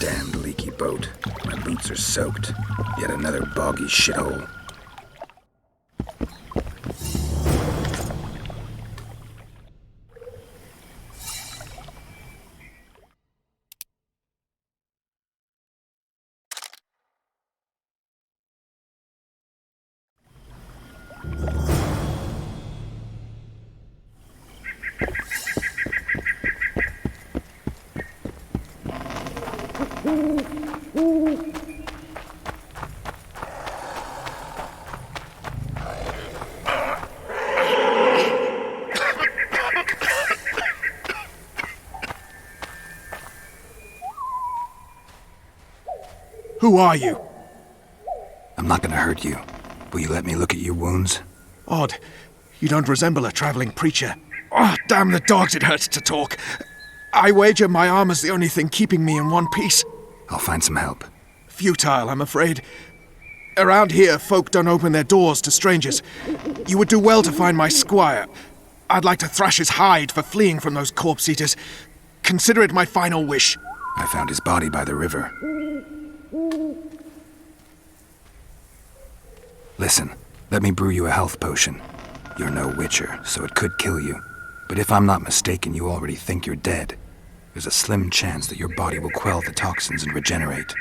Damned leaky boat. My boots are soaked. Yet another boggy shithole. Who are you? I'm not gonna hurt you. Will you let me look at your wounds? Odd. You don't resemble a traveling preacher. Oh, damn the dogs, it hurts to talk. I wager my armor's the only thing keeping me in one piece. I'll find some help. Futile, I'm afraid. Around here, folk don't open their doors to strangers. You would do well to find my squire. I'd like to thrash his hide for fleeing from those corpse-eaters. Consider it my final wish. I found his body by the river. Listen, let me brew you a health potion. You're no witcher, so it could kill you. But if I'm not mistaken, you already think you're dead. There's a slim chance that your body will quell the toxins and regenerate.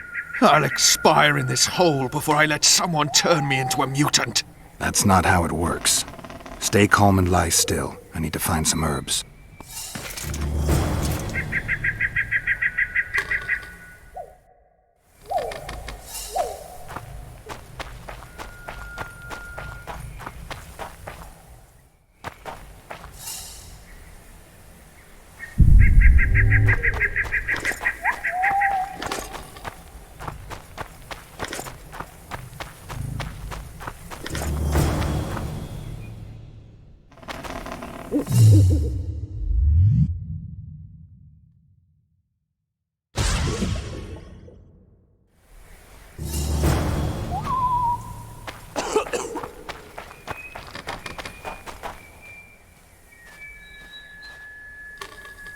I'll expire in this hole before I let someone turn me into a mutant. That's not how it works. Stay calm and lie still. I need to find some herbs.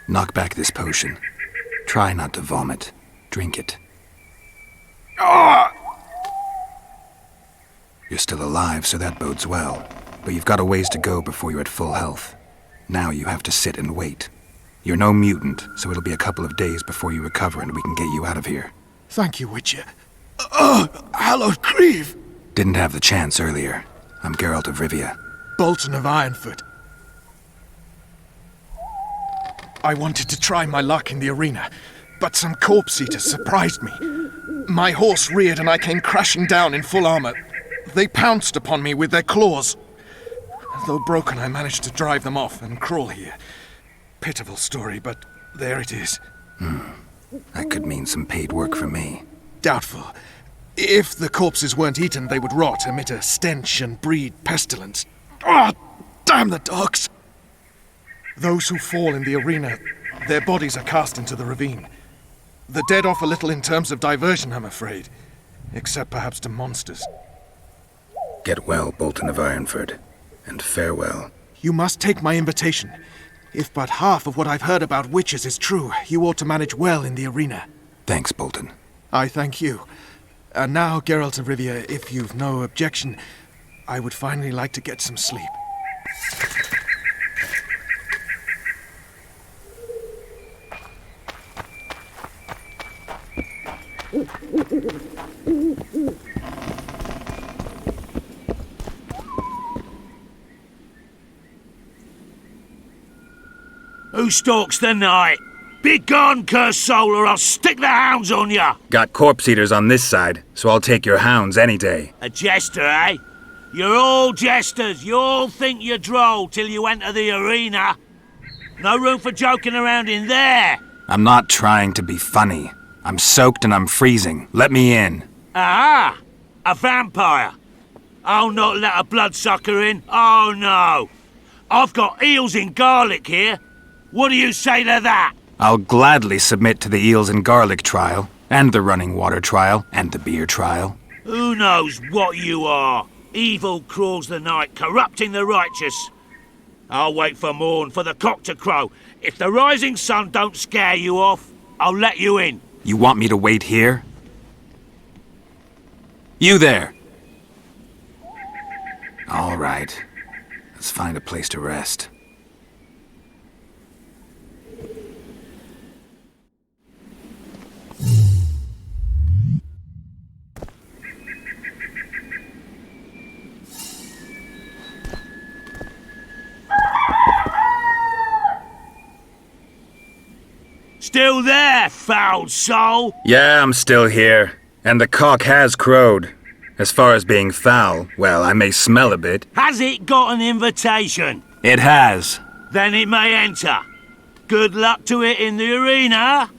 Knock back this potion. Try not to vomit. Drink it. You're still alive, so that bodes well. But you've got a ways to go before you're at full health. Now you have to sit and wait. You're no mutant, so it'll be a couple of days before you recover and we can get you out of here. Thank you, Witcher. Hallowed grieve! Didn't have the chance earlier. I'm Geralt of Rivia. Bolton of Ironfoot. I wanted to try my luck in the arena, but some corpse-eaters surprised me. My horse reared and I came crashing down in full armor. They pounced upon me with their claws. Though broken, I managed to drive them off and crawl here. Pitiful story, but there it is. That could mean some paid work for me. Doubtful. If the corpses weren't eaten, they would rot, emit a stench and breed pestilence. Damn the dogs! Those who fall in the arena, their bodies are cast into the ravine. The dead offer little in terms of diversion, I'm afraid. Except perhaps to monsters. Get well, Bolton of Ironford, and farewell. You must take my invitation. If but half of what I've heard about witches is true, you ought to manage well in the arena. Thanks, Bolton. I thank you. And now, Geralt of Rivia, if you've no objection, I would finally like to get some sleep. Who stalks the night? Be gone, cursed soul, or I'll stick the hounds on ya! Got corpse eaters on this side, so I'll take your hounds any day. A jester, eh? You're all jesters. You all think you're droll till you enter the arena. No room for joking around in there. I'm not trying to be funny. I'm soaked and I'm freezing. Let me in. Ah, a vampire. I'll not let a bloodsucker in. Oh, no. I've got eels in garlic here. What do you say to that? I'll gladly submit to the eels and garlic trial, and the running water trial, and the beer trial. Who knows what you are? Evil crawls the night, corrupting the righteous. I'll wait for morn, for the cock to crow. If the rising sun don't scare you off, I'll let you in. You want me to wait here? You there! All right. Let's find a place to rest. Still there, foul soul? Yeah, I'm still here. And the cock has crowed. As far as being foul, well, I may smell a bit. Has it got an invitation? It has. Then it may enter. Good luck to it in the arena.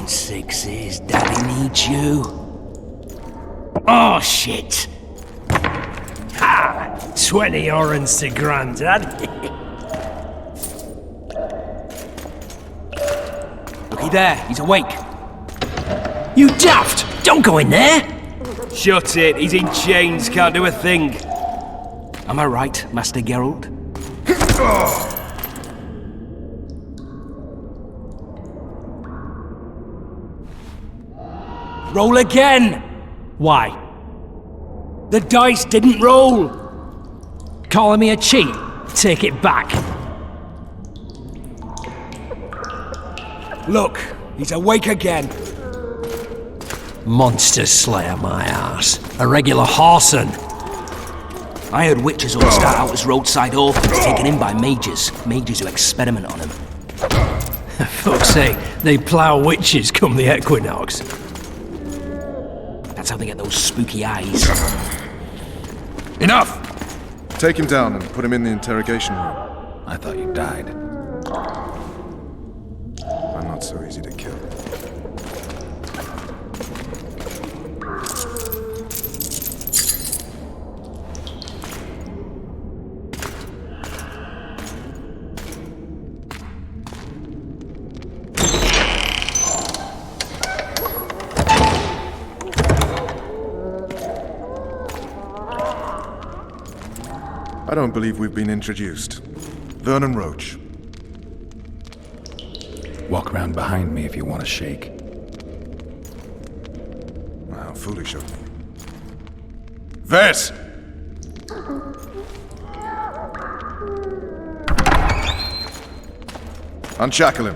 Sixes, Daddy needs you. Oh, shit! Ha! 20 orange to Grandad. Looky there, he's awake. You daft! Don't go in there! Shut it, he's in chains, can't do a thing. Am I right, Master Geralt? Roll again! Why? The dice didn't roll! Calling me a cheat? Take it back. Look, he's awake again. Monster slayer, my ass. A regular whoreson. I heard witches all start out as roadside orphans taken in by mages. Mages who experiment on them. Fuck's sake, they plough witches come the equinox. That's how they get those spooky eyes. Enough! Take him down and put him in the interrogation room. I thought you died. I'm not so easy to kill. I don't believe we've been introduced. Vernon Roach. Walk around behind me if you want to shake. How foolish of me. Ves! Unshackle him.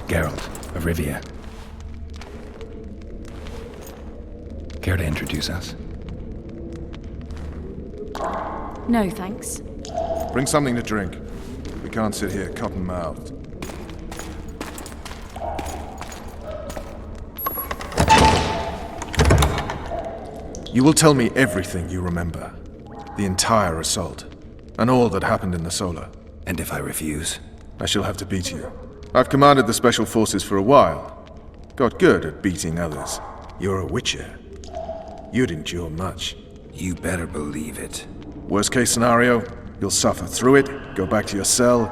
Geralt of Rivia. Care to introduce us? No, thanks. Bring something to drink. We can't sit here cotton-mouthed. You will tell me everything you remember. The entire assault. And all that happened in the Solar. And if I refuse? I shall have to beat you. I've commanded the Special Forces for a while. Got good at beating others. You're a Witcher. You'd endure much. You better believe it. Worst case scenario, you'll suffer through it, go back to your cell,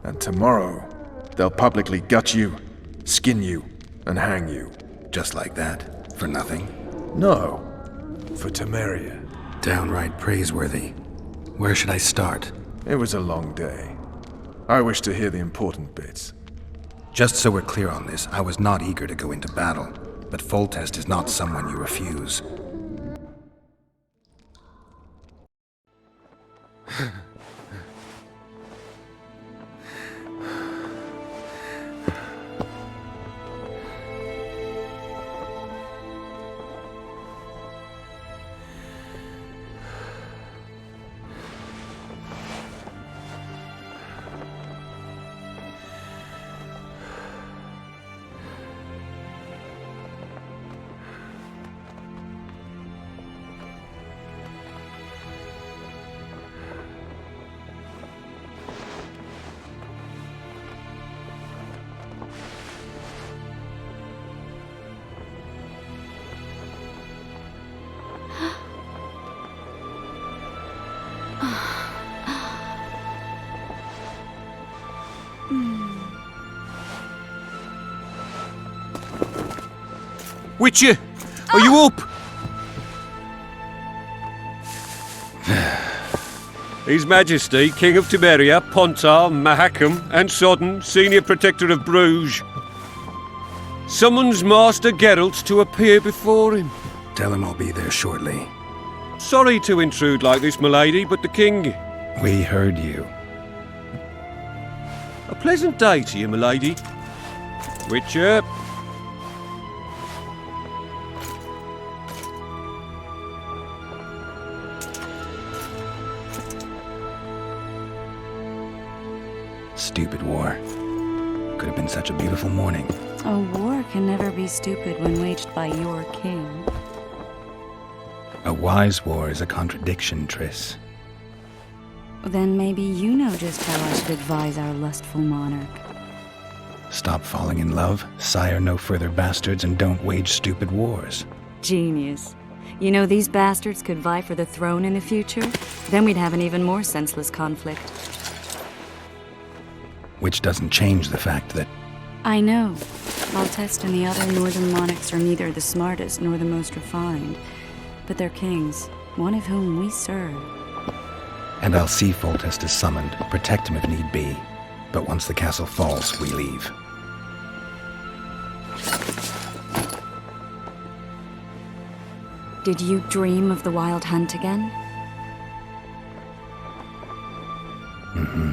and tomorrow, they'll publicly gut you, skin you, and hang you. Just like that? For nothing? No, for Temeria. Downright praiseworthy. Where should I start? It was a long day. I wish to hear the important bits. Just so we're clear on this, I was not eager to go into battle, but Foltest is not someone you refuse. Witcher, are you up? His Majesty, King of Temeria, Pontar, Mahakam, and Sodden, Senior Protector of Bruges, summons Master Geralt to appear before him. Tell him I'll be there shortly. Sorry to intrude like this, milady, but the King... We heard you. A pleasant day to you, milady. Witcher. Stupid war. Could have been such a beautiful morning. A war can never be stupid when waged by your king. A wise war is a contradiction, Triss. Then maybe you know just how I should advise our lustful monarch. Stop falling in love, sire no further bastards, and don't wage stupid wars. Genius. You know, these bastards could vie for the throne in the future? Then we'd have an even more senseless conflict. Which doesn't change the fact that... I know. Foltest and the other northern monarchs are neither the smartest nor the most refined. But they're kings, one of whom we serve. And I'll see Foltest is summoned, protect him if need be. But once the castle falls, we leave. Did you dream of the Wild Hunt again? Mm-hmm.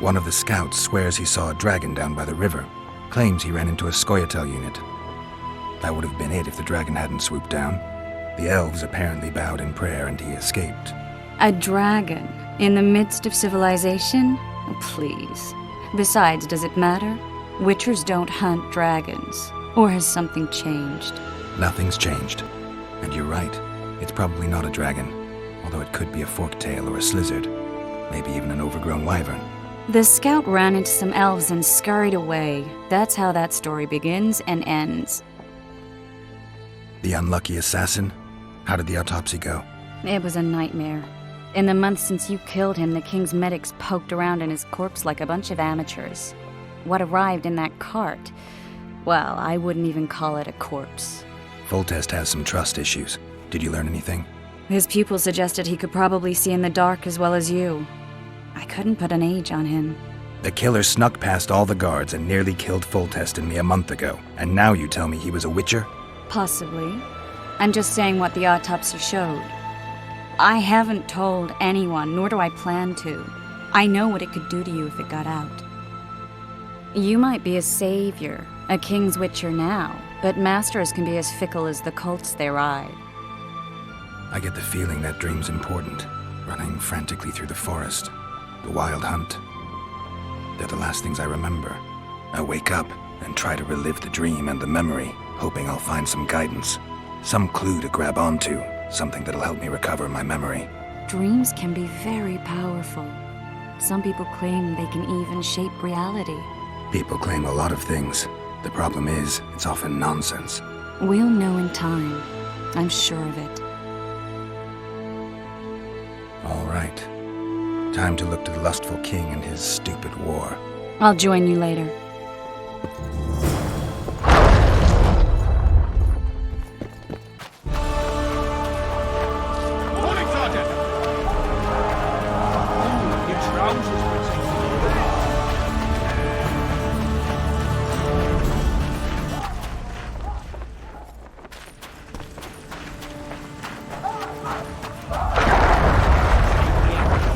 One of the scouts swears he saw a dragon down by the river. Claims he ran into a Scoia'tael unit. That would have been it if the dragon hadn't swooped down. The elves apparently bowed in prayer and he escaped. A dragon? In the midst of civilization? Oh, please. Besides, does it matter? Witchers don't hunt dragons. Or has something changed? Nothing's changed. And you're right. It's probably not a dragon. Although it could be a forktail or a slizzard. Maybe even an overgrown wyvern. The scout ran into some elves and scurried away. That's how that story begins and ends. The unlucky assassin? How did the autopsy go? It was a nightmare. In the months since you killed him, the king's medics poked around in his corpse like a bunch of amateurs. What arrived in that cart? Well, I wouldn't even call it a corpse. Foltest has some trust issues. Did you learn anything? His pupil suggested he could probably see in the dark as well as you. I couldn't put an age on him. The killer snuck past all the guards and nearly killed Foltest and me a month ago. And now you tell me he was a witcher? Possibly. I'm just saying what the autopsy showed. I haven't told anyone, nor do I plan to. I know what it could do to you if it got out. You might be a savior, a king's witcher now, but masters can be as fickle as the colts they ride. I get the feeling that dream's important. Running frantically through the forest. The wild hunt. They're the last things I remember. I wake up and try to relive the dream and the memory, hoping I'll find some guidance. Some clue to grab onto. Something that'll help me recover my memory. Dreams can be very powerful. Some people claim they can even shape reality. People claim a lot of things. The problem is, it's often nonsense. We'll know in time. I'm sure of it. All right. Time to look to the lustful king and his stupid war. I'll join you later. Morning, Sergeant! Your trousers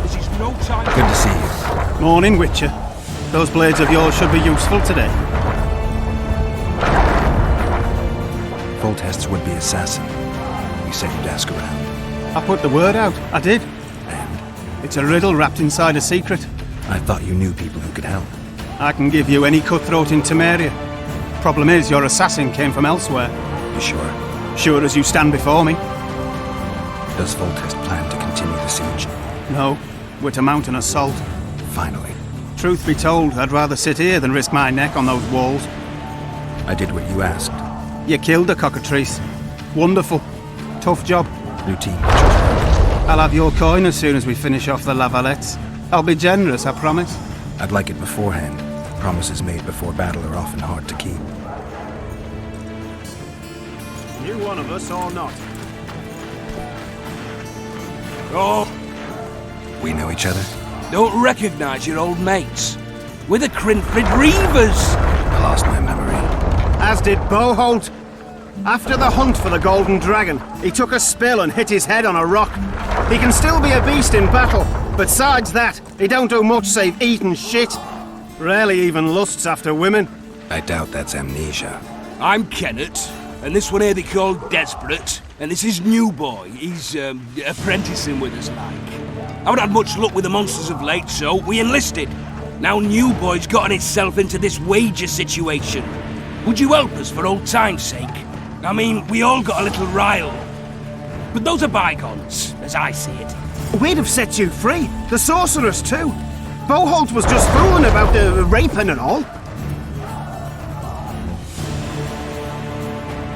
This is no time. Good to see you. Morning, Witcher. Those blades of yours should be useful today. Foltest's would-be assassin. You said you'd ask around. I put the word out. I did. And It's a riddle wrapped inside a secret. I thought you knew people who could help. I can give you any cutthroat in Temeria. Problem is, your assassin came from elsewhere. You sure? Sure as you stand before me. Does Foltest plan to continue the siege? No, we're to mount an assault. Finally. Truth be told, I'd rather sit here than risk my neck on those walls. I did what you asked. You killed the cockatrice. Wonderful. Tough job. Routine. I'll have your coin as soon as we finish off the lavalettes. I'll be generous, I promise. I'd like it beforehand. Promises made before battle are often hard to keep. You one of us or not? Oh, We know each other? don't recognise your old mates. We're the Crinfrid Reavers. I lost my memory. As did Boholt. After the hunt for the Golden Dragon, he took a spill and hit his head on a rock. He can still be a beast in battle. Besides that, he don't do much save eat and shit. Rarely even lusts after women. I doubt that's amnesia. I'm Kenneth, and this one here they call Desperate, and this is New Boy. He's apprenticing with us, like. I haven't had much luck with the monsters of late, so we enlisted. Now New Boy's gotten itself into this wager situation. Would you help us for old time's sake? I mean, we all got a little riled. But those are bygones, as I see it. We'd have set you free. The sorceress, too. Boholt was just fooling about the raping and all.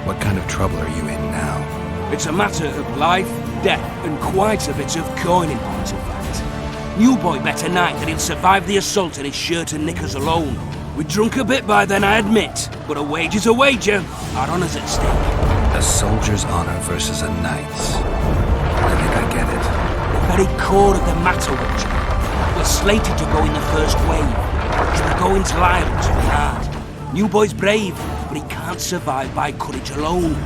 What kind of trouble are you in now? It's a matter of life, death, and quite a bit of coin in point of fact. New Boy bet tonight that he'll survive the assault in his shirt and knickers alone. We drunk a bit by then, I admit, but a wager's a wager. Our honour's at stake. A soldier's honor versus a knight's. I think I get it. The very core of the matter, Witcher. We're slated to go in the first wave, which we're going to liable to be hard. New Boy's brave, but he can't survive by courage alone.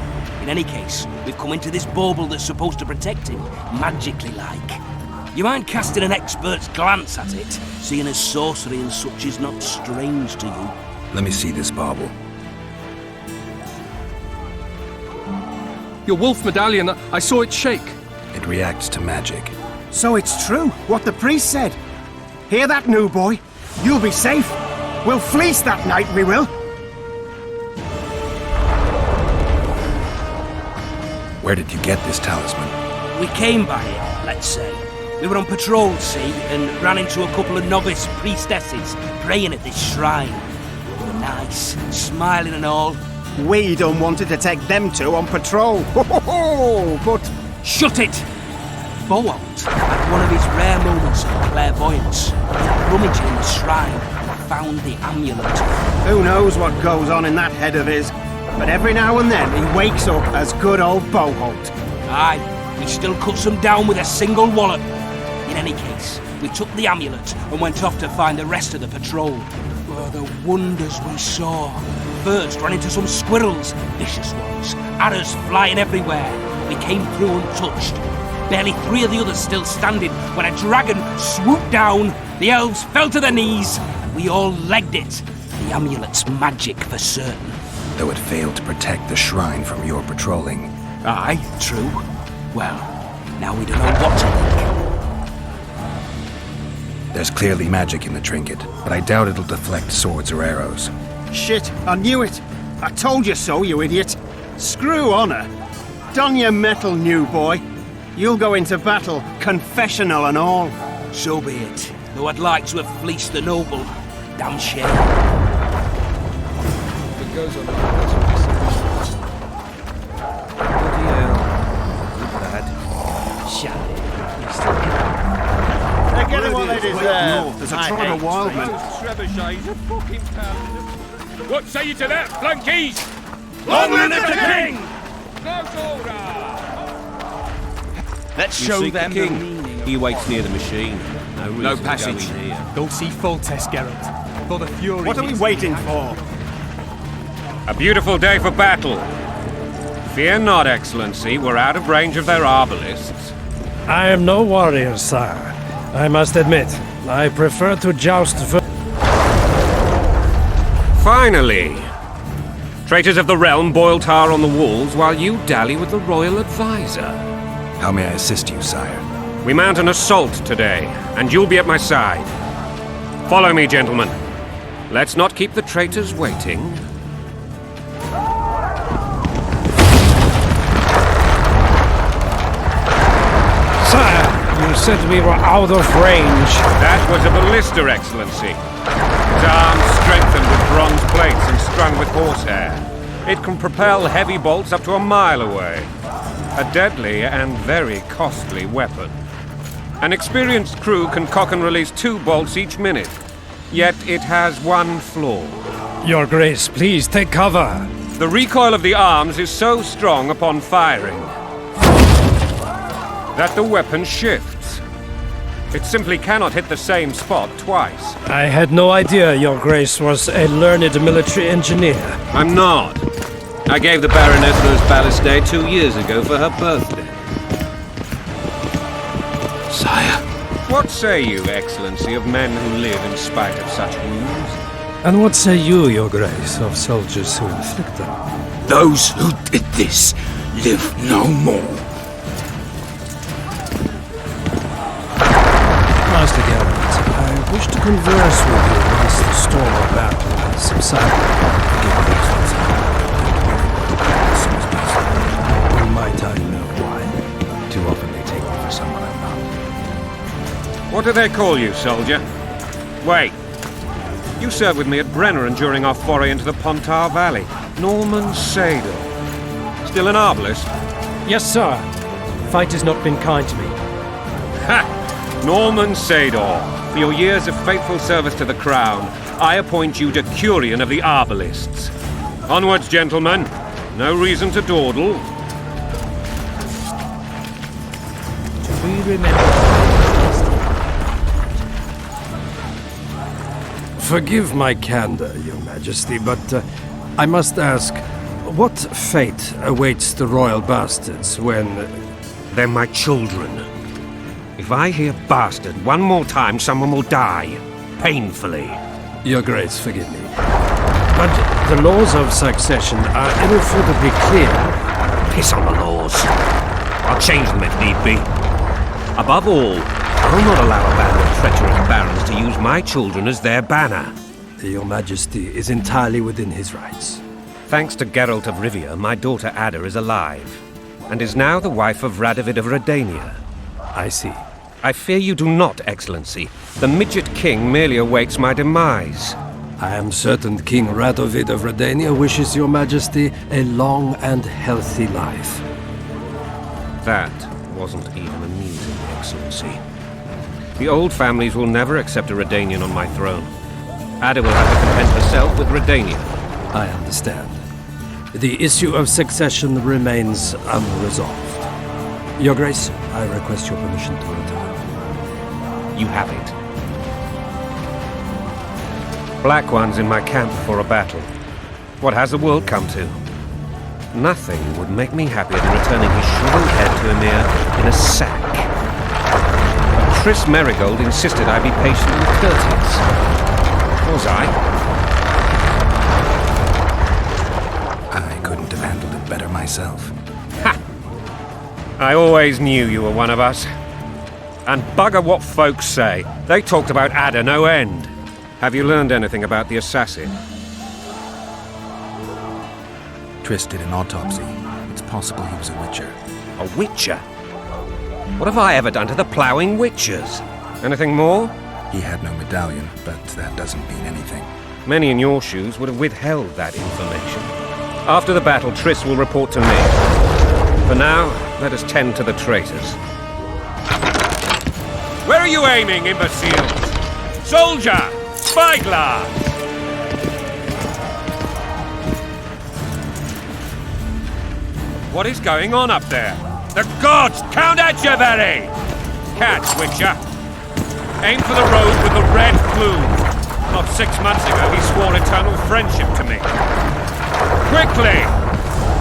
In any case, we've come into this bauble that's supposed to protect him, magically like. You mind casting an expert's glance at it, seeing as sorcery and such is not strange to you? Let me see this bauble. Your wolf medallion, I saw it shake. It reacts to magic. So it's true, what the priest said. Hear that, New Boy? You'll be safe. We'll fleece that night, we will. Where did you get this talisman? We came by it, let's say. We were on patrol, see, and ran into a couple of novice priestesses praying at this shrine. They were nice, smiling and all. We don't wanted to take them two on patrol. But Shut it! Boholt had one of his rare moments of clairvoyance. Rummaging in the shrine, and found the amulet. who knows what goes on in that head of his. But every now and then he wakes up as good old Boholt. Aye, he still cuts them down with a single wallop. In any case, we took the amulet and went off to find the rest of the patrol. Oh, the wonders we saw. First ran into some squirrels, vicious ones, arrows flying everywhere. We came through untouched. Barely 3 of the others still standing when a dragon swooped down. The elves fell to their knees. We all legged it. The amulet's magic for certain. Though it failed to protect the shrine from your patrolling. Aye, true. Well, now we don't know what to think. There's clearly magic in the trinket, but I doubt it'll deflect swords or arrows. Shit, I knew it. I told you so, you idiot. Screw honor. Don your metal, new boy. You'll go into battle, confessional and all. So be it. Though I'd like to have fleeced the noble. Damn shame. It goes on like this. Bloody hell. Good lad. Shut it. They're getting what they deserve. There's a tribe of wild men. What say you to that, flunkies? Long live the king! Let's show them the meaning. He waits near the machine. No passage. Go see Foltest, Geralt. For the fury. What are we waiting for? A beautiful day for battle. Fear not, Excellency. We're out of range of their arbalists. I am no warrior, sire. I must admit, I prefer to joust for... Finally! Traitors of the realm boil tar on the walls while you dally with the royal advisor. How may I assist you, sire? We mount an assault today, and you'll be at my side. Follow me, gentlemen. Let's not keep the traitors waiting. Sire, you said we were out of range. That was a ballista, Excellency. Its arms strengthened with bronze plates and strung with horsehair. It can propel heavy bolts up to a mile away. A deadly and very costly weapon. An experienced crew can cock and release 2 bolts each minute. Yet it has one flaw. Your Grace, please take cover. The recoil of the arms is so strong upon firing that the weapon shifts. It simply cannot hit the same spot twice. I had no idea Your Grace was a learned military engineer. I'm not. I gave the Baroness those ballistae 2 years ago for her birthday. Sire. What say you, Excellency, of men who live in spite of such wounds? And what say you, Your Grace, of soldiers who inflict them? Those who did this live no more. Master Geralt, I wish to converse with you once the storm of battle has subsided. Forgive me, Excellency. As soon as possible. When might I know why? Too often they take me for someone I'm not. What do they call you, soldier? Wait. You served with me at Brenner during our foray into the Pontar Valley. Norman Sadel. Still an arbalist? Yes, sir. Fight has not been kind to me. Ha! Norman Sador, for your years of faithful service to the crown, I appoint you Decurion of the Arbalists. Onwards, gentlemen. No reason to dawdle. To be remembered. Forgive my candor, Your Majesty, but I must ask, what fate awaits the royal bastards when... They're my children. If I hear bastard one more time, someone will die. Painfully. Your Grace, forgive me. But the laws of succession are irrefutably clear. Piss on the laws. I'll change them if need be. Above all, I'll not allow a band of treacherous barons to use my children as their banner. Your Majesty is entirely within his rights. Thanks to Geralt of Rivia, my daughter Ada is alive, and is now the wife of Radovid of Redania. I see. I fear you do not, Excellency. The midget king merely awaits my demise. I am certain King Radovid of Redania wishes Your Majesty a long and healthy life. That wasn't even amusing, Excellency. The old families will never accept a Redanian on my throne. Ada will have to content herself with Redania. I understand. The issue of succession remains unresolved. Your Grace, I request your permission to retire. You have it. Black One's in my camp for a battle. What has the world come to? Nothing would make me happier than returning his shriveled head to Emir in a sack. But Triss Merigold insisted I be patient and courteous. Was I? I couldn't have handled it better myself. Ha! I always knew you were one of us. And bugger what folks say. They talked about Ada no end. Have you learned anything about the assassin? Triss did an autopsy. It's possible he was a witcher. A witcher? What have I ever done to the ploughing witchers? Anything more? He had no medallion, but that doesn't mean anything. Many in your shoes would have withheld that information. After the battle, Triss will report to me. For now, let us tend to the traitors. Where are you aiming, imbecile? Soldier! Spyglass! What is going on up there? The gods! Count Etcheverry! Catch, Witcher! Aim for the road with the red plume. Not 6 months ago, he swore eternal friendship to me. Quickly!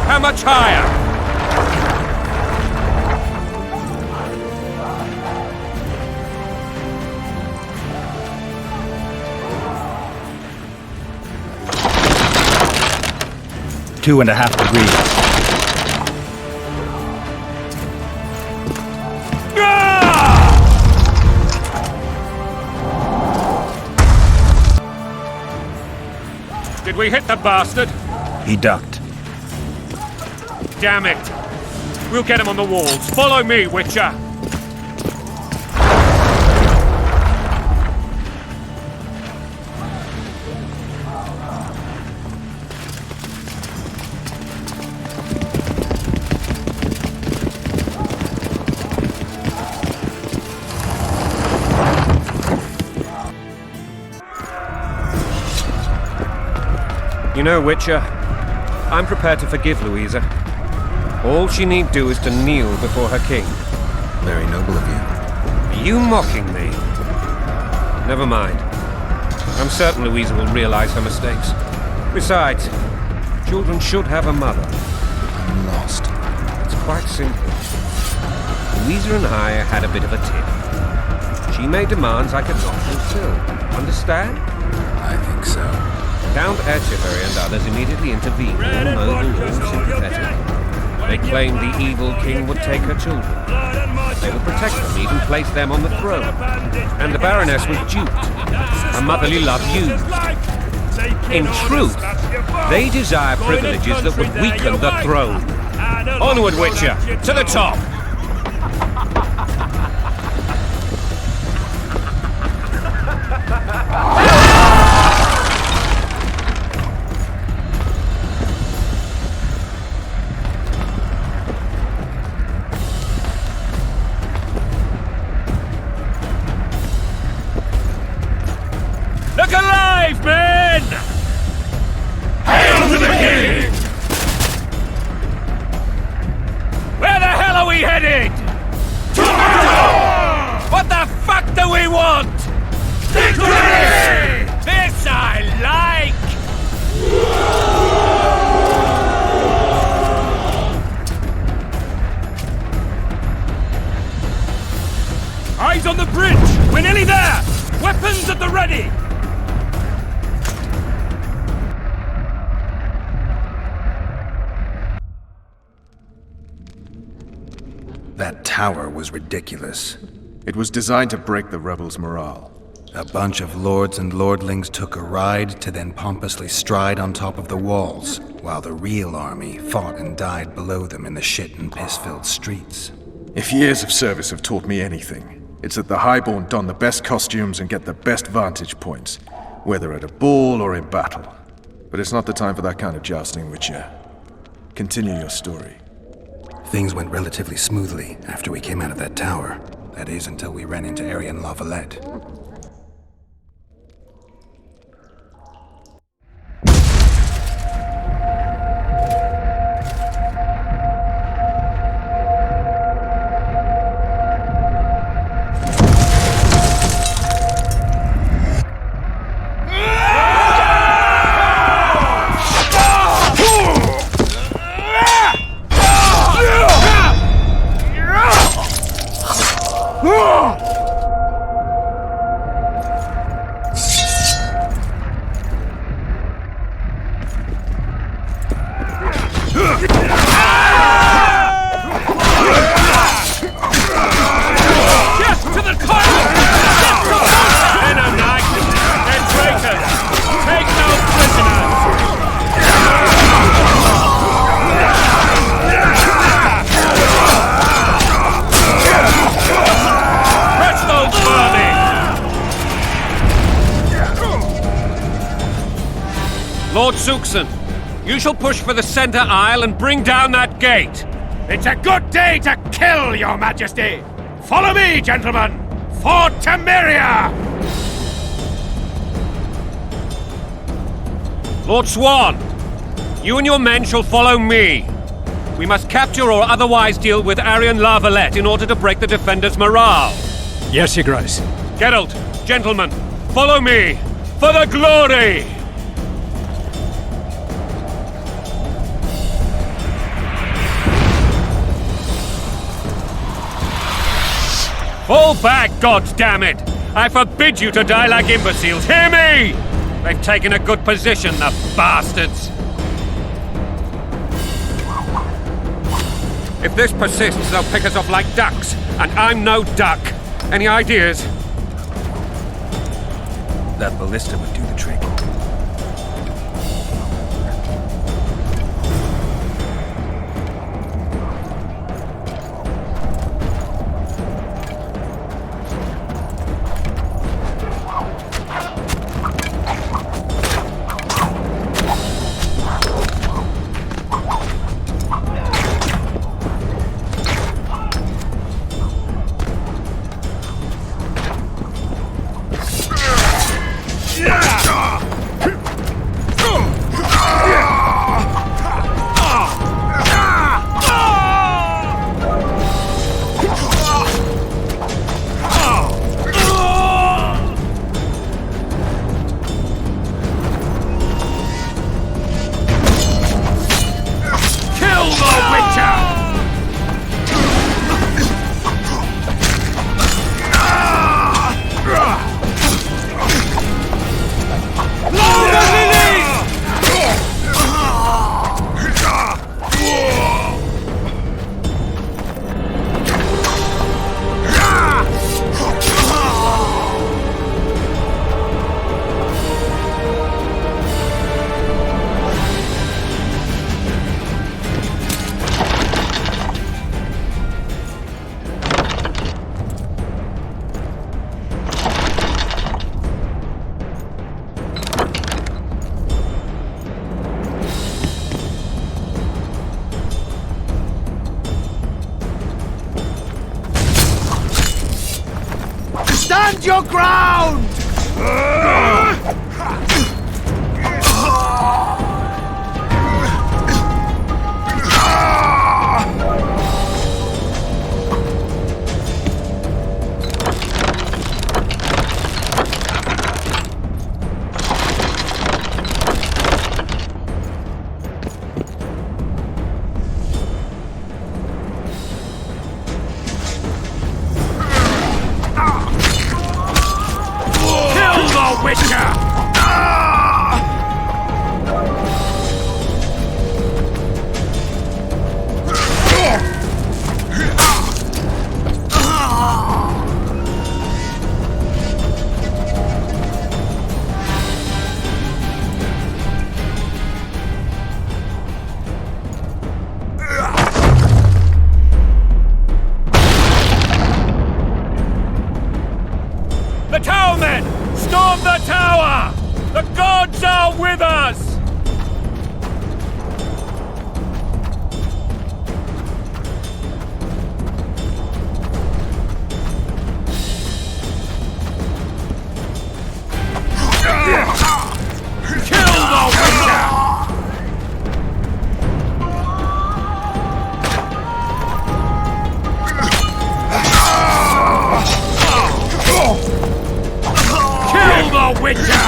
How much higher? Two and a half degrees. Did we hit the bastard? He ducked. Damn it! We'll get him on the walls. Follow me, Witcher! You know, Witcher, I'm prepared to forgive Louisa. All she need do is to kneel before her king. Very noble of you. Are you mocking me? Never mind. I'm certain Louisa will realize her mistakes. Besides, children should have a mother. I'm lost. It's quite simple. Louisa and I had a bit of a tiff. She made demands I could not fulfill. Understand? I think so. Count Etcheverry and others immediately intervened, all noble, all sympathetic. They claimed the evil king would take her children. They would protect them, even place them on the throne. And the Baroness was duped. Her motherly love used. In truth, they desire privileges that would weaken the throne. Onward, Witcher! To the top! Look alive, men! Hail to the king! Where the hell are we headed? To what the fuck do we want? Victory! This I like! Eyes on the bridge! We're nearly there! Weapons at the ready! That tower was ridiculous. It was designed to break the rebels' morale. A bunch of lords and lordlings took a ride to then pompously stride on top of the walls, while the real army fought and died below them in the shit and piss-filled streets. If years of service have taught me anything, it's that the highborn don the best costumes and get the best vantage points, whether at a ball or in battle. But it's not the time for that kind of jousting, Witcher. Continue your story. Things went relatively smoothly after we came out of that tower. That is, until we ran into Arian Lavalette. Suxon, you shall push for the center aisle and bring down that gate. It's a good day to kill, Your Majesty! Follow me, gentlemen! For Temeria! Lord Swan, you and your men shall follow me. We must capture or otherwise deal with Arian La Valette in order to break the defenders' morale. Yes, Your Grace. Geralt, gentlemen, follow me! For the glory! Fall back, goddammit! I forbid you to die like imbeciles. Hear me! They've taken a good position, the bastards! If this persists, they'll pick us off like ducks, and I'm no duck. Any ideas? That ballista would do the trick. Stand your ground! The towermen! Storm the tower! The gods are with us! Kill the witcher! Kill the witcher!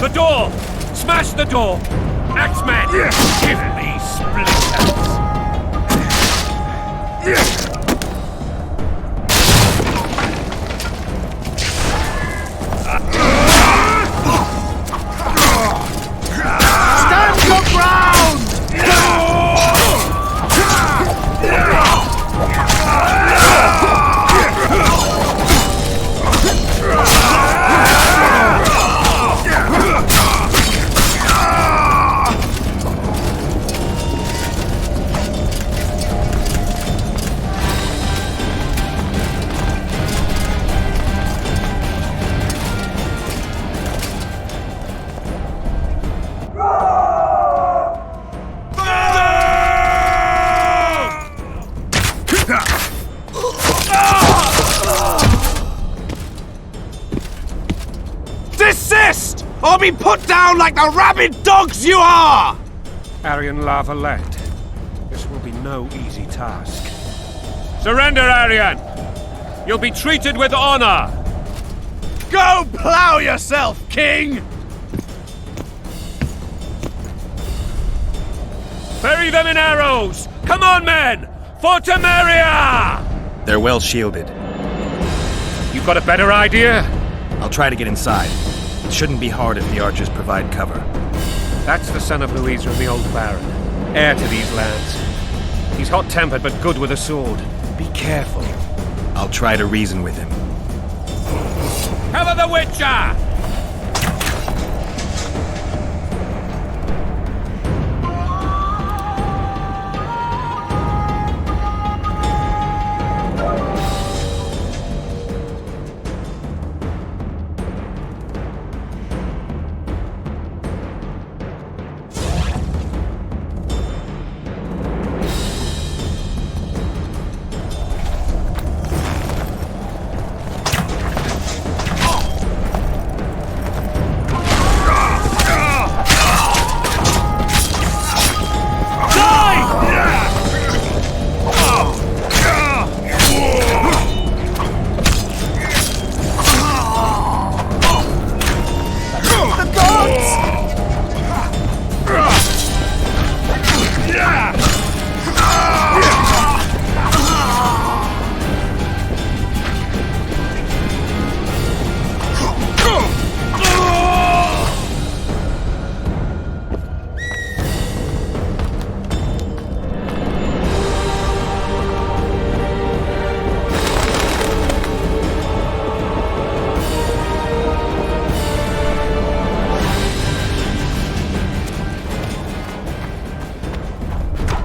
The door! Smash the door! Axeman! Give me splinters! Stand your ground! Desist! Or be put down like the rabid dogs you are! Aryan Lavalette. This will be no easy task. Surrender, Aryan! You'll be treated with honor! Go plough yourself, King! Bury them in arrows! Come on, men! For Temeria! They're well shielded. You've got a better idea? I'll try to get inside. It shouldn't be hard if the archers provide cover. That's the son of Louisa and the old Baron, heir to these lands. He's hot-tempered but good with a sword. Be careful. I'll try to reason with him. Cover the Witcher!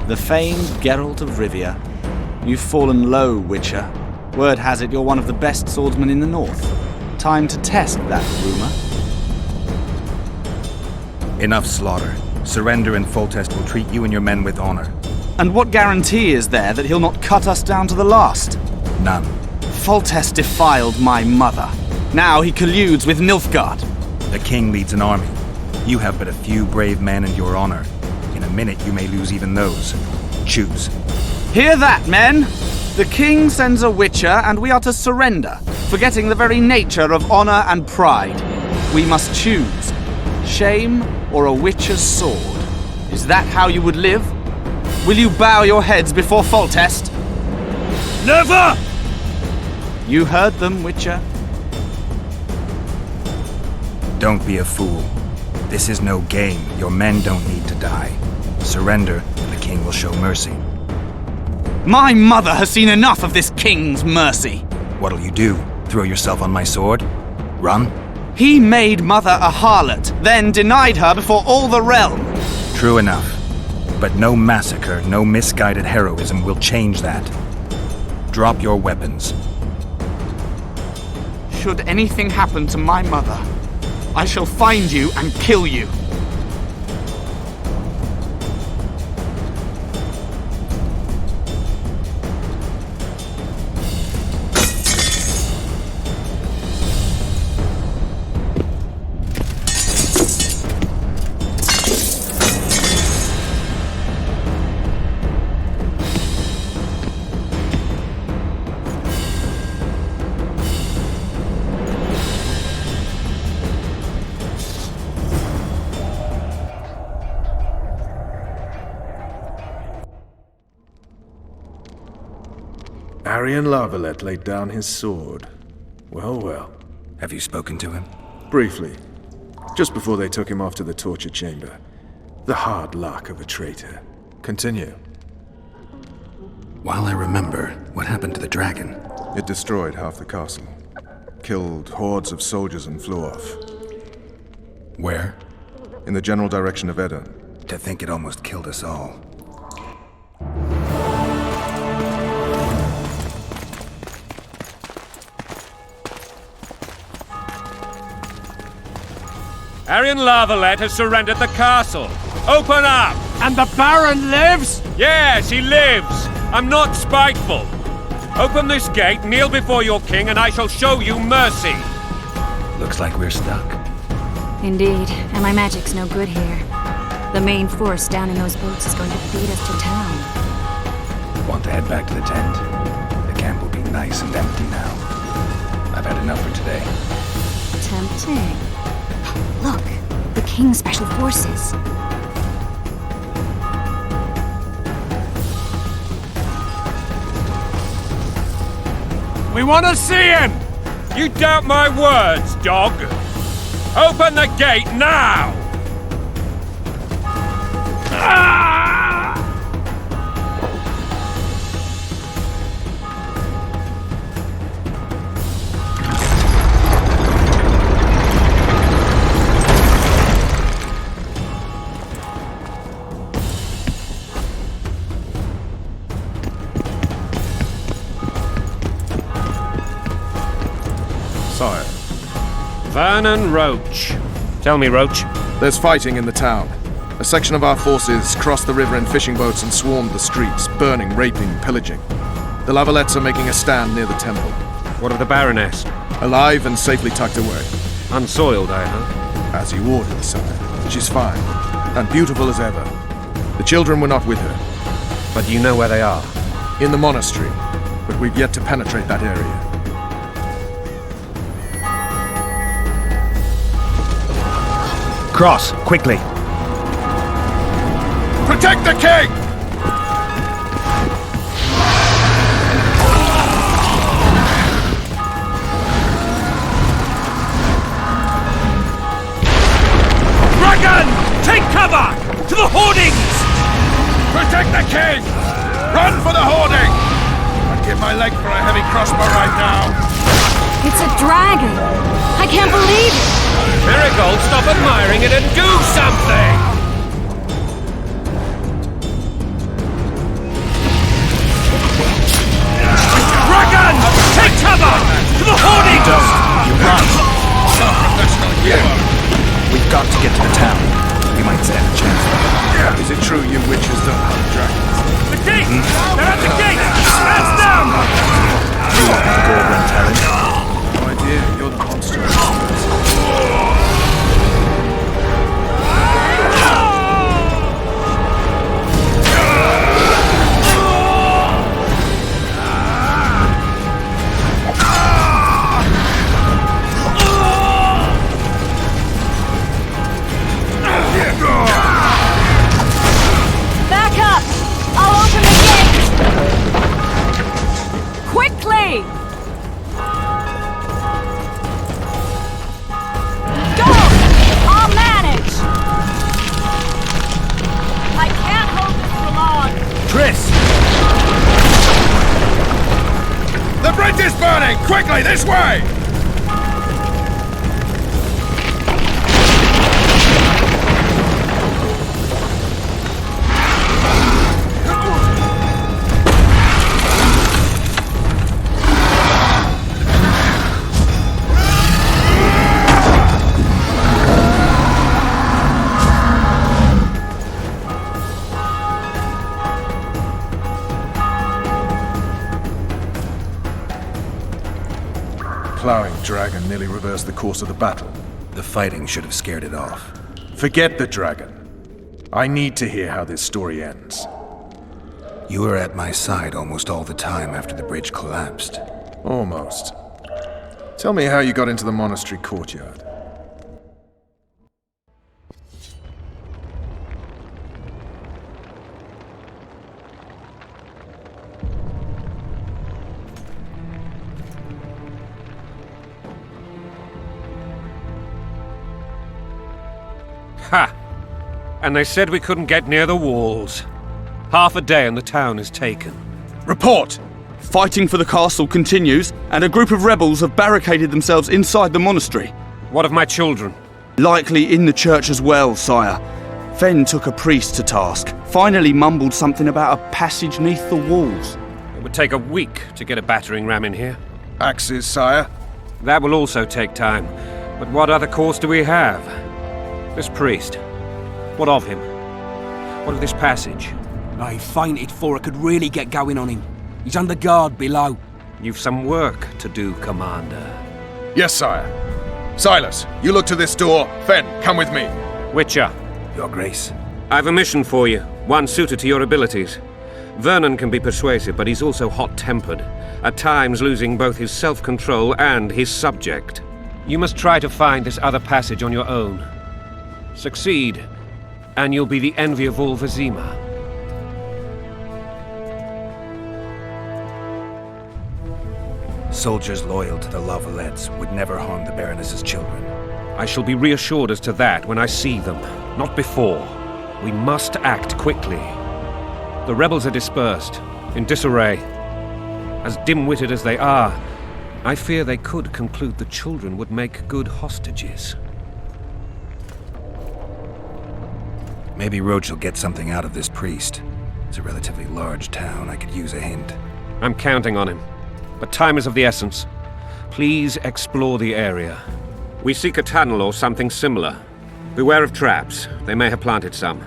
The famed Geralt of Rivia. You've fallen low, Witcher. Word has it you're one of the best swordsmen in the north. Time to test that rumor. Enough slaughter. Surrender and Foltest will treat you and your men with honor. And what guarantee is there that he'll not cut us down to the last? None. Foltest defiled my mother. Now he colludes with Nilfgaard. The king leads an army. You have but a few brave men and your honor. In a minute you may lose even those. Choose. Hear that, men! The king sends a Witcher and we are to surrender, forgetting the very nature of honor and pride. We must choose. Shame or a Witcher's sword. Is that how you would live? Will you bow your heads before Foltest? Never! You heard them, Witcher. Don't be a fool. This is no game. Your men don't need to die. Surrender, and the king will show mercy. My mother has seen enough of this king's mercy. What'll you do? Throw yourself on my sword? Run? He made mother a harlot, then denied her before all the realm. True enough. But no massacre, no misguided heroism will change that. Drop your weapons. Should anything happen to my mother, I shall find you and kill you. Arian Lavalette laid down his sword. Well, well. Have you spoken to him? Briefly. Just before they took him off to the torture chamber. The hard luck of a traitor. Continue. While I remember, what happened to the dragon? It destroyed half the castle. Killed hordes of soldiers and flew off. Where? In the general direction of Edda. To think it almost killed us all. Arian Lavalette has surrendered the castle. Open up! And the Baron lives? Yes, he lives. I'm not spiteful. Open this gate, kneel before your king, and I shall show you mercy. Looks like we're stuck. Indeed, and my magic's no good here. The main force down in those boats is going to beat us to town. Want to head back to the tent? The camp will be nice and empty now. I've had enough for today. Tempting. Look, the King's Special Forces. We want to see him! You doubt my words, dog? Open the gate now! Sire. Vernon Roach. Tell me, Roach. There's fighting in the town. A section of our forces crossed the river in fishing boats and swarmed the streets, burning, raping, pillaging. The Lavalettes are making a stand near the temple. What of the Baroness? Alive and safely tucked away. Unsoiled, I hope. As you ordered, sire. She's fine, and beautiful as ever. The children were not with her. But you know where they are? In the monastery, but we've yet to penetrate that area. Cross, quickly! Protect the king! Dragon! Take cover! To the hoardings! Protect the king! Run for the hoarding! I'd give my leg for a heavy crossbow right now. It's a dragon! I can't believe it! Marigold, stop admiring it and do something! Dragon! Take cover! To the hoardings! You run! Professional hero. We've got to get to the town. We might stand a chance. Is it true you witches don't hunt dragons? The gate! They're at the gate! Hands down! You want me to go over and tell him? No idea. You're the monster. Back up! I'll open the gate! Quickly! Go! I'll manage! I can't hold this for long. Triss! The bridge is burning! Quickly, this way! Plowing dragon nearly reversed the course of the battle. The fighting should have scared it off. Forget the dragon. I need to hear how this story ends. You were at my side almost all the time after the bridge collapsed. Almost. Tell me how you got into the monastery courtyard. Ha! And they said we couldn't get near the walls. Half a day and the town is taken. Report! Fighting for the castle continues, and a group of rebels have barricaded themselves inside the monastery. What of my children? Likely in the church as well, sire. Fen took a priest to task. Finally mumbled something about a passage neath the walls. It would take a week to get a battering ram in here. Axes, sire. That will also take time. But what other course do we have? This priest. What of him? What of this passage? I find it for I could really get going on him. He's on the guard below. You've some work to do, Commander. Yes, sire. Silas, you look to this door. Fen, come with me. Witcher. Your Grace. I've a mission for you, one suited to your abilities. Vernon can be persuasive, but he's also hot-tempered, at times losing both his self-control and his subject. You must try to find this other passage on your own. Succeed, and you'll be the envy of all Vizima. Soldiers loyal to the La Valettes would never harm the Baroness's children. I shall be reassured as to that when I see them, not before. We must act quickly. The rebels are dispersed, in disarray. As dim-witted as they are, I fear they could conclude the children would make good hostages. Maybe Roach will get something out of this priest. It's a relatively large town. I could use a hint. I'm counting on him. But time is of the essence. Please explore the area. We seek a tunnel or something similar. Beware of traps. They may have planted some.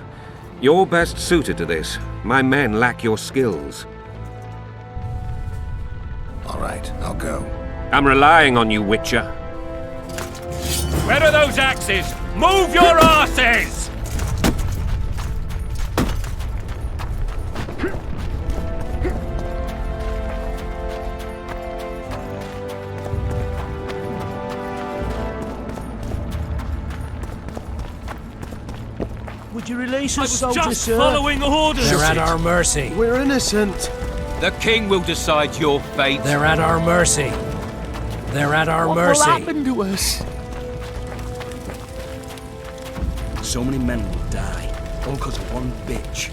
You're best suited to this. My men lack your skills. All right, I'll go. I'm relying on you, Witcher. Where are those axes? Move your asses! Would you release us, I was soldier, just sir? following orders. They're at our mercy. We're innocent. The king will decide your fate. They're at our mercy. They're at our mercy. What will happen to us? So many men will die, all because of one bitch.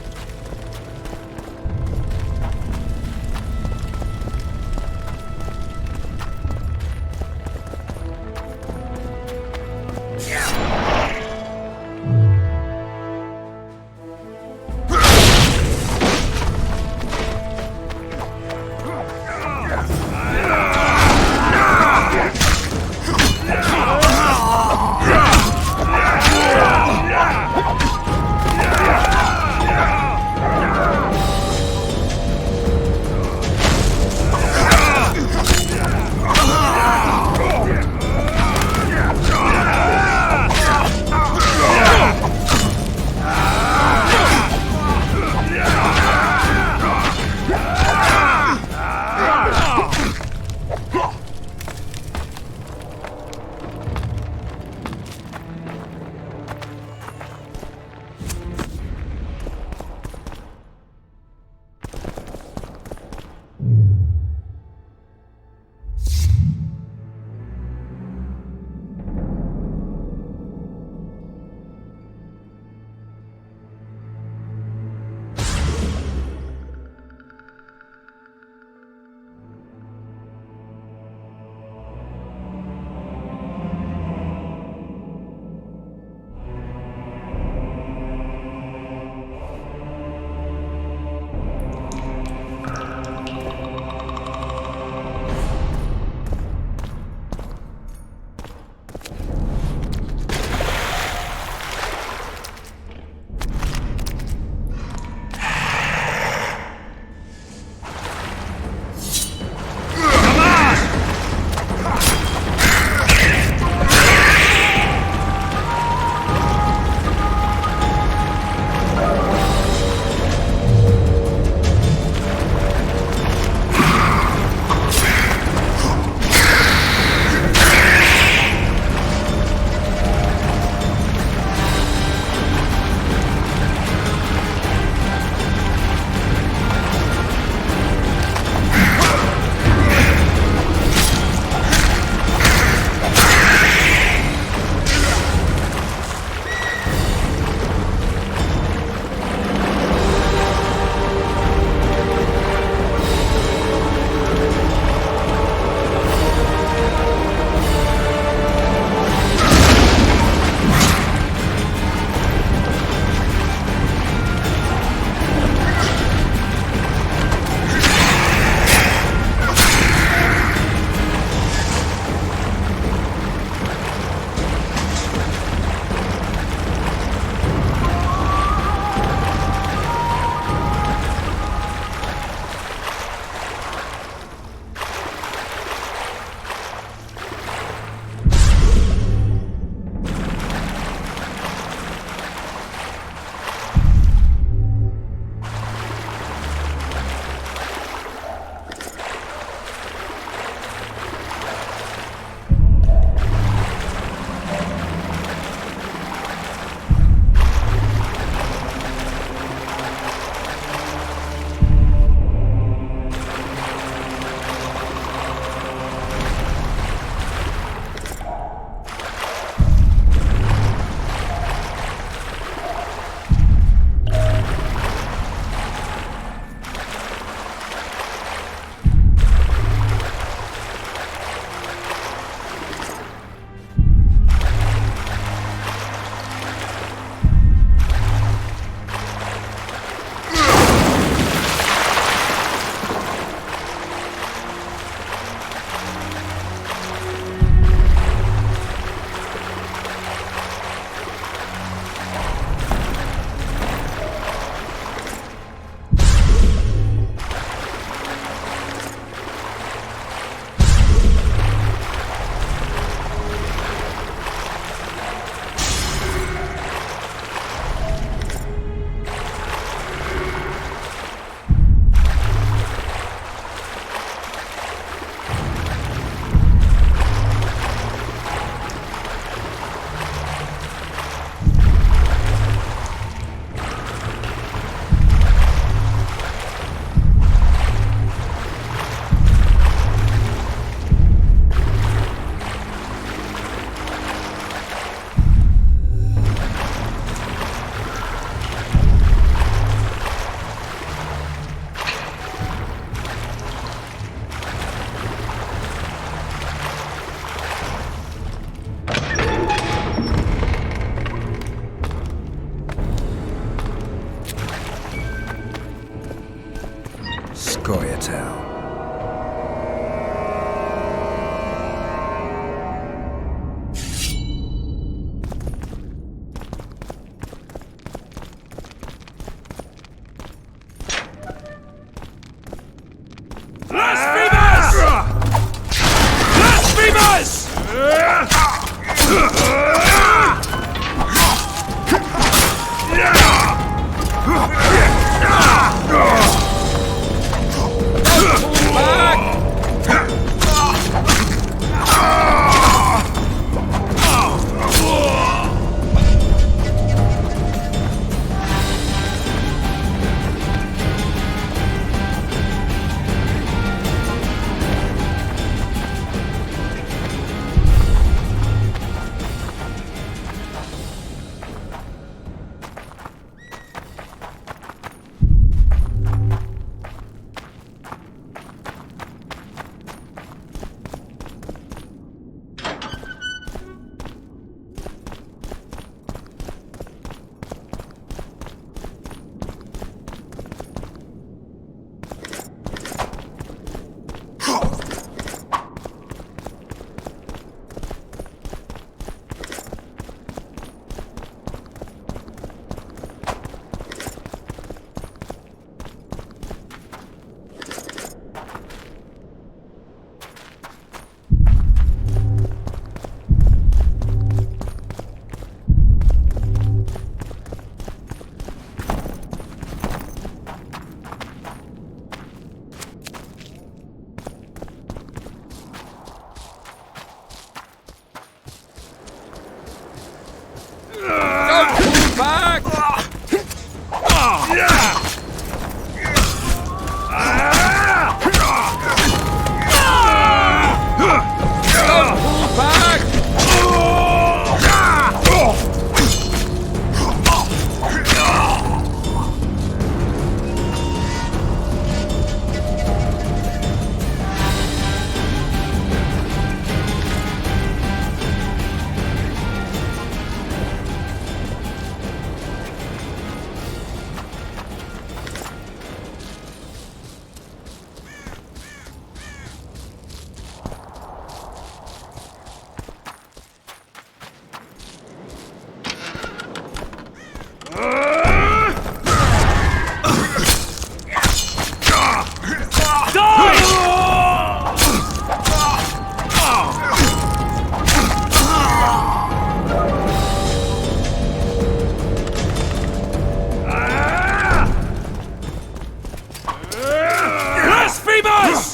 Goyatel.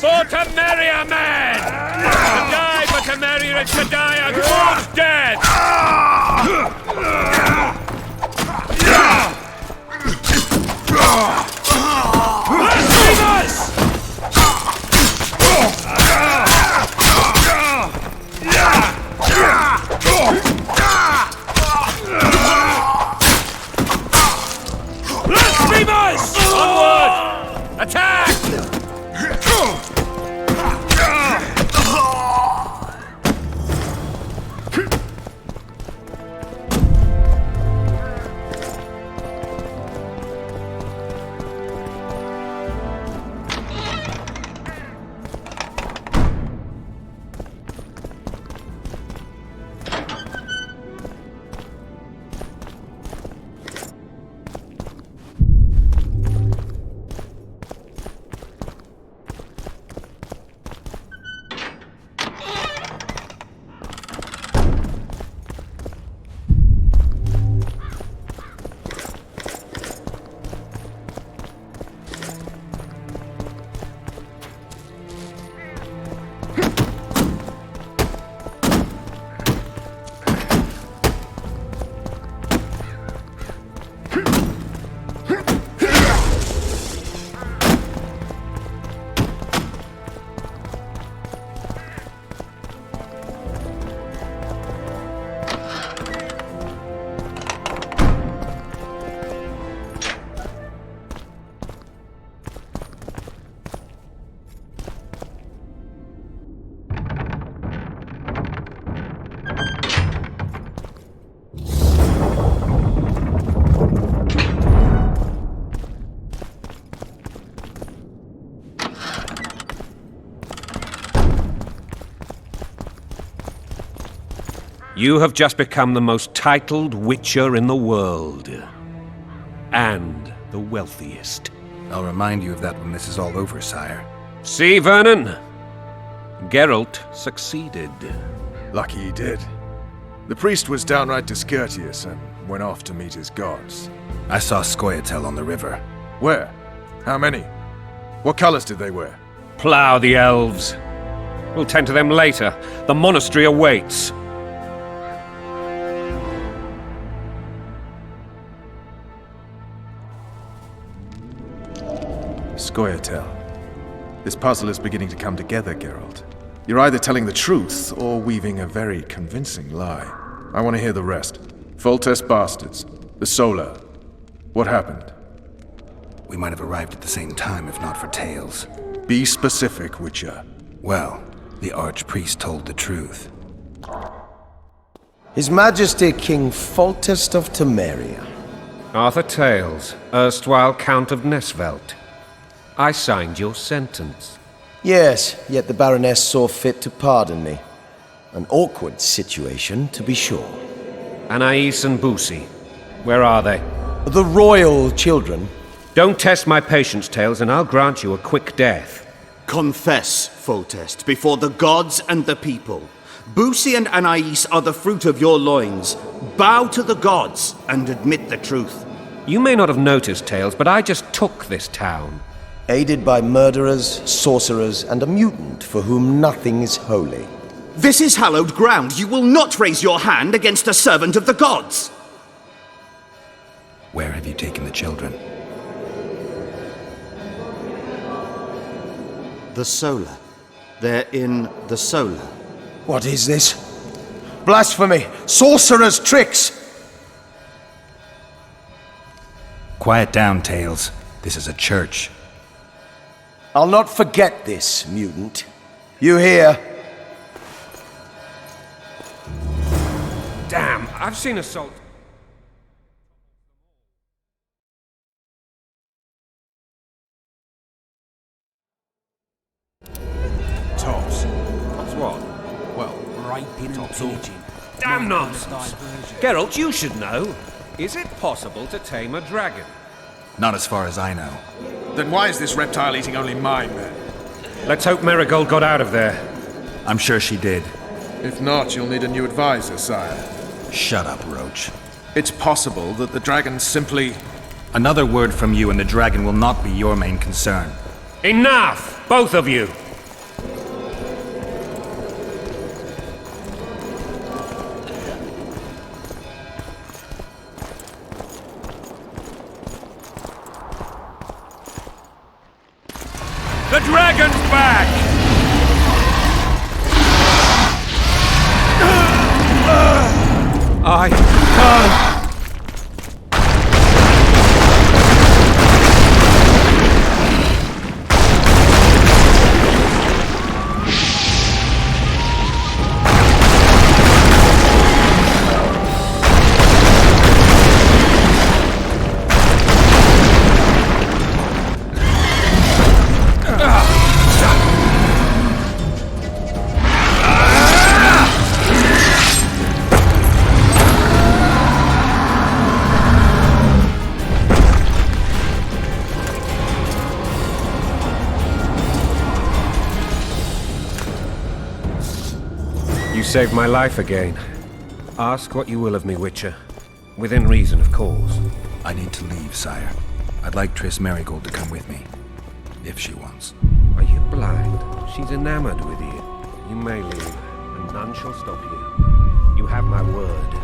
For to marry a man! To die but to marry and to die a dwarf's dead! Blasphemers! Onward! Attack! You have just become the most titled witcher in the world. And the wealthiest. I'll remind you of that when this is all over, sire. See, Vernon? Geralt succeeded. Lucky he did. The priest was downright discourteous and went off to meet his gods. I saw Scoia'tael on the river. Where? How many? What colors did they wear? Plough the elves. We'll tend to them later. The monastery awaits. Scoia'tael. This puzzle is beginning to come together, Geralt. You're either telling the truth or weaving a very convincing lie. I want to hear the rest. Foltest bastards. The Solar. What happened? We might have arrived at the same time if not for tales. Be specific, Witcher. Well, the Archpriest told the truth. His Majesty King Foltest of Temeria. Arthur Tales, erstwhile Count of Nesvelt. I signed your sentence. Yes, yet the Baroness saw fit to pardon me. An awkward situation, to be sure. Anais and Boussy, where are they? The royal children. Don't test my patience, Tales, and I'll grant you a quick death. Confess, Foltest, before the gods and the people. Boussy and Anais are the fruit of your loins. Bow to the gods and admit the truth. You may not have noticed, Tales, but I just took this town. Aided by murderers, sorcerers, and a mutant for whom nothing is holy. This is hallowed ground. You will not raise your hand against a servant of the gods. Where have you taken the children? The Solar. They're in the Solar. What is this? Blasphemy! Sorcerer's tricks! Quiet down, Tales. This is a church. I'll not forget this, mutant. You hear? Damn, I've seen assault. Tops. Tops what? Well, Raping and pillaging. Damn nonsense! Geralt, you should know. Is it possible to tame a dragon? Not as far as I know. then why is this reptile eating only my men? Let's hope Marigold got out of there. I'm sure she did. If not, you'll need a new advisor, sire. Shut up, Roach. It's possible that the dragon simply... Another word from you and the dragon will not be your main concern. Enough! Both of you! The dragon's back! I can't... You saved my life again. Ask what you will of me, Witcher. Within reason, of course. I need to leave, sire. I'd like Triss Marigold to come with me. If she wants. Are you blind? She's enamored with you. You may leave, and none shall stop you. You have my word.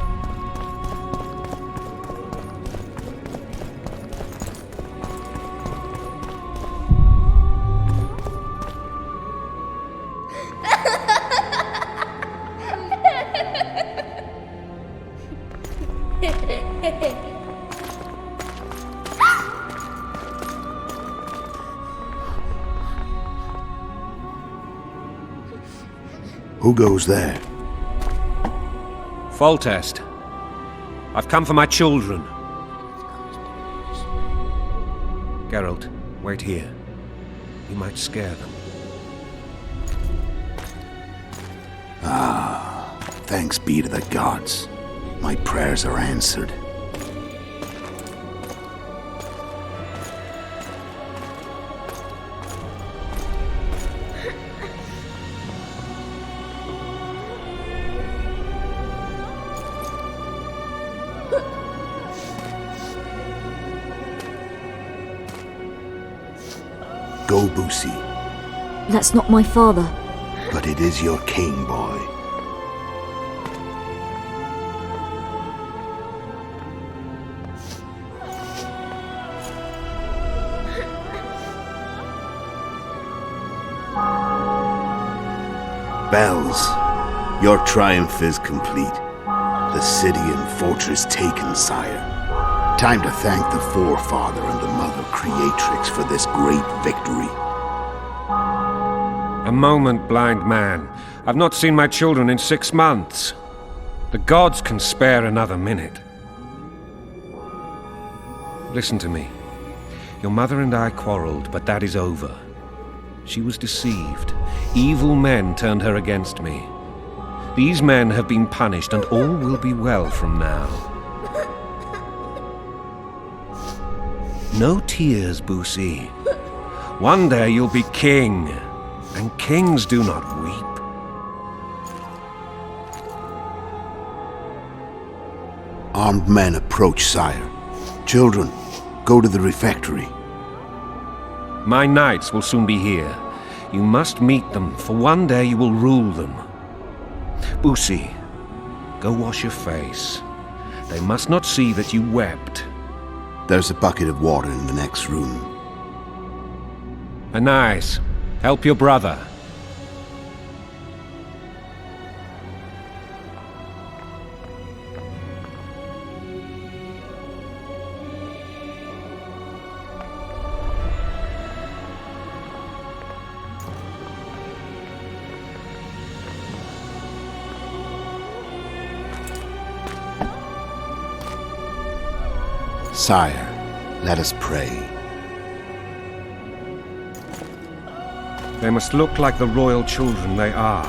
Who goes there? Foltest. I've come for my children. Geralt, wait here. You might scare them. Ah, Thanks be to the gods. My prayers are answered. Go, Boosie. That's not my father. But it is your king, boy. Bells, your triumph is complete. The city and fortress taken, sire. Time to thank the forefather and the mother creatrix for this great victory. A moment, blind man. I've not seen my children in 6 months. The gods can spare another minute. Listen to me. Your mother and I quarreled, but that is over. She was deceived. Evil men turned her against me. These men have been punished, and all will be well from now. No tears, Boosie. One day you'll be king, and kings do not weep. Armed men approach, sire. Children, go to the refectory. My knights will soon be here. You must meet them, for one day you will rule them. Boosie, go wash your face. They must not see that you wept. There's a bucket of water in the next room. Anais, help your brother. Sire, let us pray. They must look like the royal children they are.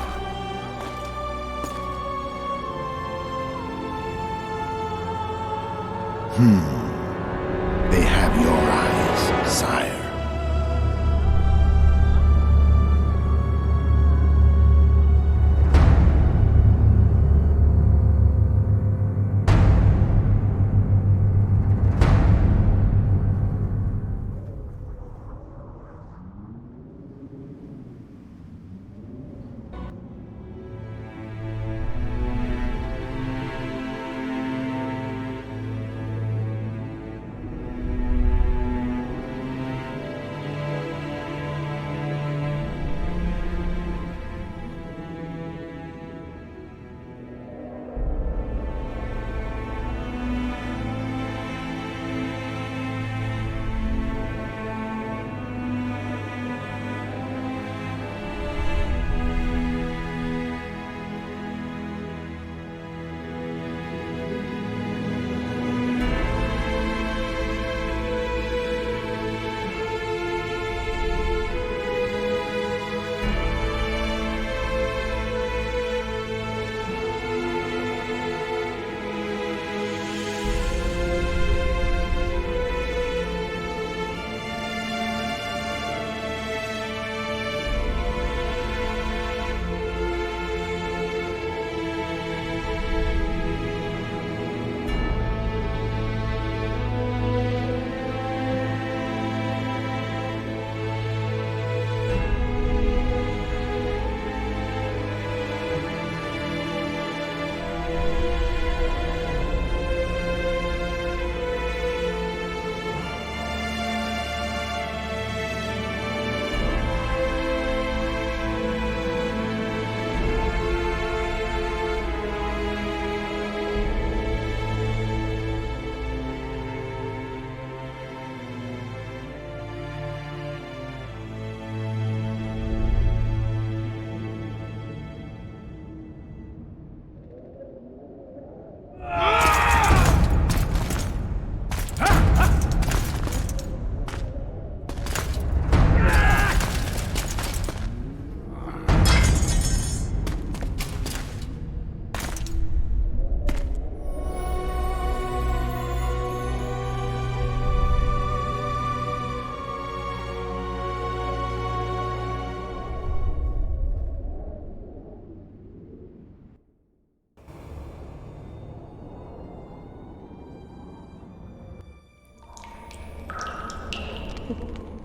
They have your eyes, sire.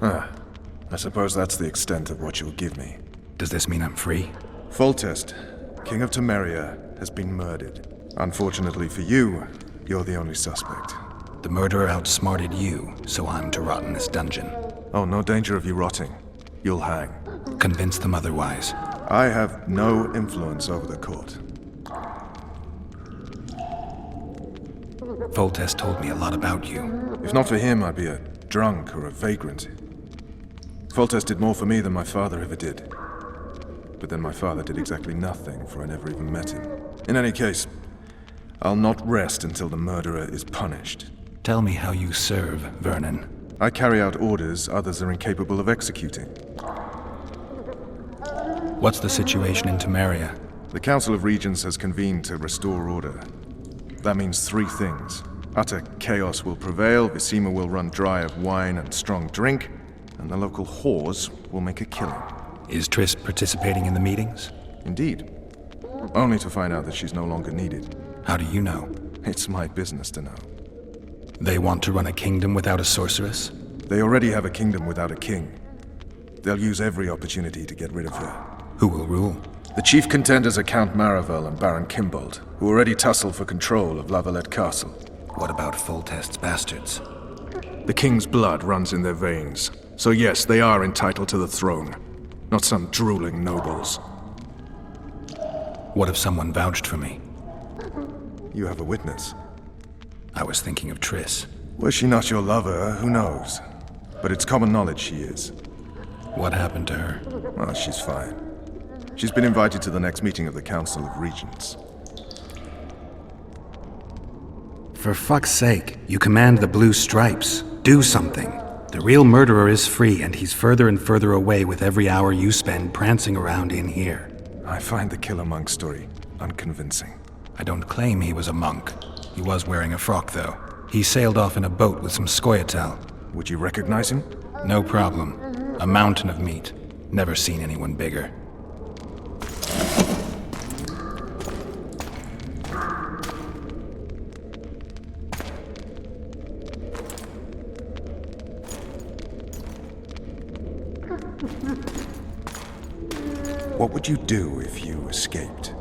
I suppose that's the extent of what you'll give me. Does this mean I'm free? Foltest, King of Temeria, has been murdered. Unfortunately for you, you're the only suspect. The murderer outsmarted you, so I'm to rot in this dungeon. Oh, no danger of you rotting. You'll hang. Convince them otherwise. I have no influence over the court. Foltest told me a lot about you. If not for him, I'd be a drunk or a vagrant. Foltest did more for me than my father ever did. But then my father did exactly nothing, for I never even met him. In any case, I'll not rest until the murderer is punished. Tell me how you serve, Vernon. I carry out orders others are incapable of executing. What's the situation in Temeria? The Council of Regents has convened to restore order. That means three things. Utter chaos will prevail, Visima will run dry of wine and strong drink, and the local whores will make a killing. Is Triss participating in the meetings? Indeed. Only to find out that she's no longer needed. How do you know? It's my business to know. They want to run a kingdom without a sorceress? They already have a kingdom without a king. They'll use every opportunity to get rid of her. Who will rule? The chief contenders are Count Maravel and Baron Kimbold, who already tussle for control of Lavalette Castle. What about Foltest's bastards? The king's blood runs in their veins, so yes, they are entitled to the throne. Not some drooling nobles. What if someone vouched for me? You have a witness. I was thinking of Triss. Was she not your lover, who knows? But it's common knowledge she is. What happened to her? Oh, she's fine. She's been invited to the next meeting of the Council of Regents. For fuck's sake, you command the Blue Stripes. Do something. The real murderer is free, and he's further and further away with every hour you spend prancing around in here. I find the Killer Monk story unconvincing. I don't claim he was a monk. He was wearing a frock, though. He sailed off in a boat with some Scoia'tael. Would you recognize him? No problem. A mountain of meat. Never seen anyone bigger. What would you do if you escaped?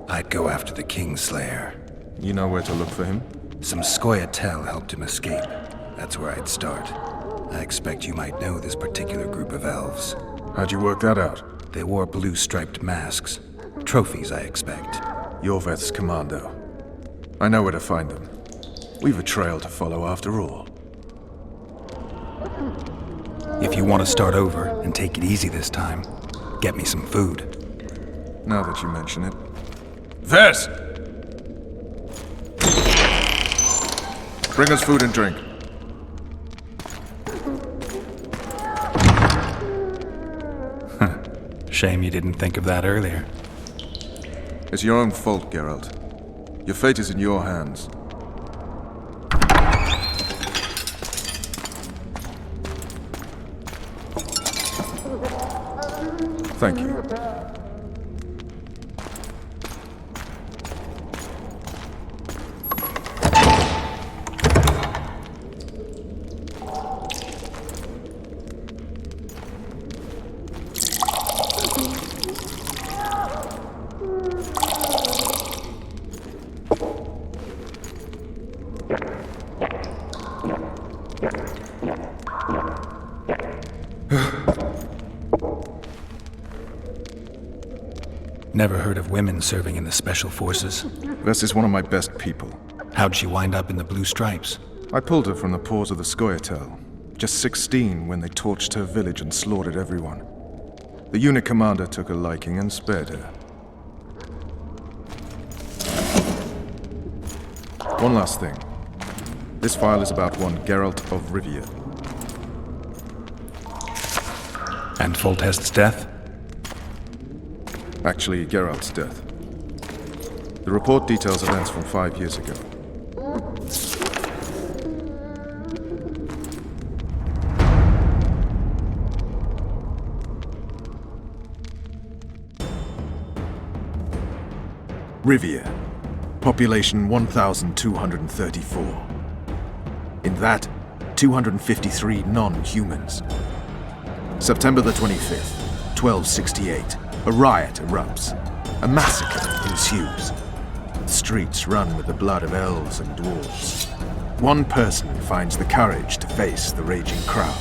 I'd go after the Kingslayer. You know where to look for him? Some Scoia'tael helped him escape. That's where I'd start. I expect you might know this particular group of elves. How'd you work that out? They wore blue-striped masks. Trophies, I expect. Yorveth's commando. I know where to find them. We've a trail to follow after all. If you want to start over and take it easy this time, get me some food. Now that you mention it. Vers! Bring us food and drink. Shame you didn't think of that earlier. It's your own fault, Geralt. Your fate is in your hands. Thank you. Never heard of women serving in the Special Forces. Vess is one of my best people. How'd she wind up in the Blue Stripes? I pulled her from the paws of the Scoia'tael. Just 16 when they torched her village and slaughtered everyone. The unit commander took a liking and spared her. One last thing. This file is about one Geralt of Rivia. And Foltest's death? Actually, Geralt's death. The report details events from 5 years ago. Rivia. Population 1,234. In that, 253 non-humans. September the 25th, 1268, a riot erupts. A massacre ensues. The streets run with the blood of elves and dwarves. One person finds the courage to face the raging crowd.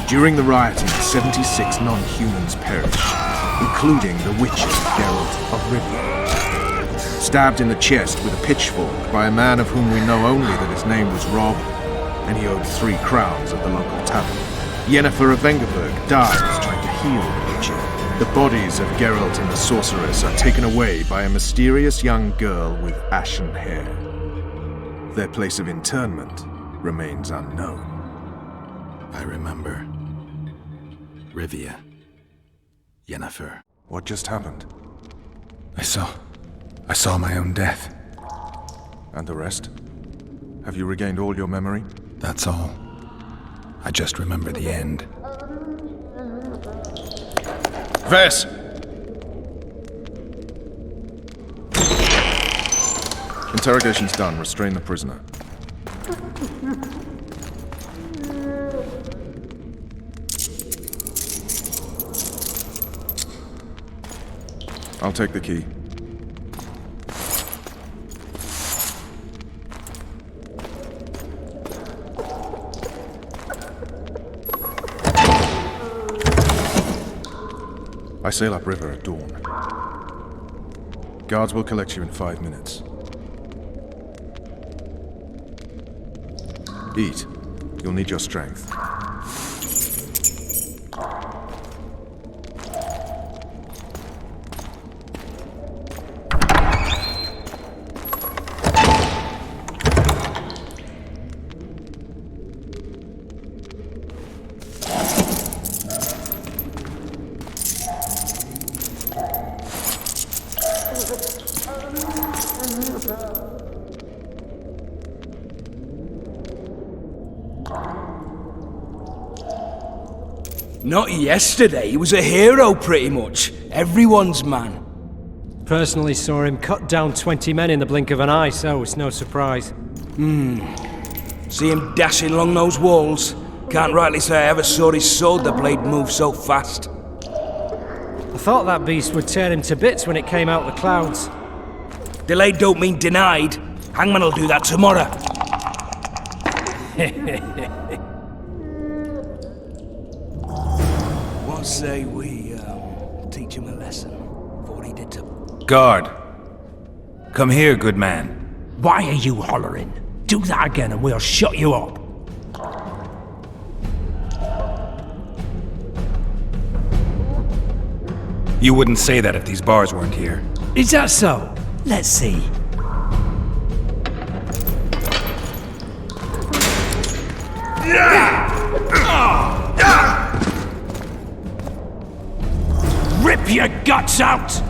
During the rioting, 76 non-humans perish, including the witcher Geralt of Rivia. Stabbed in the chest with a pitchfork by a man of whom we know only that his name was Rob, and he owed 3 crowns at the local tavern. Yennefer of Vengerberg dies trying to heal the witcher. The bodies of Geralt and the sorceress are taken away by a mysterious young girl with ashen hair. Their place of interment remains unknown. I remember. Rivia. Yennefer. What just happened? I saw my own death. And the rest? Have you regained all your memory? That's all. I just remember the end. Vess! Interrogation's done. Restrain the prisoner. I'll take the key. I sail upriver at dawn. Guards will collect you in 5 minutes. Eat. You'll need your strength. Not yesterday, he was a hero pretty much. Everyone's man. Personally saw him cut down 20 men in the blink of an eye, so it's no surprise. See him dashing along those walls? Can't rightly say I ever saw his sword the blade move so fast. I thought that beast would tear him to bits when it came out the clouds. Delayed don't mean denied. Hangman'll do that tomorrow. What say we teach him a lesson for what he did to... Guard! Come here, good man. Why are you hollering? Do that again and we'll shut you up. You wouldn't say that if these bars weren't here. Is that so? Let's see. Rip your guts out!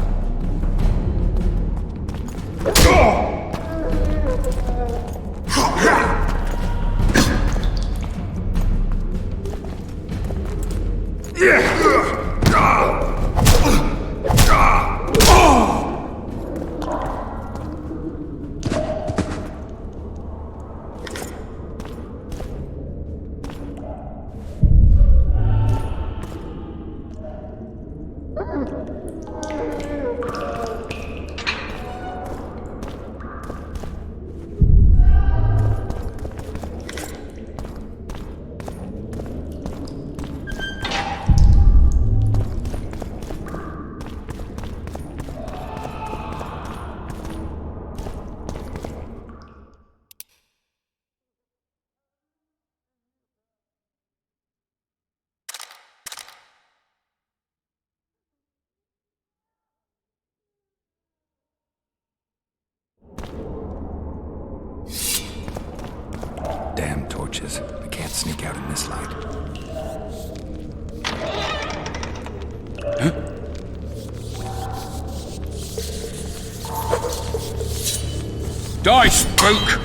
Damn torches. I can't sneak out in this light. Die, spook!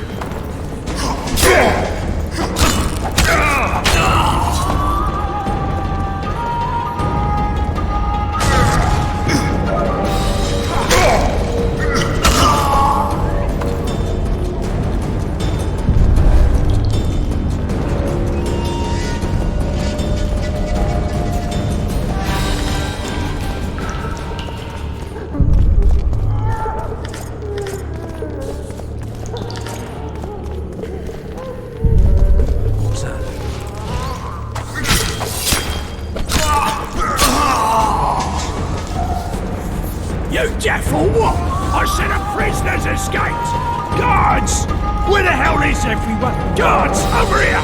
You deaf or what? I said a prisoner's escaped! Guards! Where the hell is everyone? Guards, over here!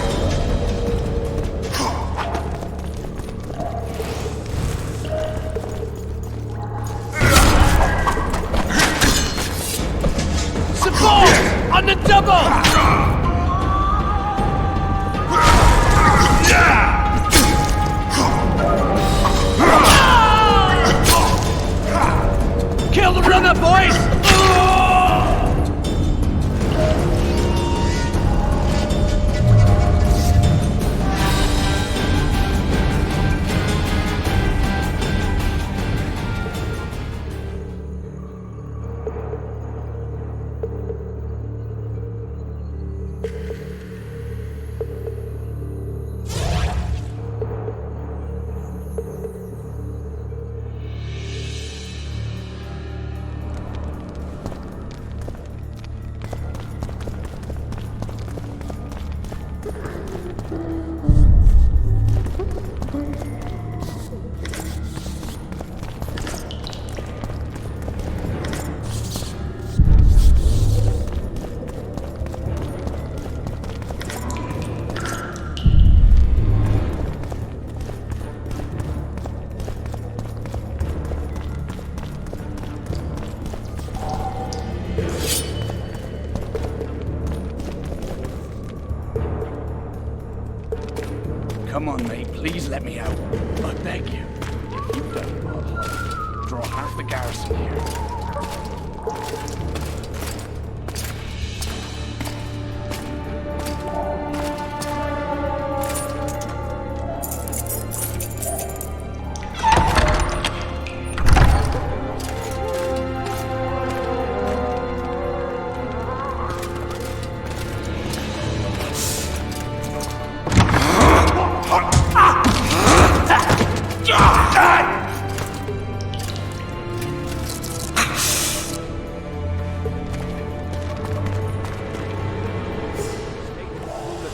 Support! On the double! Kill the runner, boys! Come on, mate, please let me out. I beg you. If you don't, I'll draw half the garrison here.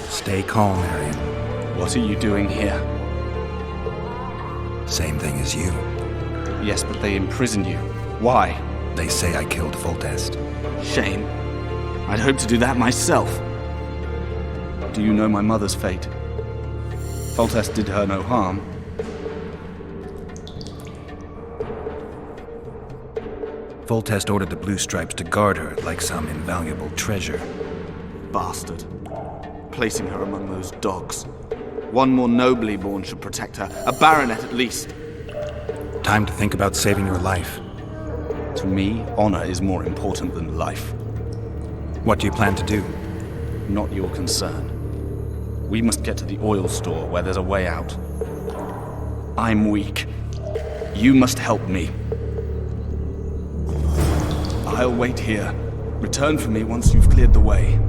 Stay calm, Arian. What are you doing here? Same thing as you. Yes, but they imprisoned you. Why? They say I killed Foltest. Shame. I'd hoped to do that myself. Do you know my mother's fate? Foltest did her no harm. Foltest ordered the Blue Stripes to guard her like some invaluable treasure. Bastard. Placing her among those dogs. One more nobly born should protect her. A baronet at least. Time to think about saving your life. To me, honor is more important than life. What do you plan to do? Not your concern. We must get to the oil store where there's a way out. I'm weak. You must help me. I'll wait here. Return for me once you've cleared the way.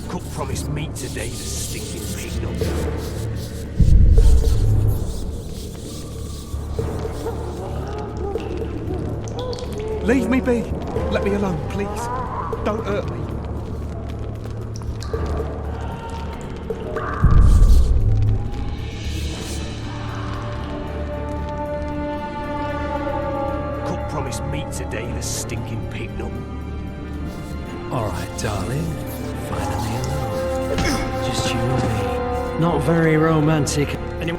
Cook promised meat today, the stinking pig dog. Leave me be. Let me alone, please. Don't hurt me. Cook promised meat today, the stinking pig dog. Alright, darling. Finally alone. Just you and me. Not very romantic. Anyway.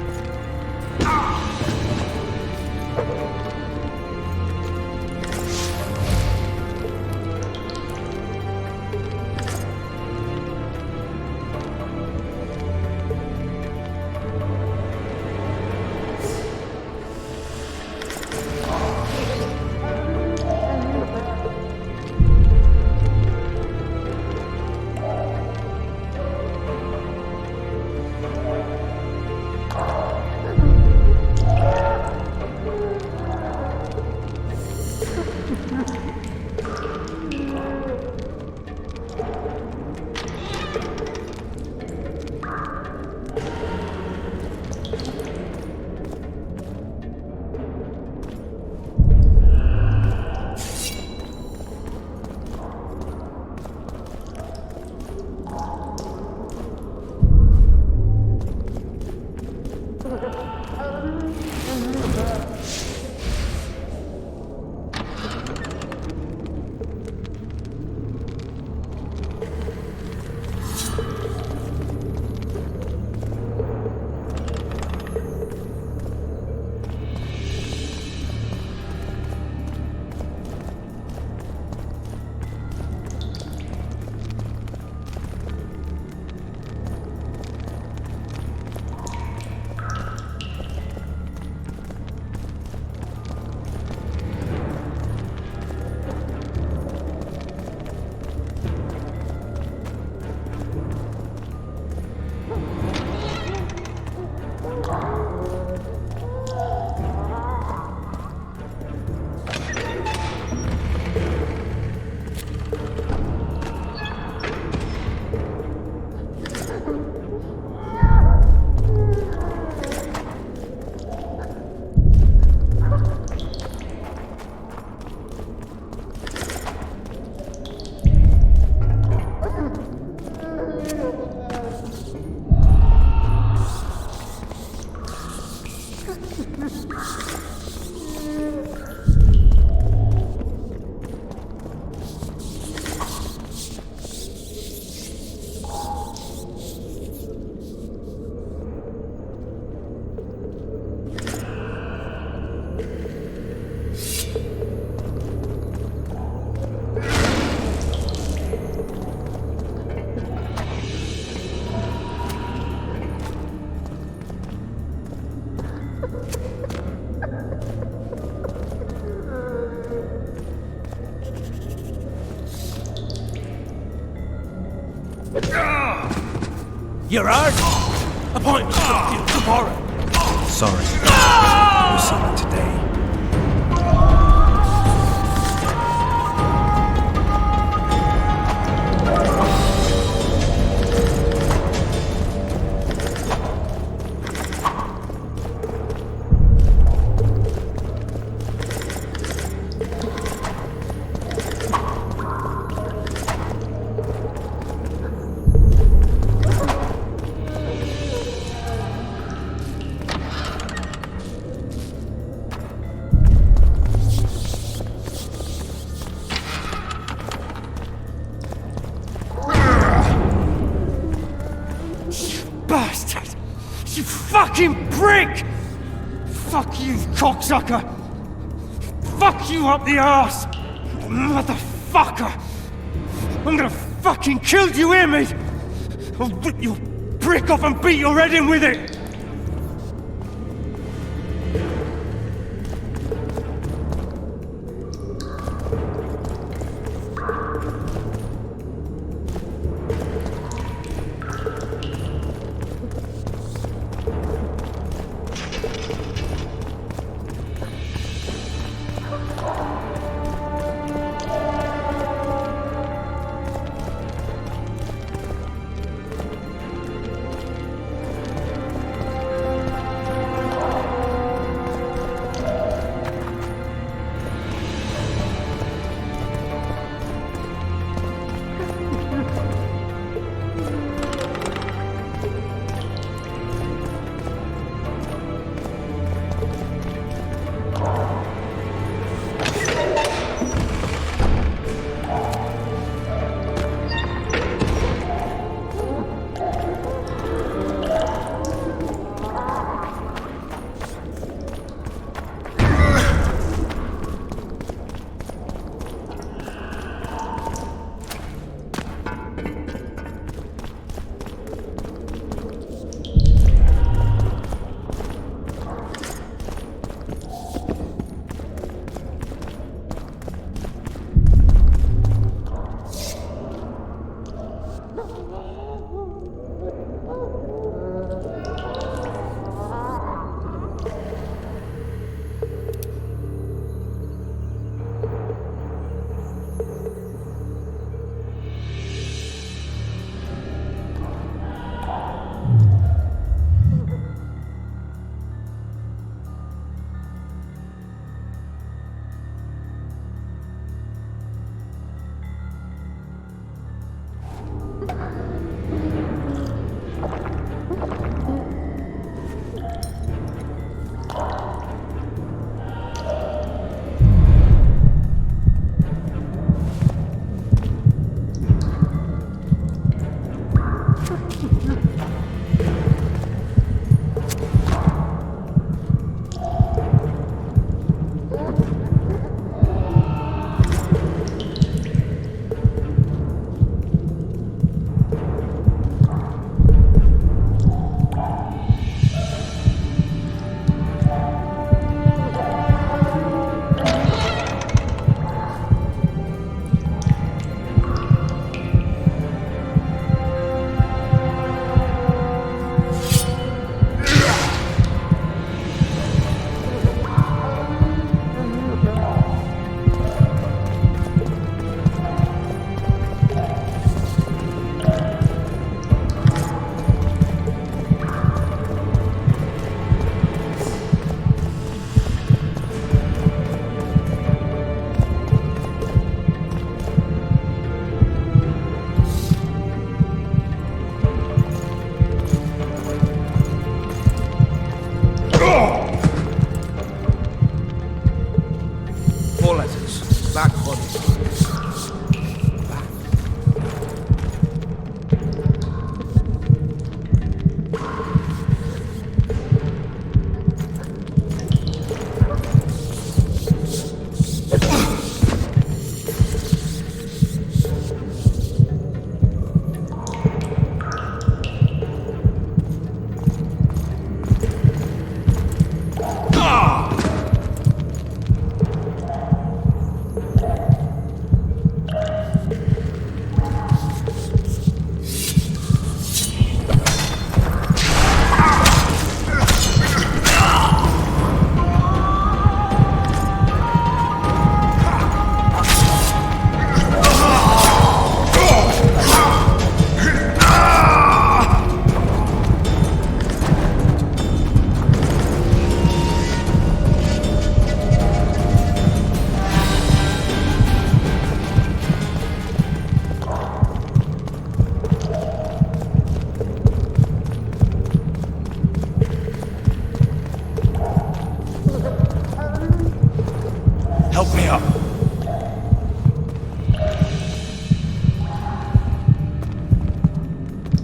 You're hurt? Appointment tomorrow. Sorry. We'll see you today. Bastard! You fucking prick! Fuck you, cocksucker! Fuck you up the arse! Motherfucker! I'm gonna fucking kill you, hear me? I'll rip your prick off and beat your head in with it!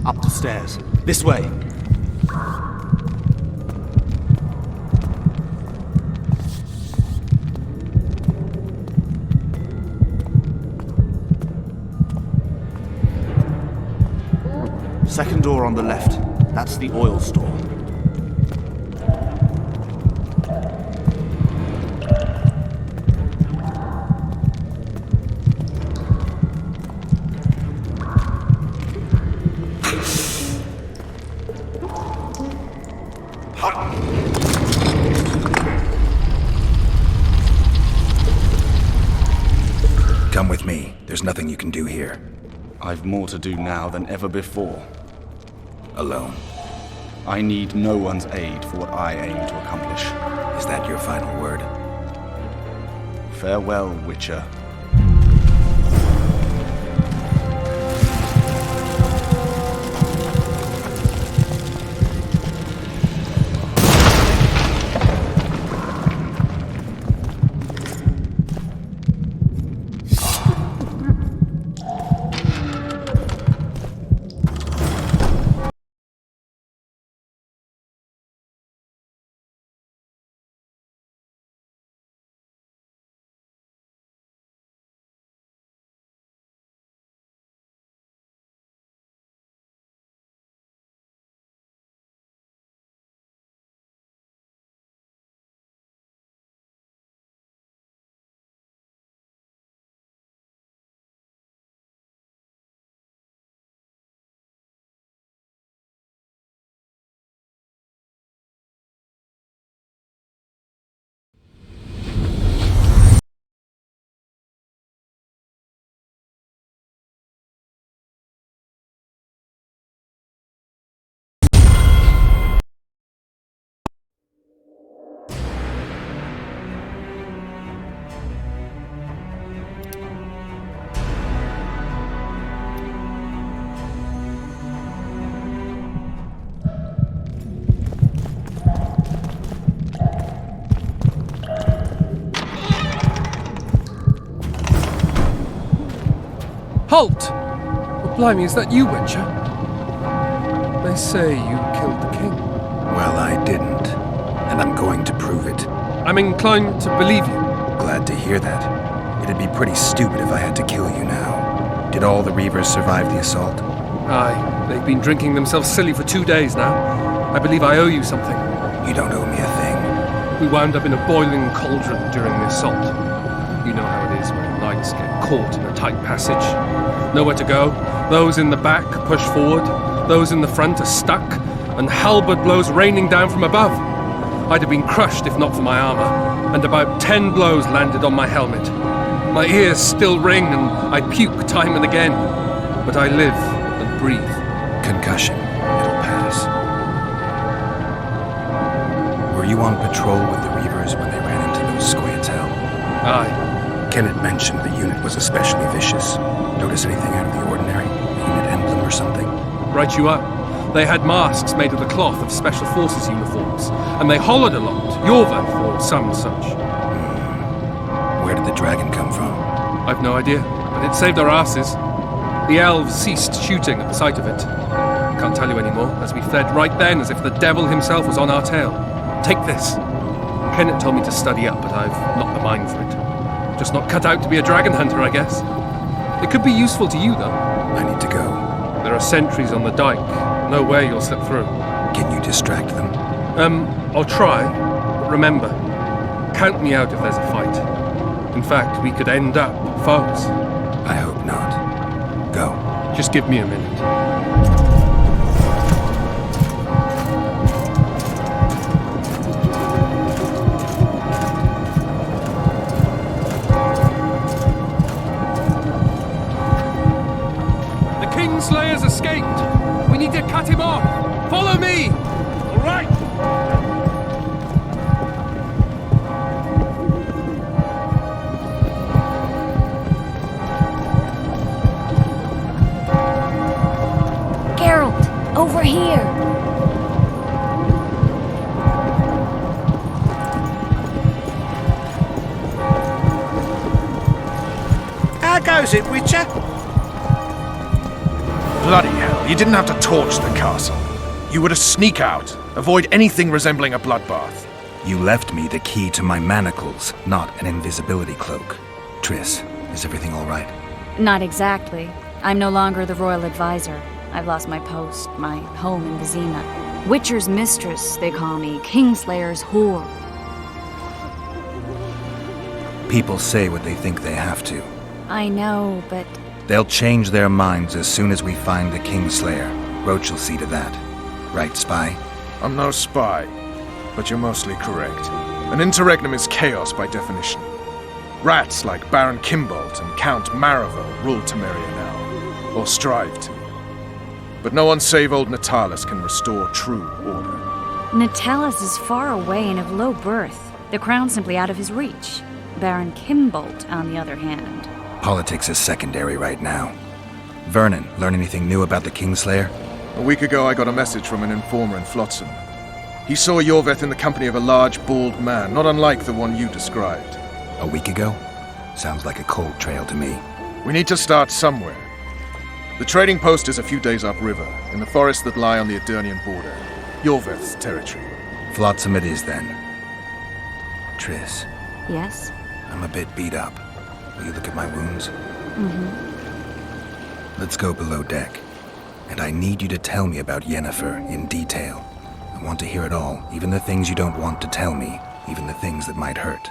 Up the stairs. This way. Second door on the left. That's the oil store. Come with me. There's nothing you can do here. I've more to do now than ever before. Alone. I need no one's aid for what I aim to accomplish. Is that your final word? Farewell, Witcher. Halt! Oh, blimey, is that you, Witcher? They say you killed the king. Well, I didn't. And I'm going to prove it. I'm inclined to believe you. Glad to hear that. It'd be pretty stupid if I had to kill you now. Did all the Reavers survive the assault? Aye, they've been drinking themselves silly for 2 days now. I believe I owe you something. You don't owe me a thing. We wound up in a boiling cauldron during the assault. You know how it is when knights get caught in a tight passage. Nowhere to go. Those in the back push forward. Those in the front are stuck. And halberd blows raining down from above. I'd have been crushed if not for my armor. And about 10 blows landed on my helmet. My ears still ring and I puke time and again. But I live and breathe. Concussion. It'll pass. Were you on patrol with the Reavers when they ran into those squads hell? Aye. Kenneth mentioned the unit was especially vicious. Notice anything out of the ordinary? A unit emblem or something? Right you are. They had masks made of the cloth of Special Forces uniforms, and they hollered a lot. Yorva, or some such. Where did the dragon come from? I've no idea, but it saved our asses. The elves ceased shooting at the sight of it. Can't tell you anymore, as we fled right then as if the devil himself was on our tail. Take this. Kenneth told me to study up, but I've not the mind for it. Just not cut out to be a dragon hunter, I guess. It could be useful to you, though. I need to go. There are sentries on the dike. No way you'll slip through. Can you distract them? I'll try. But remember, count me out if there's a fight. In fact, we could end up foes. I hope not. Go. Just give me a minute. Slayer's escaped! We need to cut him off! Follow me! All right! Geralt, over here! How goes it, Witcher? Bloody hell, you didn't have to torch the castle. You were to sneak out, avoid anything resembling a bloodbath. You left me the key to my manacles, not an invisibility cloak. Triss, is everything all right? Not exactly. I'm no longer the royal advisor. I've lost my post, my home in Vizima. Witcher's mistress, they call me. Kingslayer's whore. People say what they think they have to. I know, but... They'll change their minds as soon as we find the Kingslayer. Roach will see to that. Right, spy? I'm no spy, but you're mostly correct. An interregnum is chaos by definition. Rats like Baron Kimbolt and Count Maravel rule Temeria now, or strive to. But no one save old Natalis can restore true order. Natalis is far away and of low birth. The crown's simply out of his reach. Baron Kimbolt, on the other hand. Politics is secondary right now. Vernon, learn anything new about the Kingslayer? A week ago I got a message from an informer in Flotsam. He saw Yorveth in the company of a large, bald man, not unlike the one you described. A week ago? Sounds like a cold trail to me. We need to start somewhere. The trading post is a few days upriver, in the forests that lie on the Adernian border. Yorveth's territory. Flotsam it is, then. Triss. Yes? I'm a bit beat up. Will you look at my wounds? Let's go below deck. And I need you to tell me about Yennefer in detail. I want to hear it all, even the things you don't want to tell me, even the things that might hurt.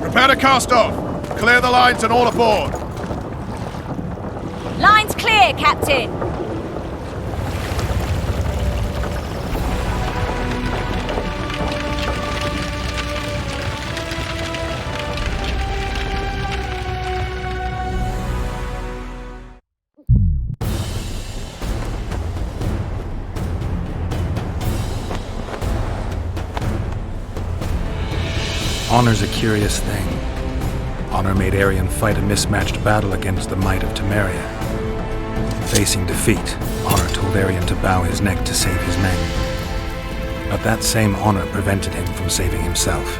Prepare to cast off! Clear the lines and all aboard! Line's clear, Captain! Honor's a curious thing. Honor made Arion fight a mismatched battle against the might of Temeria. Facing defeat, Honor told Arion to bow his neck to save his men. But that same honor prevented him from saving himself.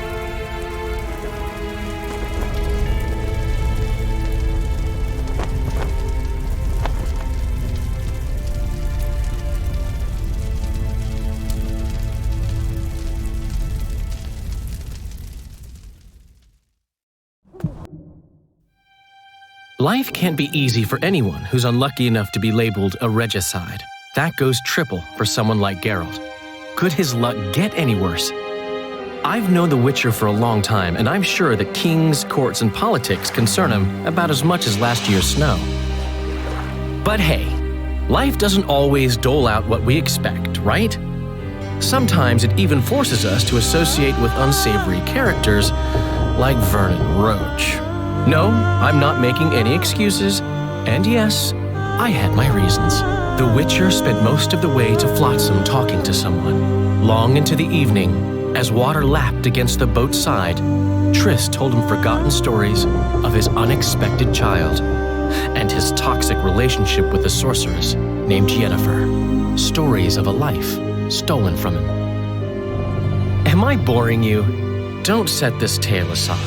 Life can't be easy for anyone who's unlucky enough to be labeled a regicide. That goes triple for someone like Geralt. Could his luck get any worse? I've known the Witcher for a long time, and I'm sure that kings, courts, and politics concern him about as much as last year's snow. But hey, life doesn't always dole out what we expect, right? Sometimes it even forces us to associate with unsavory characters like Vernon Roach. No, I'm not making any excuses, and yes, I had my reasons. The Witcher spent most of the way to Flotsam talking to someone. Long into the evening, as water lapped against the boat's side, Triss told him forgotten stories of his unexpected child and his toxic relationship with a sorceress named Yennefer. Stories of a life stolen from him. Am I boring you? Don't set this tale aside.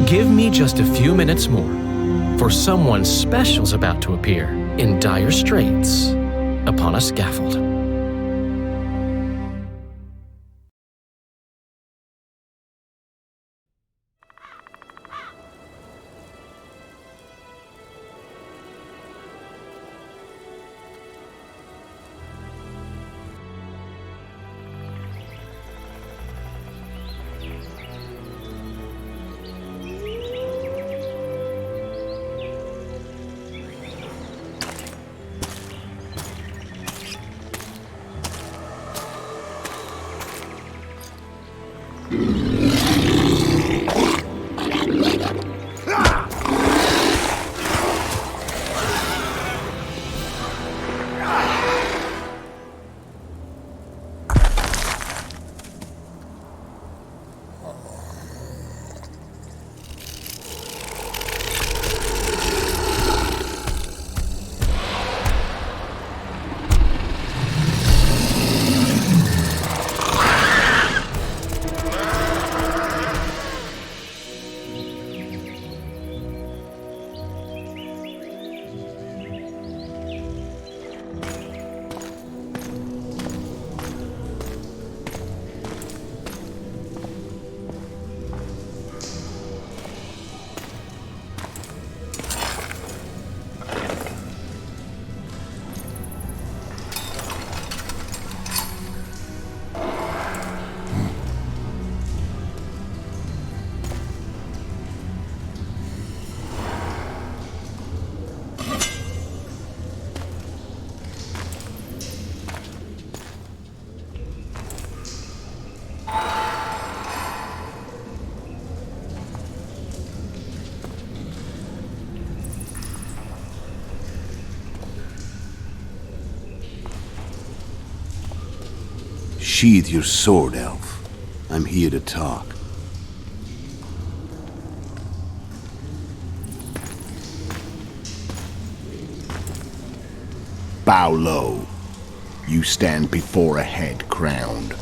Give me just a few minutes more, for someone special's about to appear in dire straits upon a scaffold. Sheathe your sword, elf. I'm here to talk. Bow low. You stand before a head crowned.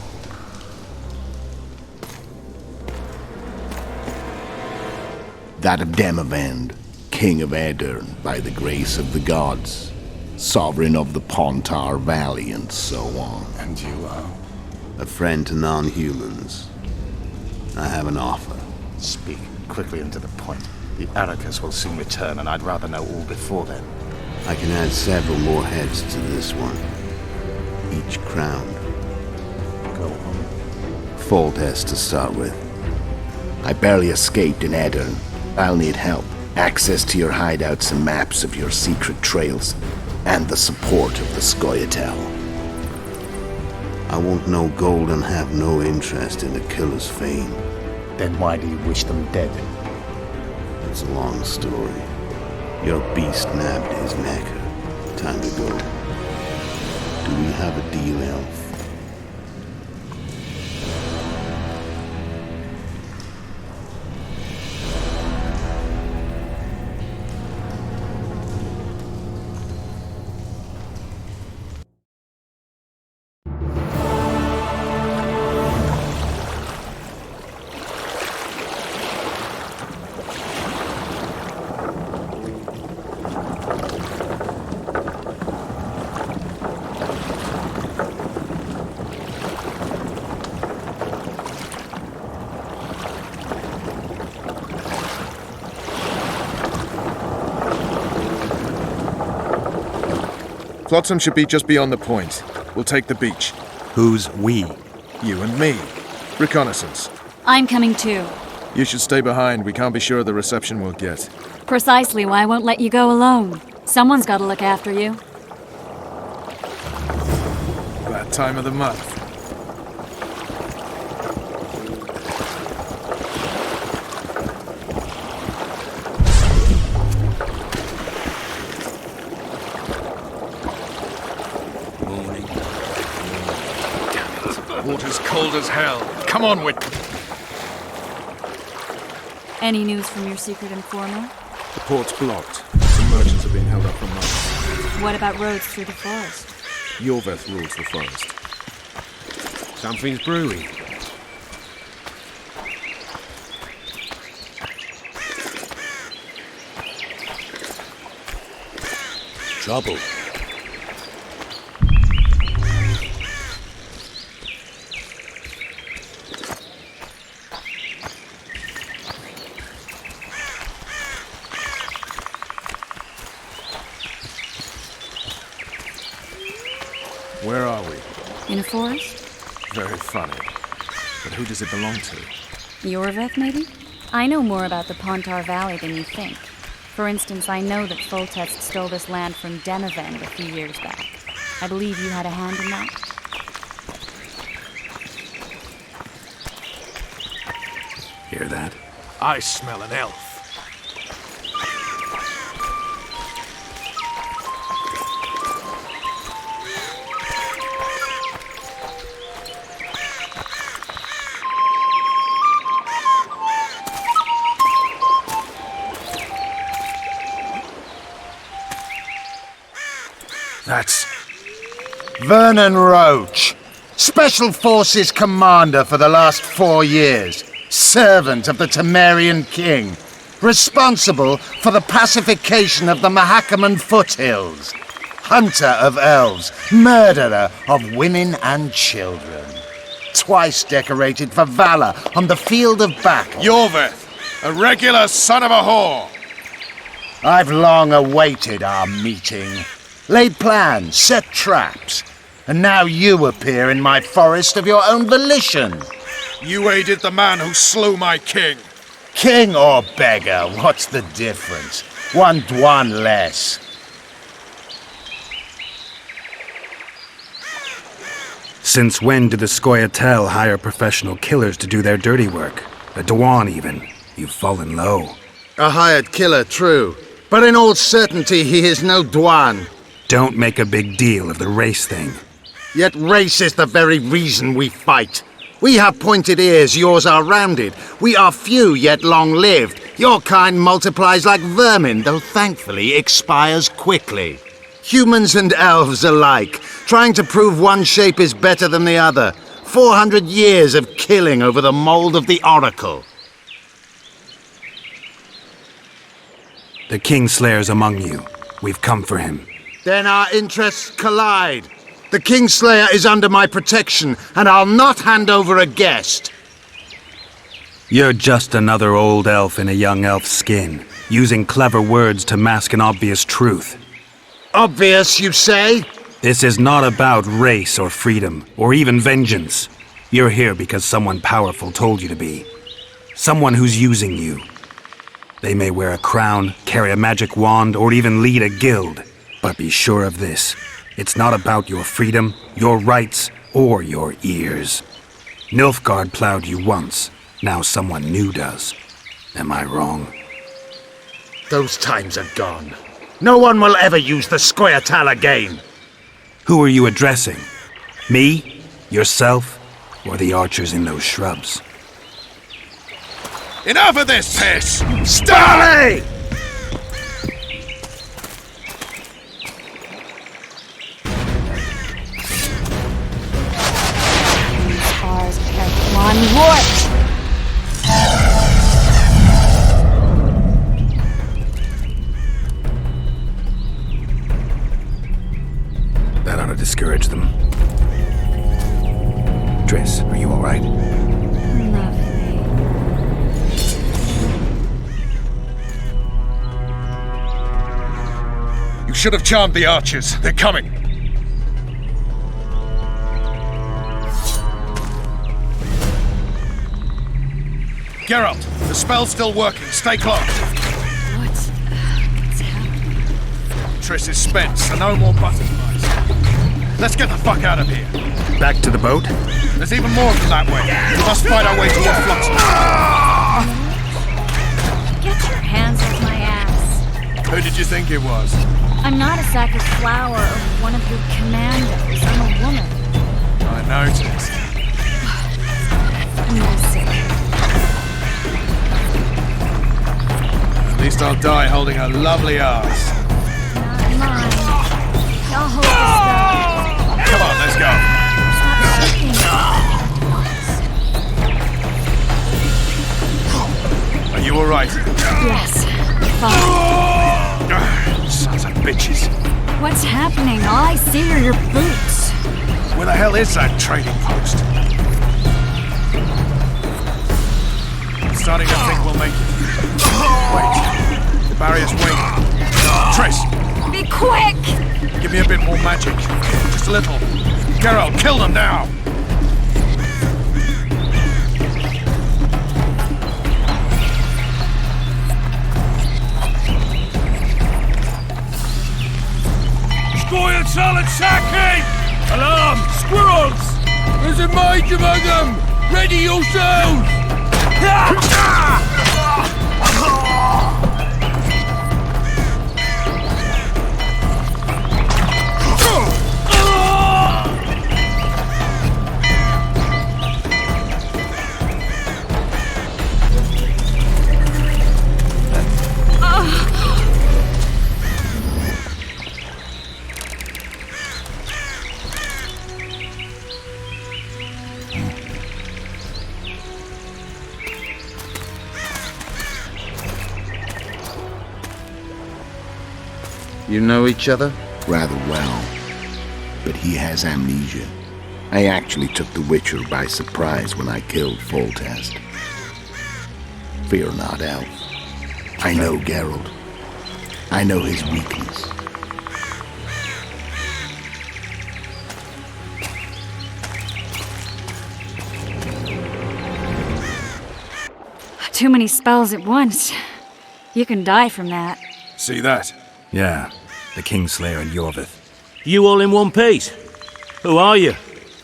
That of Demavend, king of Aedirn by the grace of the gods, sovereign of the Pontar Valley, and so on. And you are? A friend to non-humans. I have an offer. Speak quickly and to the point. The Arrakis will soon return, and I'd rather know all before then. I can add several more heads to this one. Each crowned. Go on. Foltest to start with. I barely escaped in Aedirn. I'll need help. Access to your hideouts and maps of your secret trails. And the support of the Scoia'tael. I want no gold and have no interest in the killer's fame. Then why do you wish them dead? It's a long story. Your beast nabbed his neck. Time to go. Do we have a deal, elf? Flotsam should be just beyond the point. We'll take the beach. Who's we? You and me. Reconnaissance. I'm coming too. You should stay behind. We can't be sure of the reception we'll get. Precisely why I won't let you go alone. Someone's got to look after you. That time of the month. Water's cold as hell. Come on, Whit. Any news from your secret informer? The port's blocked. Some merchants are being held up for months. What about roads through the forest? Yorveth rules the forest. Something's brewing. Trouble. Where are we? In a forest? Very funny. But who does it belong to? Yorveth, maybe? I know more about the Pontar Valley than you think. For instance, I know that Foltest stole this land from Demavend a few years back. I believe you had a hand in that. Hear that? I smell an elf. That's Vernon Roach, Special Forces Commander for the last 4 years, servant of the Temerian King, responsible for the pacification of the Mahakaman foothills, hunter of elves, murderer of women and children, twice decorated for valor on the field of battle. Yorveth, a regular son of a whore. I've long awaited our meeting. Laid plans, set traps, and now you appear in my forest of your own volition. You aided the man who slew my king. King or beggar, what's the difference? One Dwan less. Since when did the Scoia'tael hire professional killers to do their dirty work? A Dwan, even. You've fallen low. A hired killer, true. But in all certainty, he is no Dwan. Don't make a big deal of the race thing. Yet race is the very reason we fight. We have pointed ears, yours are rounded. We are few, yet long-lived. Your kind multiplies like vermin, though thankfully expires quickly. Humans and elves alike, trying to prove one shape is better than the other. 400 years of killing over the mold of the Oracle. The Kingslayer's among you. We've come for him. Then our interests collide. The Kingslayer is under my protection, and I'll not hand over a guest. You're just another old elf in a young elf's skin, using clever words to mask an obvious truth. Obvious, you say? This is not about race or freedom, or even vengeance. You're here because someone powerful told you to be. Someone who's using you. They may wear a crown, carry a magic wand, or even lead a guild. But be sure of this. It's not about your freedom, your rights, or your ears. Nilfgaard plowed you once. Now someone new does. Am I wrong? Those times are gone. No one will ever use the Squaretal again. Who are you addressing? Me? Yourself? Or the archers in those shrubs? Enough of this piss! Starley! Ours careful on what? That ought to discourage them. Triss, are you all right? Lovely. You should have charmed the archers. They're coming. Geralt, the spell's still working. Stay close. What's happening? Triss is spent, so no more butterflies. Let's get the fuck out of here. Back to the boat? There's even more of them that way. We must fight our way toward Flotsam. Get your hands off my ass. Who did you think it was? I'm not a sack of flour or one of your commandos. I'm a woman. I noticed. At least I'll die holding a lovely ass. Not mine. I'll hold this guy. Come on, let's go. Are you alright? Yes. Fine. Sons of bitches. What's happening? All I see are your boots. Where the hell is that trading post? I'm starting to think we'll make it. Wait. The barrier's waiting. Triss! Be quick! Give me a bit more magic. Just a little. Geralt, kill them now! Squaretal attacking! Alarm! Squirrels! There's a mage among them! Ready yourselves! You know each other? Rather well. But he has amnesia. I actually took the Witcher by surprise when I killed Foltest. Fear not, Elf. I know Geralt. I know his weakness. Too many spells at once. You can die from that. See that? Yeah, the Kingslayer and Yorvith. You all in one piece? Who are you?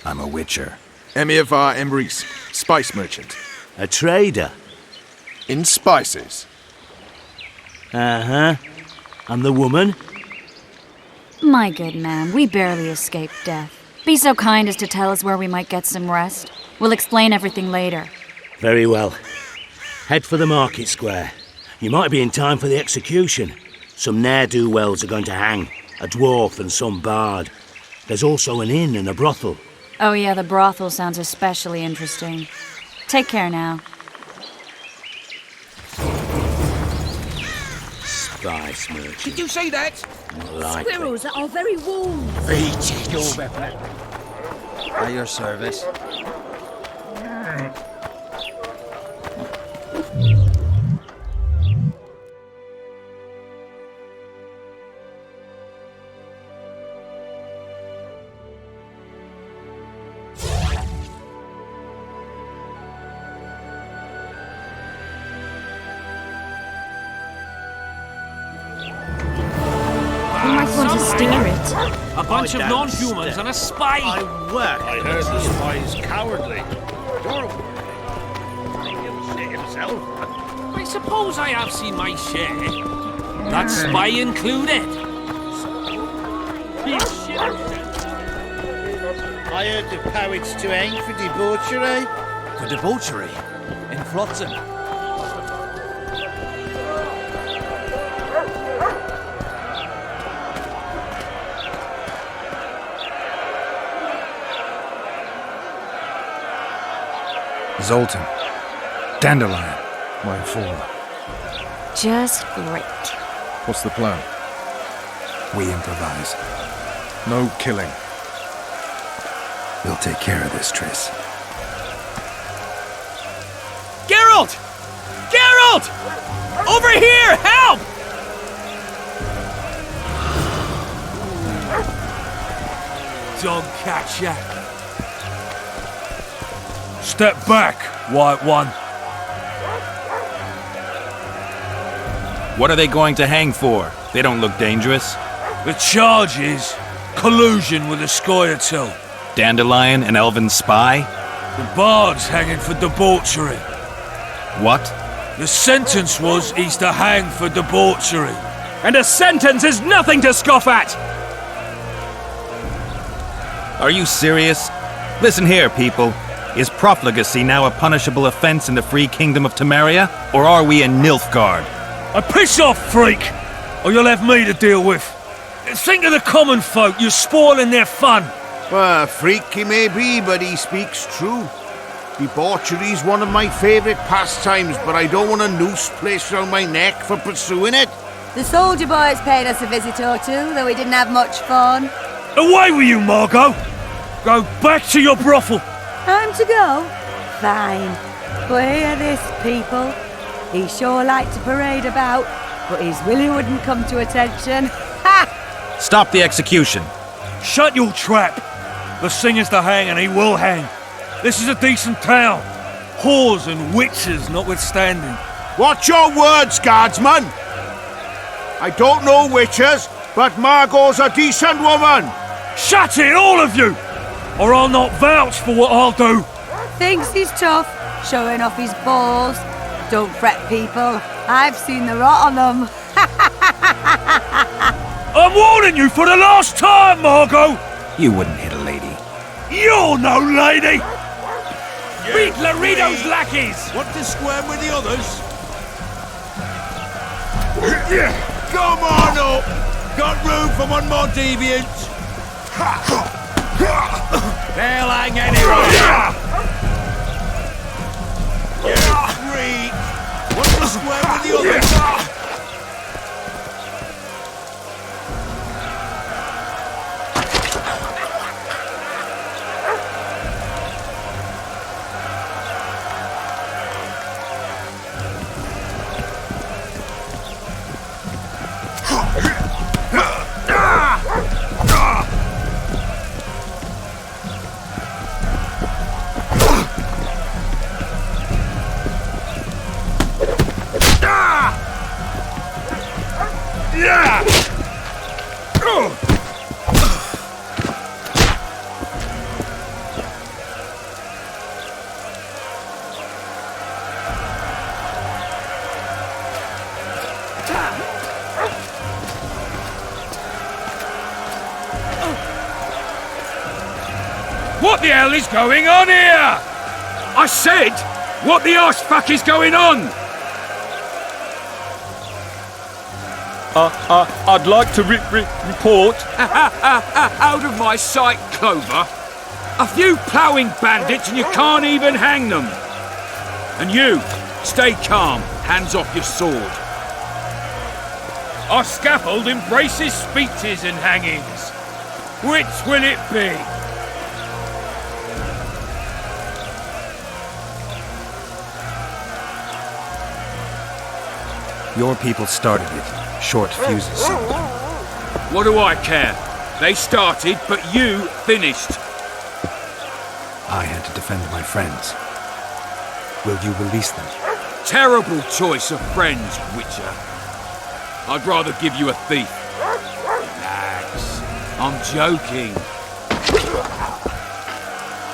I'm a witcher. Emiavar Emrys, spice merchant. A trader? In spices. Uh-huh. And the woman? My good man, we barely escaped death. Be so kind as to tell us where we might get some rest. We'll explain everything later. Very well. Head for the market square. You might be in time for the execution. Some ne'er-do-wells are going to hang. A dwarf and some bard. There's also an inn and a brothel. Oh yeah, the brothel sounds especially interesting. Take care now. Spice merchant. Did you see that? Not likely. Squirrels that are very warm. Eat it. Your weapon. At your service. You might want to steer it. A bunch of non-humans and a spy! I heard the spy's cowardly. Shit himself. I suppose I have seen my share. That spy included. I heard the poets to hang for debauchery. For debauchery? In Flotsam? Zoltan. Dandelion. My fool. Just great. What's the plan? We improvise. No killing. We'll take care of this, Triss. Geralt! Geralt! Over here! Help! Dog catcher. Step back, White One. What are they going to hang for? They don't look dangerous. The charge is collusion with the Scoia'tael. Dandelion, an elven spy? The bard's hanging for debauchery. What? The sentence was he's to hang for debauchery. And a sentence is nothing to scoff at! Are you serious? Listen here, people. Is profligacy now a punishable offense in the free kingdom of Temeria? Or are we in Nilfgaard? Piss off, freak! Or you'll have me to deal with. Think of the common folk, you're spoiling their fun. Well, a freak he may be, but he speaks true. Debauchery's one of my favourite pastimes, but I don't want a noose placed around my neck for pursuing it. The soldier boys paid us a visit or two, though we didn't have much fun. Away with you, Margot! Go back to your brothel! Time to go? Fine. But hear this, people. He sure liked to parade about, but his willy wouldn't come to attention. Ha! Stop the execution. Shut your trap! The singer's to hang, and he will hang. This is a decent town. Whores and witches notwithstanding. Watch your words, guardsman! I don't know witches, but Margot's a decent woman! Shut it, all of you! Or I'll not vouch for what I'll do. Thinks he's tough, showing off his balls. Don't fret, people. I've seen the rot on them. I'm warning you for the last time, Margot! You wouldn't hit a lady. You're no lady! Beat Laredo's lackeys! Want to square with the others? Come on up! Got room for one more deviant? They'll hang anyway! You freak! Want to square with the others? What the hell is going on here? I said, what the arse fuck is going on? I'd like to report. Out of my sight, Clover. A few ploughing bandits and you can't even hang them. And you, stay calm, hands off your sword. Our scaffold embraces speeches and hangings. Which will it be? Your people started it. Short fuses sometimes. What do I care? They started, but you finished. I had to defend my friends. Will you release them? Terrible choice of friends, Witcher. I'd rather give you a thief. Relax. I'm joking.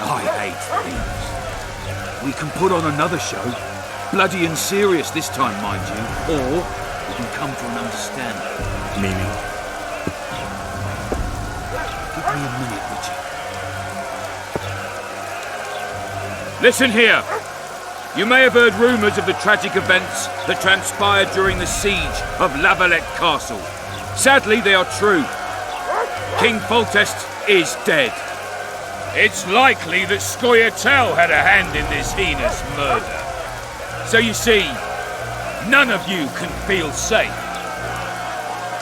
I hate thieves. We can put on another show. Bloody and serious this time, mind you. Or we can come to an understanding. Meaning? Give me a minute, Richard. Listen here. You may have heard rumours of the tragic events that transpired during the siege of Lavalette Castle. Sadly, they are true. King Foltest is dead. It's likely that Scoia'tael had a hand in this heinous murder. So you see, none of you can feel safe.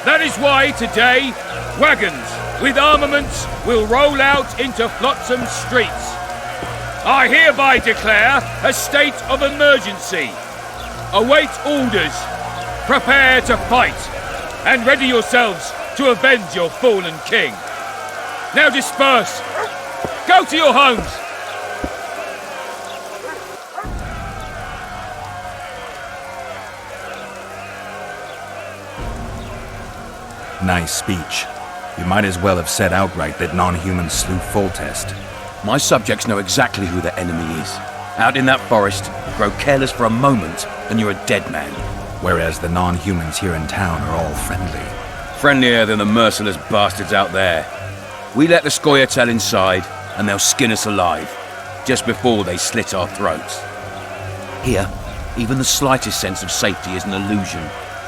That is why today, wagons with armaments will roll out into Flotsam streets. I hereby declare a state of emergency. Await orders. Prepare to fight. And ready yourselves to avenge your fallen king. Now disperse. Go to your homes. Nice speech. You might as well have said outright that non-humans slew Foltest. My subjects know exactly who the enemy is. Out in that forest, grow careless for a moment, and you're a dead man. Whereas the non-humans here in town are all friendly. Friendlier than the merciless bastards out there. We let the Scoia'tael inside, and they'll skin us alive, just before they slit our throats. Here, even the slightest sense of safety is an illusion.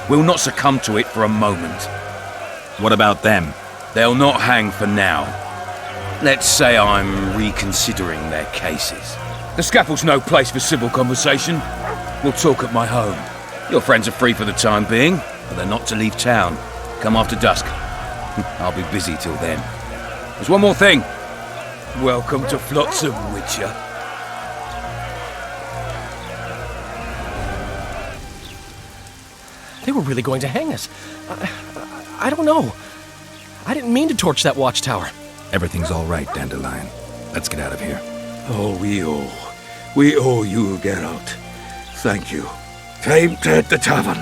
We'll not succumb to it for a moment. What about them? They'll not hang for now. Let's say I'm reconsidering their cases. The scaffold's no place for civil conversation. We'll talk at my home. Your friends are free for the time being, but they're not to leave town. Come after dusk. I'll be busy till then. There's one more thing. Welcome to Flotsam, Witcher. They were really going to hang us. I don't know. I didn't mean to torch that watchtower. Everything's all right, Dandelion. Let's get out of here. Oh, we owe you, Geralt. Thank you. Time to hit the tavern.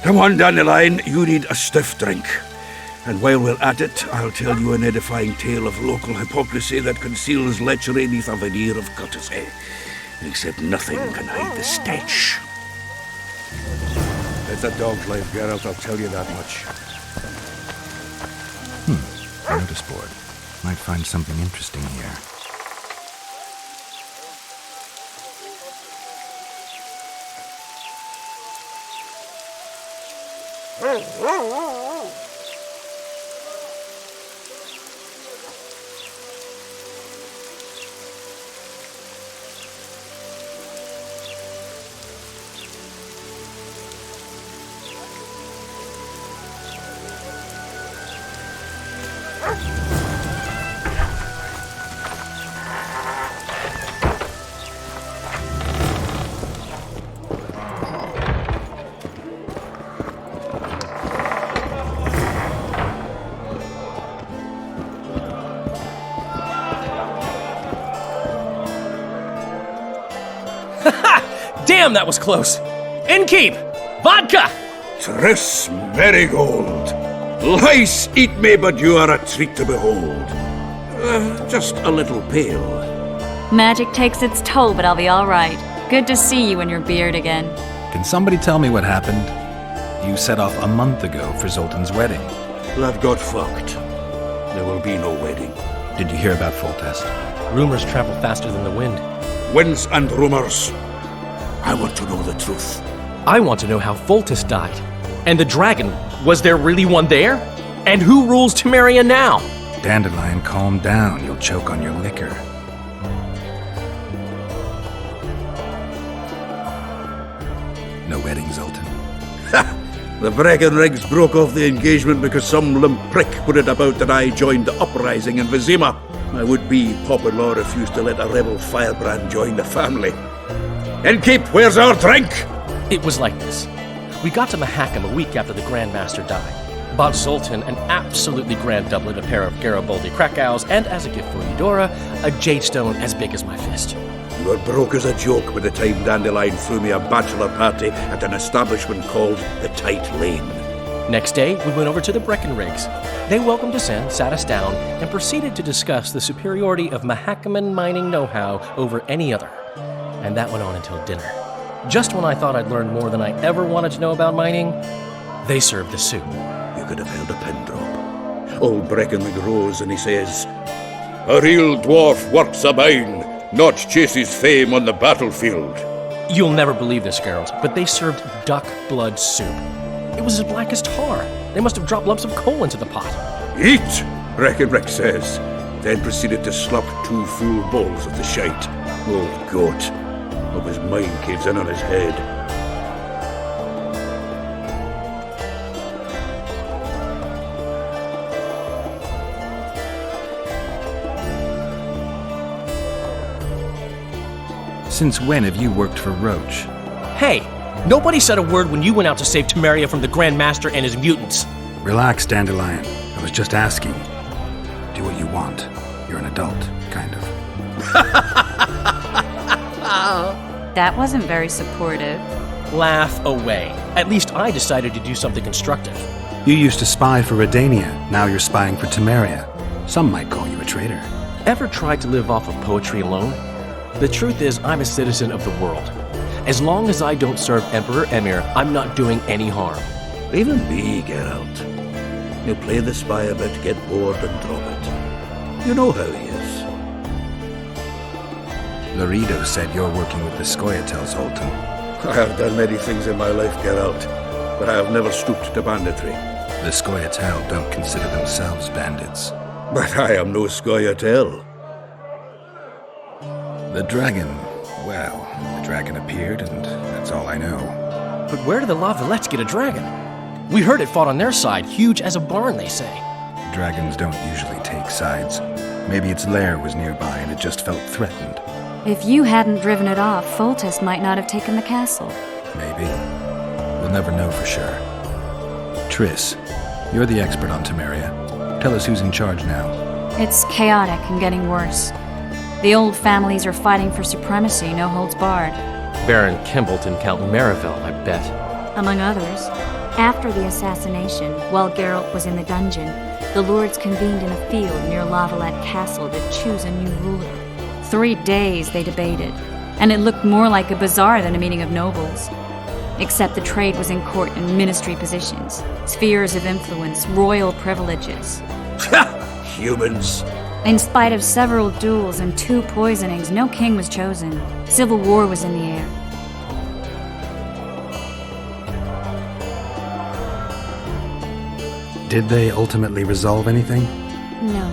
Come on, Dandelion, you need a stiff drink. And while we're at it, I'll tell you an edifying tale of local hypocrisy that conceals lechery neath a veneer of courtesy. Except nothing can hide the stench. It's a dog's life, Geralt, I'll tell you that much. Notice board. Might find something interesting here. Damn, that was close. Innkeep! Vodka! Tris Marigold. Lice eat me, but you are a treat to behold. Just a little pale. Magic takes its toll, but I'll be all right. Good to see you and your beard again. Can somebody tell me what happened? You set off a month ago for Zoltan's wedding. That got fucked. There will be no wedding. Did you hear about Foltest? Rumors travel faster than the wind. Winds and rumors. I want to know the truth. I want to know how Foltest died. And the dragon, was there really one there? And who rules Temeria now? Dandelion, calm down. You'll choke on your liquor. No wedding, Zoltan. The Breckenrigs broke off the engagement because some limp prick put it about that I joined the uprising in Vizima. My would-be papa-in-law refused to let a rebel firebrand join the family. Innkeep, where's our drink? It was like this. We got to Mahakam a week after the Grand Master died. Bought Zoltan an absolutely grand doublet, a pair of Garibaldi Krakows, and as a gift for Eudora, a jade stone as big as my fist. You were broke as a joke by the time Dandelion threw me a bachelor party at an establishment called the Tight Lane. Next day, we went over to the Breckenrigs. They welcomed us in, sat us down, and proceeded to discuss the superiority of Mahakaman mining know-how over any other. And that went on until dinner. Just when I thought I'd learned more than I ever wanted to know about mining, they served the soup. You could have held a pin drop. Old Breckenrig rose and he says, "A real dwarf works a mine, not chases fame on the battlefield." You'll never believe this, Geralt, but they served duck blood soup. It was as black as tar. They must have dropped lumps of coal into the pot. "Eat," Breckenrig says, then proceeded to slop 2 full bowls of the shite. Old goat. Of his mind kids in on his head. Since when have you worked for Roach? Hey, nobody said a word when you went out to save Temeria from the Grand Master and his mutants. Relax, Dandelion. I was just asking. Do what you want. You're an adult, kind of. That wasn't very supportive. Laugh away. At least I decided to do something constructive. You used to spy for Redania. Now you're spying for Temeria. Some might call you a traitor. Ever tried to live off of poetry alone? The truth is, I'm a citizen of the world. As long as I don't serve Emperor Emir, I'm not doing any harm. Even me, Geralt. You play the spy a bit, get bored and drop it. You know how he is. Laredo said you're working with the Scoia'tael, Zoltan. I have done many things in my life, Geralt, but I have never stooped to banditry. The Scoia'tael don't consider themselves bandits. But I am no Scoia'tael. The dragon, well, the dragon appeared, and that's all I know. But where did the Lavalettes get a dragon? We heard it fought on their side, huge as a barn, they say. Dragons don't usually take sides. Maybe its lair was nearby and it just felt threatened. If you hadn't driven it off, Foltest might not have taken the castle. Maybe. We'll never know for sure. Triss, you're the expert on Temeria. Tell us who's in charge now. It's chaotic and getting worse. The old families are fighting for supremacy, no holds barred. Baron Kimbalt and Count Mariville, I bet. Among others. After the assassination, while Geralt was in the dungeon, the lords convened in a field near Lavalette Castle to choose a new ruler. 3 days they debated, and it looked more like a bazaar than a meeting of nobles. Except the trade was in court and ministry positions, spheres of influence, royal privileges. Humans. In spite of several duels and 2 poisonings, no king was chosen. Civil war was in the air. Did they ultimately resolve anything? No.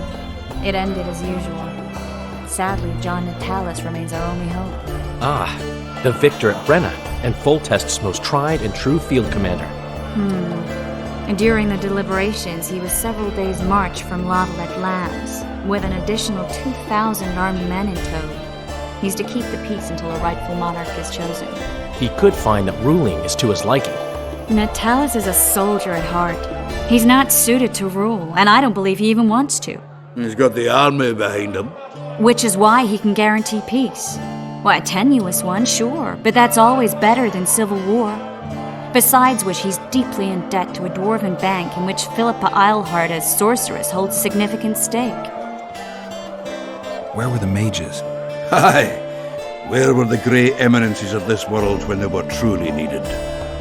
It ended as usual. Sadly, John Natalis remains our only hope. Ah, the victor at Brenna, and Foltest's most tried and true field commander. And during the deliberations, he was several days' march from Lavalette Lands, with an additional 2,000 armed men in tow. He's to keep the peace until a rightful monarch is chosen. He could find that ruling is to his liking. Natalis is a soldier at heart. He's not suited to rule, and I don't believe he even wants to. He's got the army behind him. Which is why he can guarantee peace. Why, a tenuous one, sure, but that's always better than civil war. Besides which, he's deeply in debt to a dwarven bank in which Philippa Eilhart, as sorceress, holds significant stake. Where were the mages? Aye. Where were the grey eminences of this world when they were truly needed?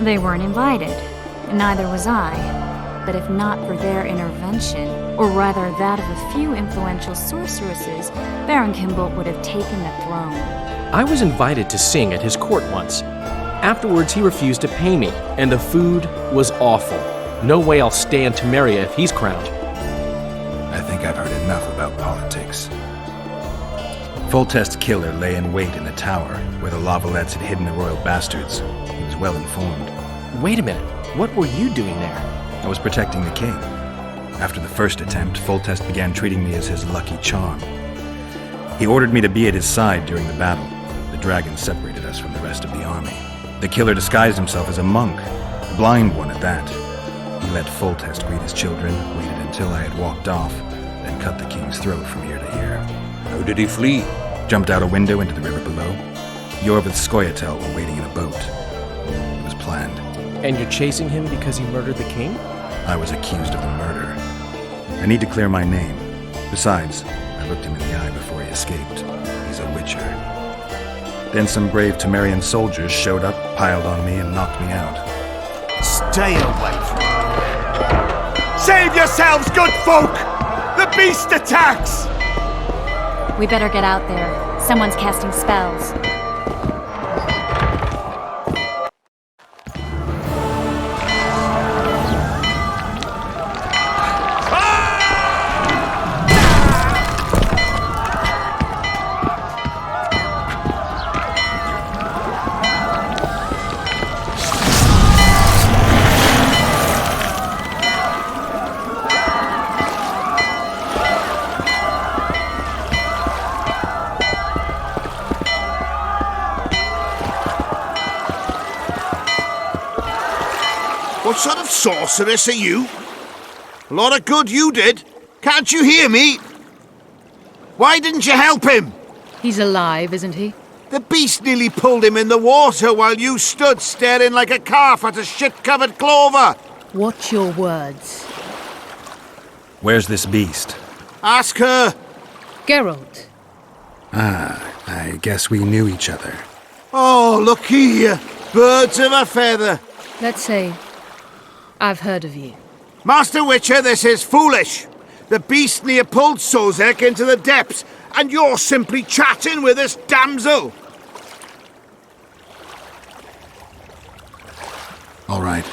They weren't invited. Neither was I. But if not for their intervention... or rather that of a few influential sorceresses, Baron Kimbolt would have taken the throne. I was invited to sing at his court once. Afterwards, he refused to pay me, and the food was awful. No way I'll stay in Temeria if he's crowned. I think I've heard enough about politics. Foltest's killer lay in wait in the tower, where the Lavalettes had hidden the royal bastards. He was well informed. Wait a minute. What were you doing there? I was protecting the king. After the first attempt, Foltest began treating me as his lucky charm. He ordered me to be at his side during the battle. The dragon separated us from the rest of the army. The killer disguised himself as a monk, a blind one at that. He let Foltest greet his children, waited until I had walked off, then cut the king's throat from ear to ear. How did he flee? Jumped out a window into the river below. Yor with Skoyatel were waiting in a boat. It was planned. And you're chasing him because he murdered the king? I was accused of the murder. I need to clear my name. Besides, I looked him in the eye before he escaped. He's a witcher. Then some brave Temerian soldiers showed up, piled on me, and knocked me out. Stay away from me. Save yourselves, good folk! The beast attacks! We better get out there. Someone's casting spells. What sort of sorceress are you? A lot of good you did. Can't you hear me? Why didn't you help him? He's alive, isn't he? The beast nearly pulled him in the water while you stood staring like a calf at a shit-covered clover. Watch your words. Where's this beast? Ask her. Geralt. Ah, I guess we knew each other. Oh, look here. Birds of a feather. Let's say I've heard of you. Master Witcher, this is foolish. The beast near pulled Sozek into the depths, and you're simply chatting with this damsel. All right.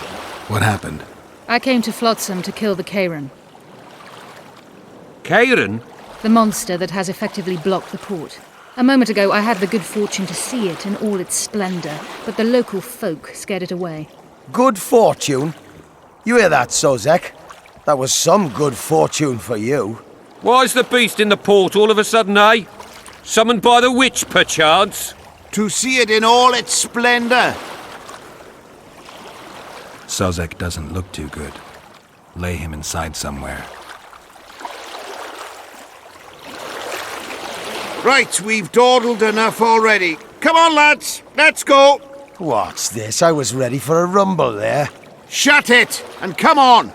What happened? I came to Flotsam to kill the Kairan. Kairan? The monster that has effectively blocked the port. A moment ago, I had the good fortune to see it in all its splendor, but the local folk scared it away. Good fortune? You hear that, Sozek? That was some good fortune for you. Why's the beast in the port all of a sudden, eh? Summoned by the witch, perchance? To see it in all its splendor. Sozek doesn't look too good. Lay him inside somewhere. Right, we've dawdled enough already. Come on, lads, let's go. What's this? I was ready for a rumble there. Shut it, and come on.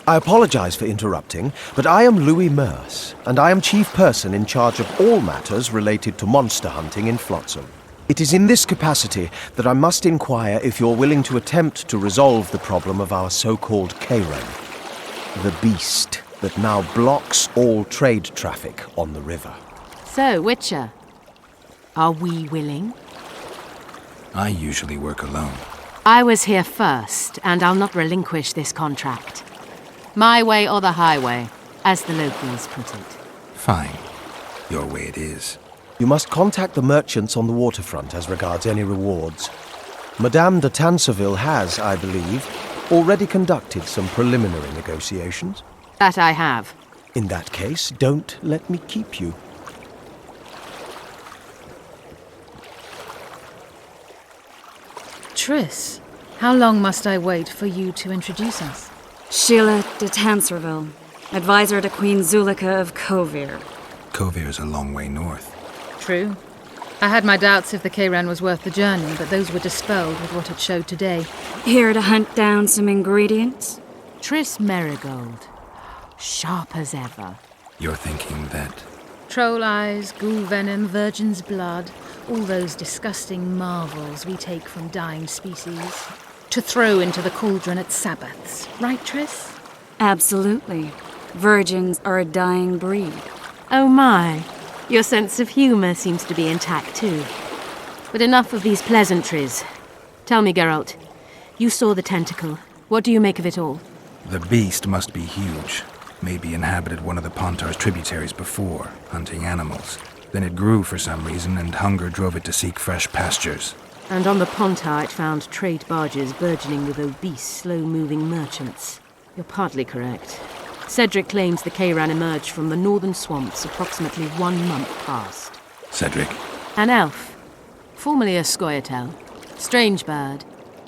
I apologize for interrupting, but I am Louis Merce, and I am chief person in charge of all matters related to monster hunting in Flotsam. It is in this capacity that I must inquire if you're willing to attempt to resolve the problem of our so-called Kairan, the beast that now blocks all trade traffic on the river. So, Witcher, are we willing? I usually work alone. I was here first, and I'll not relinquish this contract. My way or the highway, as the locals put it. Fine. Your way it is. You must contact the merchants on the waterfront as regards any rewards. Madame de Tanseville has, I believe, already conducted some preliminary negotiations. That I have. In that case, don't let me keep you. Triss, how long must I wait for you to introduce us? Sheila de Tanserville, advisor to Queen Zulika of Kovir. Kovir's a long way north. True. I had my doubts if the Kairan was worth the journey, but those were dispelled with what it showed today. Here to hunt down some ingredients? Triss Merigold. Sharp as ever. You're thinking that... Troll eyes, ghoul venom, virgin's blood, all those disgusting marvels we take from dying species. to throw into the cauldron at Sabbaths. Right, Triss? Absolutely. Virgins are a dying breed. Oh my. Your sense of humour seems to be intact too. But enough of these pleasantries. Tell me, Geralt, you saw the tentacle. What do you make of it all? The beast must be huge. Maybe inhabited one of the Pontar's tributaries before, hunting animals. Then it grew for some reason, and hunger drove it to seek fresh pastures. And on the Pontar it found trade barges burgeoning with obese, slow-moving merchants. You're partly correct. Cedric claims the Kayran emerged from the northern swamps approximately 1 month past. Cedric? An elf. Formerly a Scoia'tael. Strange bird.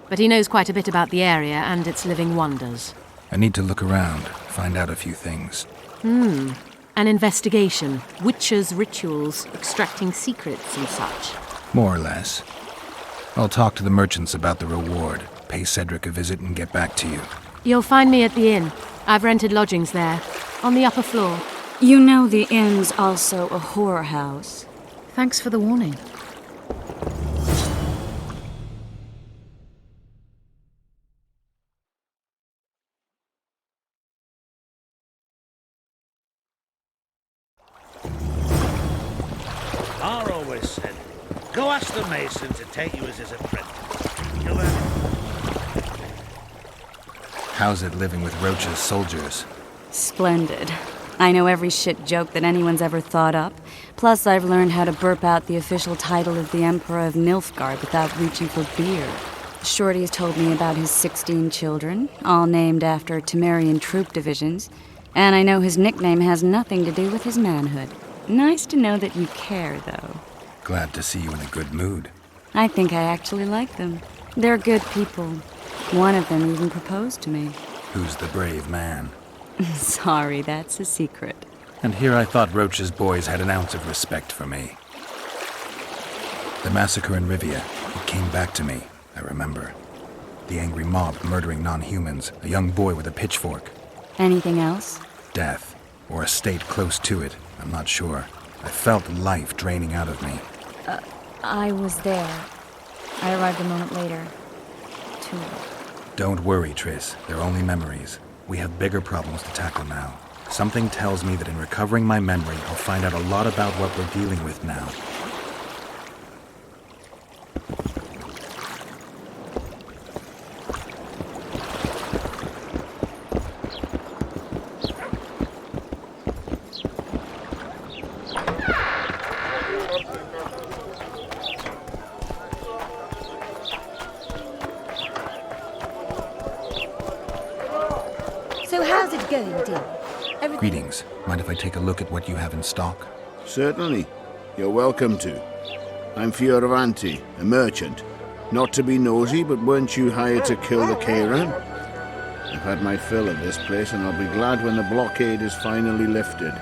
But he knows quite a bit about the area and its living wonders. I need to look around, find out a few things. An investigation. Witches' rituals, extracting secrets and such. More or less. I'll talk to the merchants about the reward, pay Cedric a visit, and get back to you. You'll find me at the inn. I've rented lodgings there, on the upper floor. You know the inn's also a whorehouse. Thanks for the warning. I always said, go ask the mason to take you as his apprentice. You'll earn How's it living with Roach's soldiers? Splendid. I know every shit joke that anyone's ever thought up. Plus, I've learned how to burp out the official title of the Emperor of Nilfgaard without reaching for beer. Shorty has told me about his 16 children, all named after Temerian troop divisions. And I know his nickname has nothing to do with his manhood. Nice to know that you care, though. Glad to see you in a good mood. I think I actually like them. They're good people. One of them even proposed to me. Who's the brave man? Sorry, that's a secret. And here I thought Roach's boys had an ounce of respect for me. The massacre in Rivia, it came back to me, I remember. The angry mob murdering non-humans, a young boy with a pitchfork. Anything else? Death, or a state close to it, I'm not sure. I felt life draining out of me. I was there. I arrived a moment later. Too late. Don't worry, Triss. They're only memories. We have bigger problems to tackle now. Something tells me that in recovering my memory, I'll find out a lot about what we're dealing with now. So how's it going, dear? Greetings. Mind if I take a look at what you have in stock? Certainly. You're welcome to. I'm Fioravanti, a merchant. Not to be nosy, but weren't you hired to kill the Kayran? I've had my fill of this place, and I'll be glad when the blockade is finally lifted.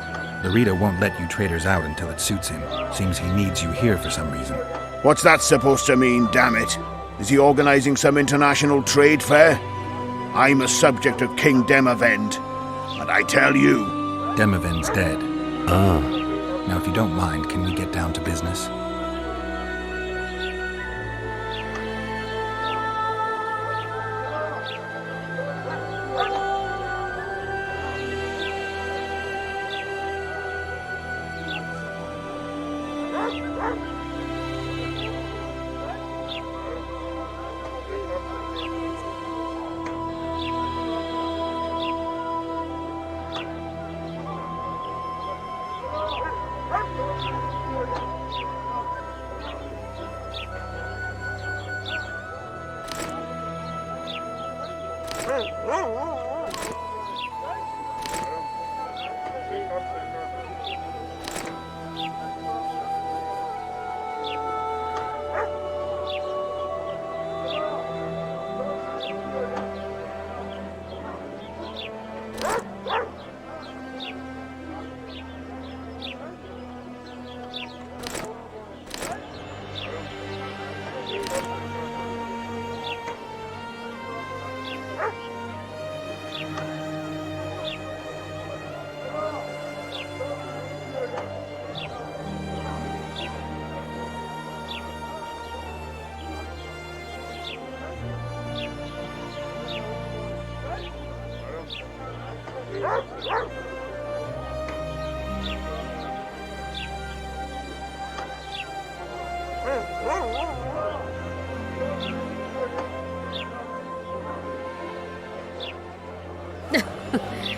The Rita won't let you traders out until it suits him. Seems he needs you here for some reason. What's that supposed to mean, damn it? Is he organizing some international trade fair? I'm a subject of King Demavend, and I tell you... Demavend's dead. Now, if you don't mind, can we get down to business?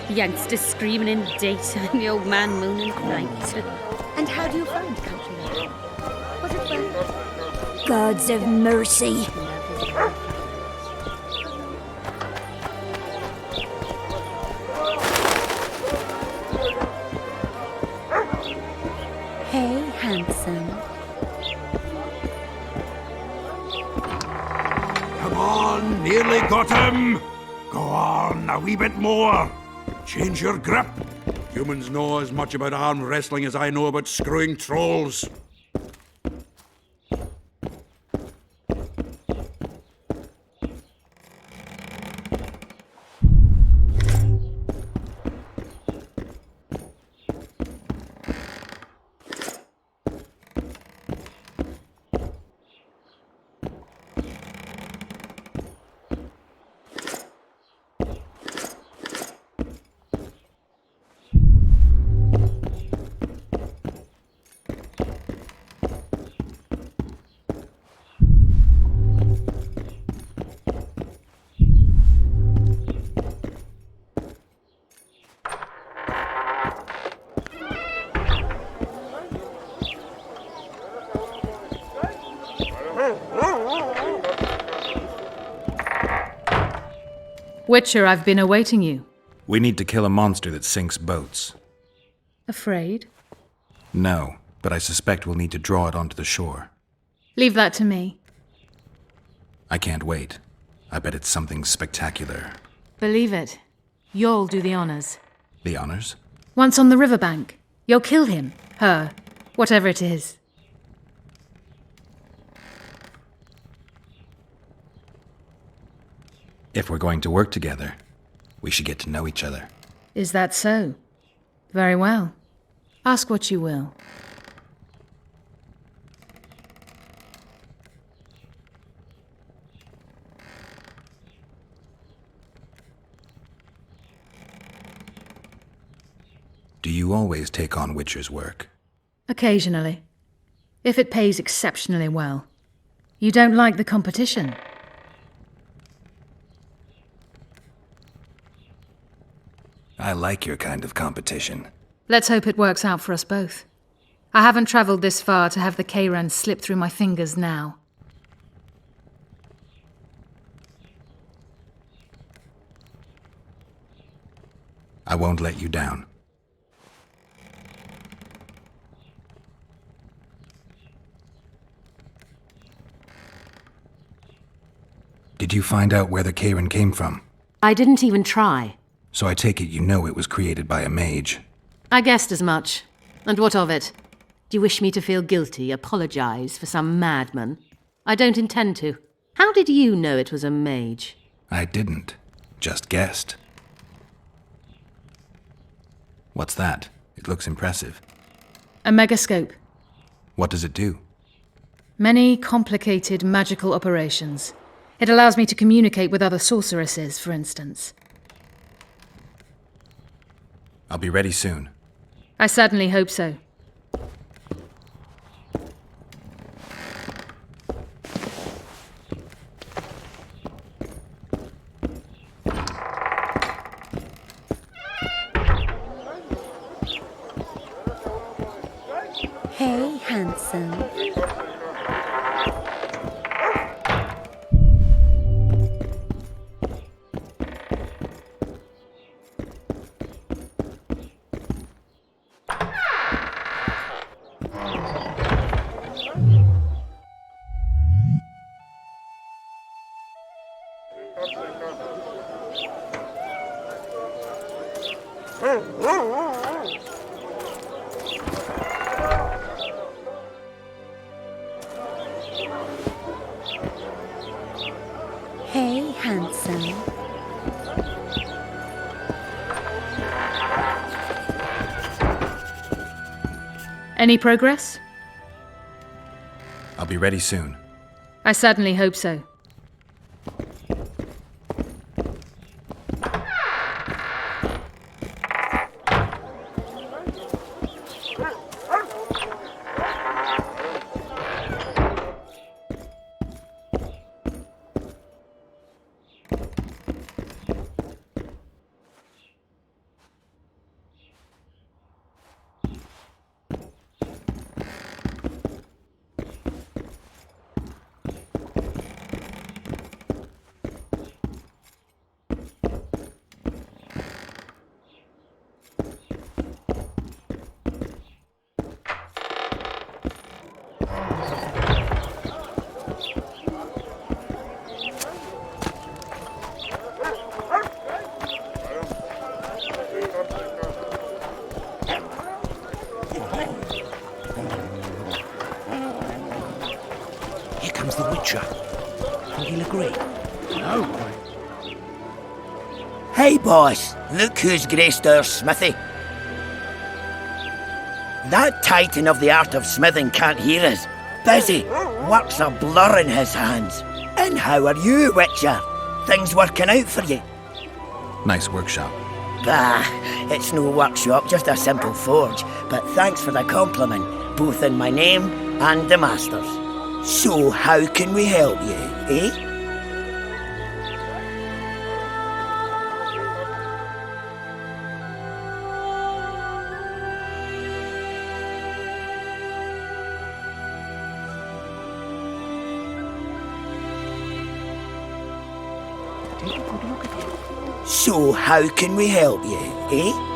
Youngsters screaming in daytime, the old man mooning at night. And how do you find country life? Was it well? Gods of mercy. Hey, handsome. Come on, nearly got him! Go on, a wee bit more. Change your grip. Humans know as much about arm wrestling as I know about screwing trolls. Witcher, I've been awaiting you. We need to kill a monster that sinks boats. Afraid? No, but I suspect we'll need to draw it onto the shore. Leave that to me. I can't wait. I bet it's something spectacular. Believe it. You'll do the honors. The honors? Once on the riverbank, you'll kill him, her, whatever it is. If we're going to work together, we should get to know each other. Is that so? Very well. Ask what you will. Do you always take on Witcher's work? Occasionally. If it pays exceptionally well. You don't like the competition? I like your kind of competition. Let's hope it works out for us both. I haven't travelled this far to have the Kayran slip through my fingers now. I won't let you down. Did you find out where the Kayran came from? I didn't even try. So I take it you know it was created by a mage. I guessed as much. And what of it? Do you wish me to feel guilty, apologize for some madman? I don't intend to. How did you know it was a mage? I didn't. Just guessed. What's that? It looks impressive. A megascope. What does it do? Many complicated magical operations. It allows me to communicate with other sorceresses, for instance. I'll be ready soon. I certainly hope so. Hey, handsome. Hey, handsome. Any progress? I'll be ready soon. I certainly hope so. creature. Think he'll agree? No. Hey, boss, look who's graced our smithy. That titan of the art of smithing can't hear us. Busy, work's a blur in his hands. And how are you, Witcher? Things working out for you? Nice workshop. Bah, it's no workshop, just a simple forge. But thanks for the compliment, both in my name and the master's. So how can we help you, eh? So how can we help you, eh?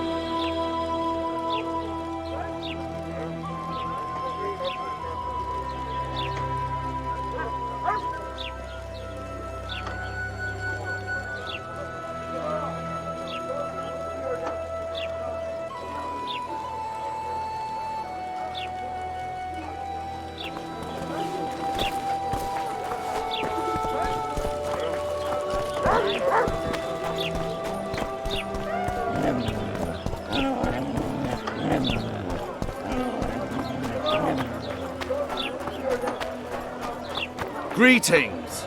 Greetings.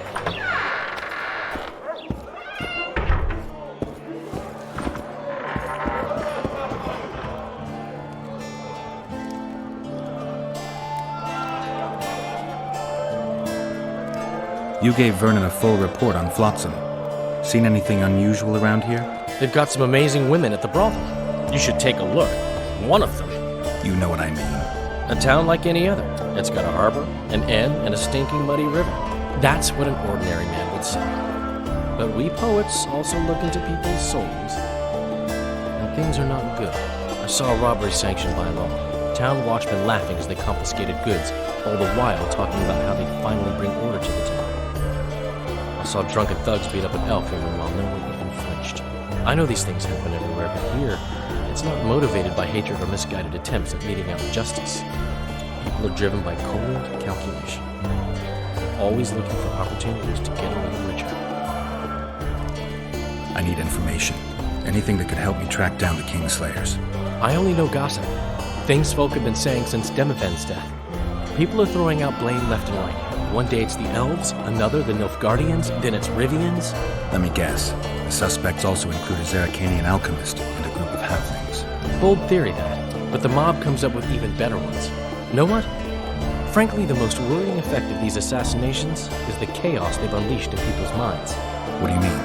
You gave Vernon a full report on Flotsam. Seen anything unusual around here? They've got some amazing women at the brothel. You should take a look. One of them. You know what I mean. A town like any other. It's got a harbor, an inn, and a stinking muddy river. That's what an ordinary man would say. But we poets also look into people's souls. And things are not good. I saw a robbery sanctioned by law. Town watchmen laughing as they confiscated goods, all the while talking about how they'd finally bring order to the town. I saw drunken thugs beat up an elf woman while no one even flinched. I know these things happen everywhere, but here, it's not motivated by hatred or misguided attempts at meting out justice. People are driven by cold calculation, always looking for opportunities to get a little richer. I need information. Anything that could help me track down the Kingslayers. I only know gossip. Things folk have been saying since Demiven's death. People are throwing out blame left and right. One day it's the elves, another the Nilfgaardians, then it's Rivians. Let me guess. The suspects also include a Zerrikanian alchemist and a group of halflings. Bold theory, that. But the mob comes up with even better ones. Know what? Frankly, the most worrying effect of these assassinations is the chaos they've unleashed in people's minds. What do you mean?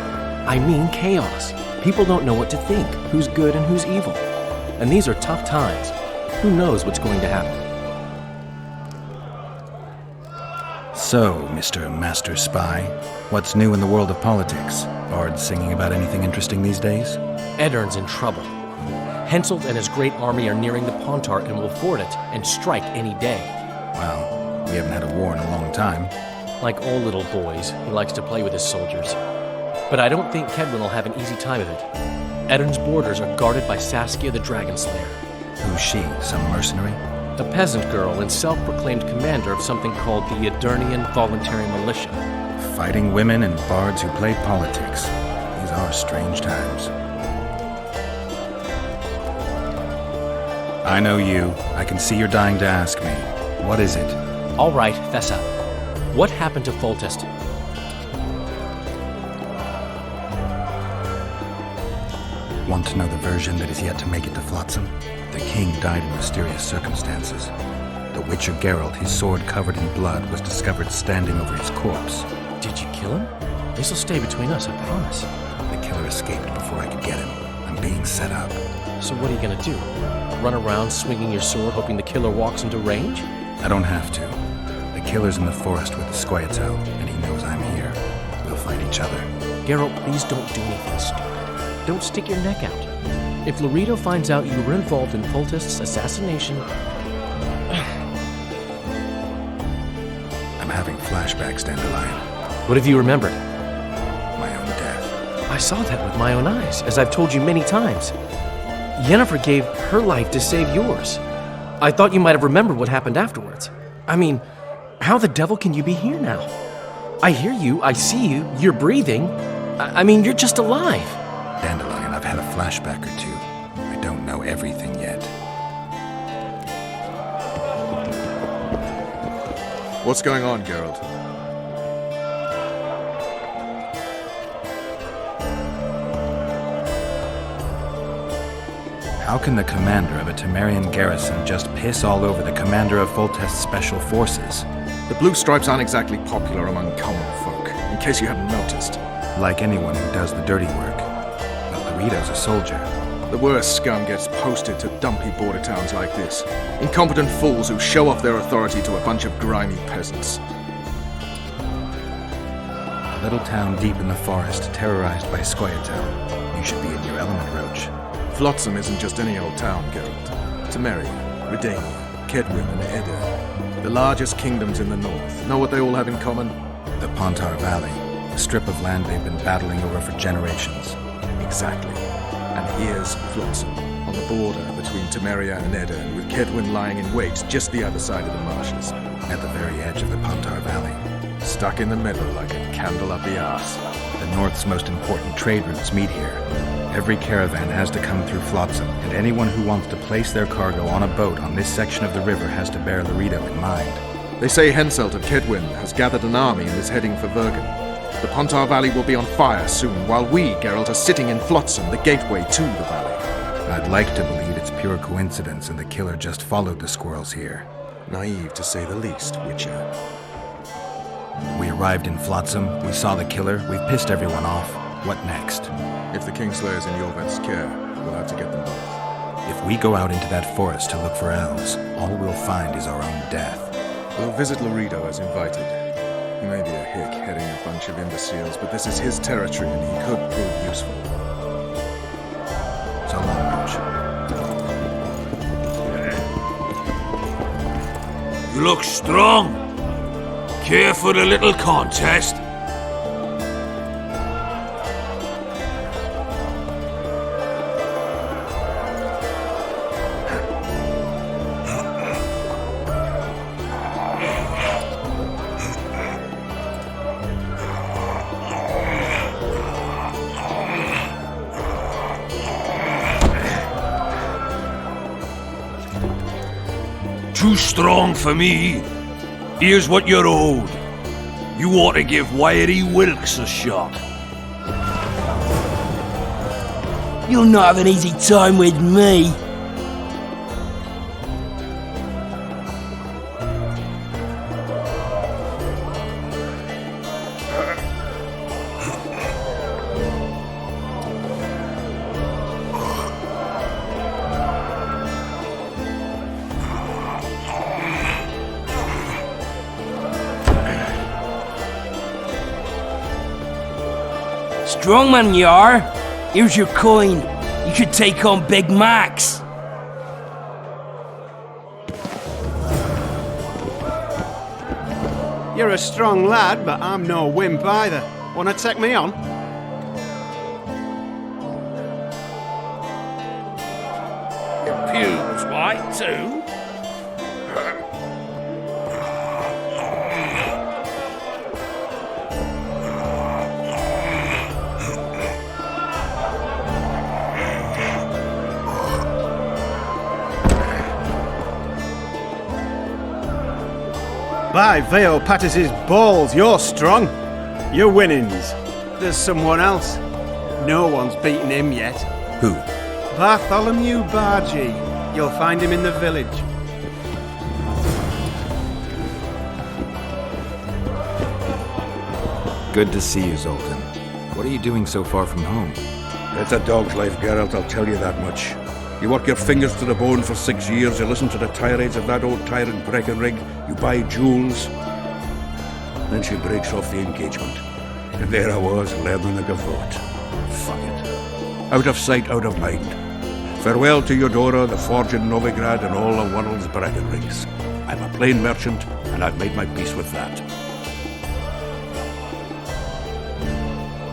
I mean chaos. People don't know what to think, who's good and who's evil. And these are tough times. Who knows what's going to happen? So, Mr. Master Spy, what's new in the world of politics? Bards singing about anything interesting these days? Eddern's in trouble. Henselt and his great army are nearing the Pontarch and will ford it and strike any day. Well, we haven't had a war in a long time. Like all little boys, he likes to play with his soldiers. But I don't think Kedwin will have an easy time of it. Eddern's borders are guarded by Saskia the Dragon Slayer. Who's she? Some mercenary? A peasant girl and self-proclaimed commander of something called the Edirnian Voluntary Militia. Fighting women and bards who play politics. These are strange times. I know you. I can see you're dying to ask me. What is it? All right, fess up. What happened to Foltest? Want to know the version that is yet to make it to Flotsam? The king died in mysterious circumstances. The Witcher Geralt, his sword covered in blood, was discovered standing over his corpse. Did you kill him? This'll stay between us, I promise. The killer escaped before I could get him. I'm being set up. So what are you gonna do? Run around swinging your sword hoping the killer walks into range? I don't have to. The killer's in the forest with the Squayatel, and he knows I'm here. We'll fight each other. Geralt, please don't do anything stupid. Don't stick your neck out. If Loreto finds out you were involved in Foltest's assassination... I'm having flashbacks, Dandelion. What have you remembered? My own death. I saw that with my own eyes, as I've told you many times. Yennefer gave her life to save yours. I thought you might have remembered what happened afterwards. I mean, how the devil can you be here now? I hear you, I see you, you're breathing. I mean, you're just alive. Dandelion, I've had a flashback or two. I don't know everything yet. What's going on, Geralt? How can the commander of a Temerian garrison just piss all over the commander of Foltest's special forces? The Blue Stripes aren't exactly popular among common folk, in case you hadn't noticed. Like anyone who does the dirty work. But Laredo's a soldier. The worst scum gets posted to dumpy border towns like this. Incompetent fools who show off their authority to a bunch of grimy peasants. A little town deep in the forest, terrorized by Scoia'tael. You should be in your element, Roach. Flotsam isn't just any old town, Geralt. Temeria, Redania, Kedwin, and Edda. The largest kingdoms in the north. Know what they all have in common? The Pontar Valley. A strip of land they've been battling over for generations. Exactly. And here's Flotsam, on the border between Temeria and Edda, with Kedwin lying in wait just the other side of the marshes. At the very edge of the Pontar Valley. Stuck in the middle like a candle up the arse. The north's most important trade routes meet here. Every caravan has to come through Flotsam, and anyone who wants to place their cargo on a boat on this section of the river has to bear Laredo in mind. They say Henselt of Kedwin has gathered an army and is heading for Vergen. The Pontar Valley will be on fire soon, while we, Geralt, are sitting in Flotsam, the gateway to the valley. I'd like to believe it's pure coincidence and the killer just followed the squirrels here. Naive, to say the least, Witcher. We arrived in Flotsam, we saw the killer, we've pissed everyone off. What next? If the Kingslayer's in Yorvet's care, we'll have to get them both. If we go out into that forest to look for elves, all we'll find is our own death. We'll visit Laredo as invited. He may be a hick heading a bunch of imbeciles, but this is his territory and he could prove useful. So long, Roach. You look strong. Care for the little contest? Too strong for me. Here's what you're owed. You ought to give Wiry Wilkes a shot. You'll not have an easy time with me. Strong man you are. Here's your coin. You could take on Big Max. You're a strong lad, but I'm no wimp either. Wanna take me on? Your pubes white too? By Veo Pattis's balls, you're strong. Your winnings. There's someone else. No one's beaten him yet. Who? Bartholomew Bargy. You'll find him in the village. Good to see you, Zoltan. What are you doing so far from home? It's a dog's life, Geralt, I'll tell you that much. You work your fingers to the bone for 6 years, you listen to the tirades of that old tyrant Breckenrig, you buy jewels. Then she breaks off the engagement. And there I was, learning a gavotte. Fuck it. Out of sight, out of mind. Farewell to Eudora, the forge in Novigrad, and all the world's Breckenrigs. I'm a plain merchant, and I've made my peace with that.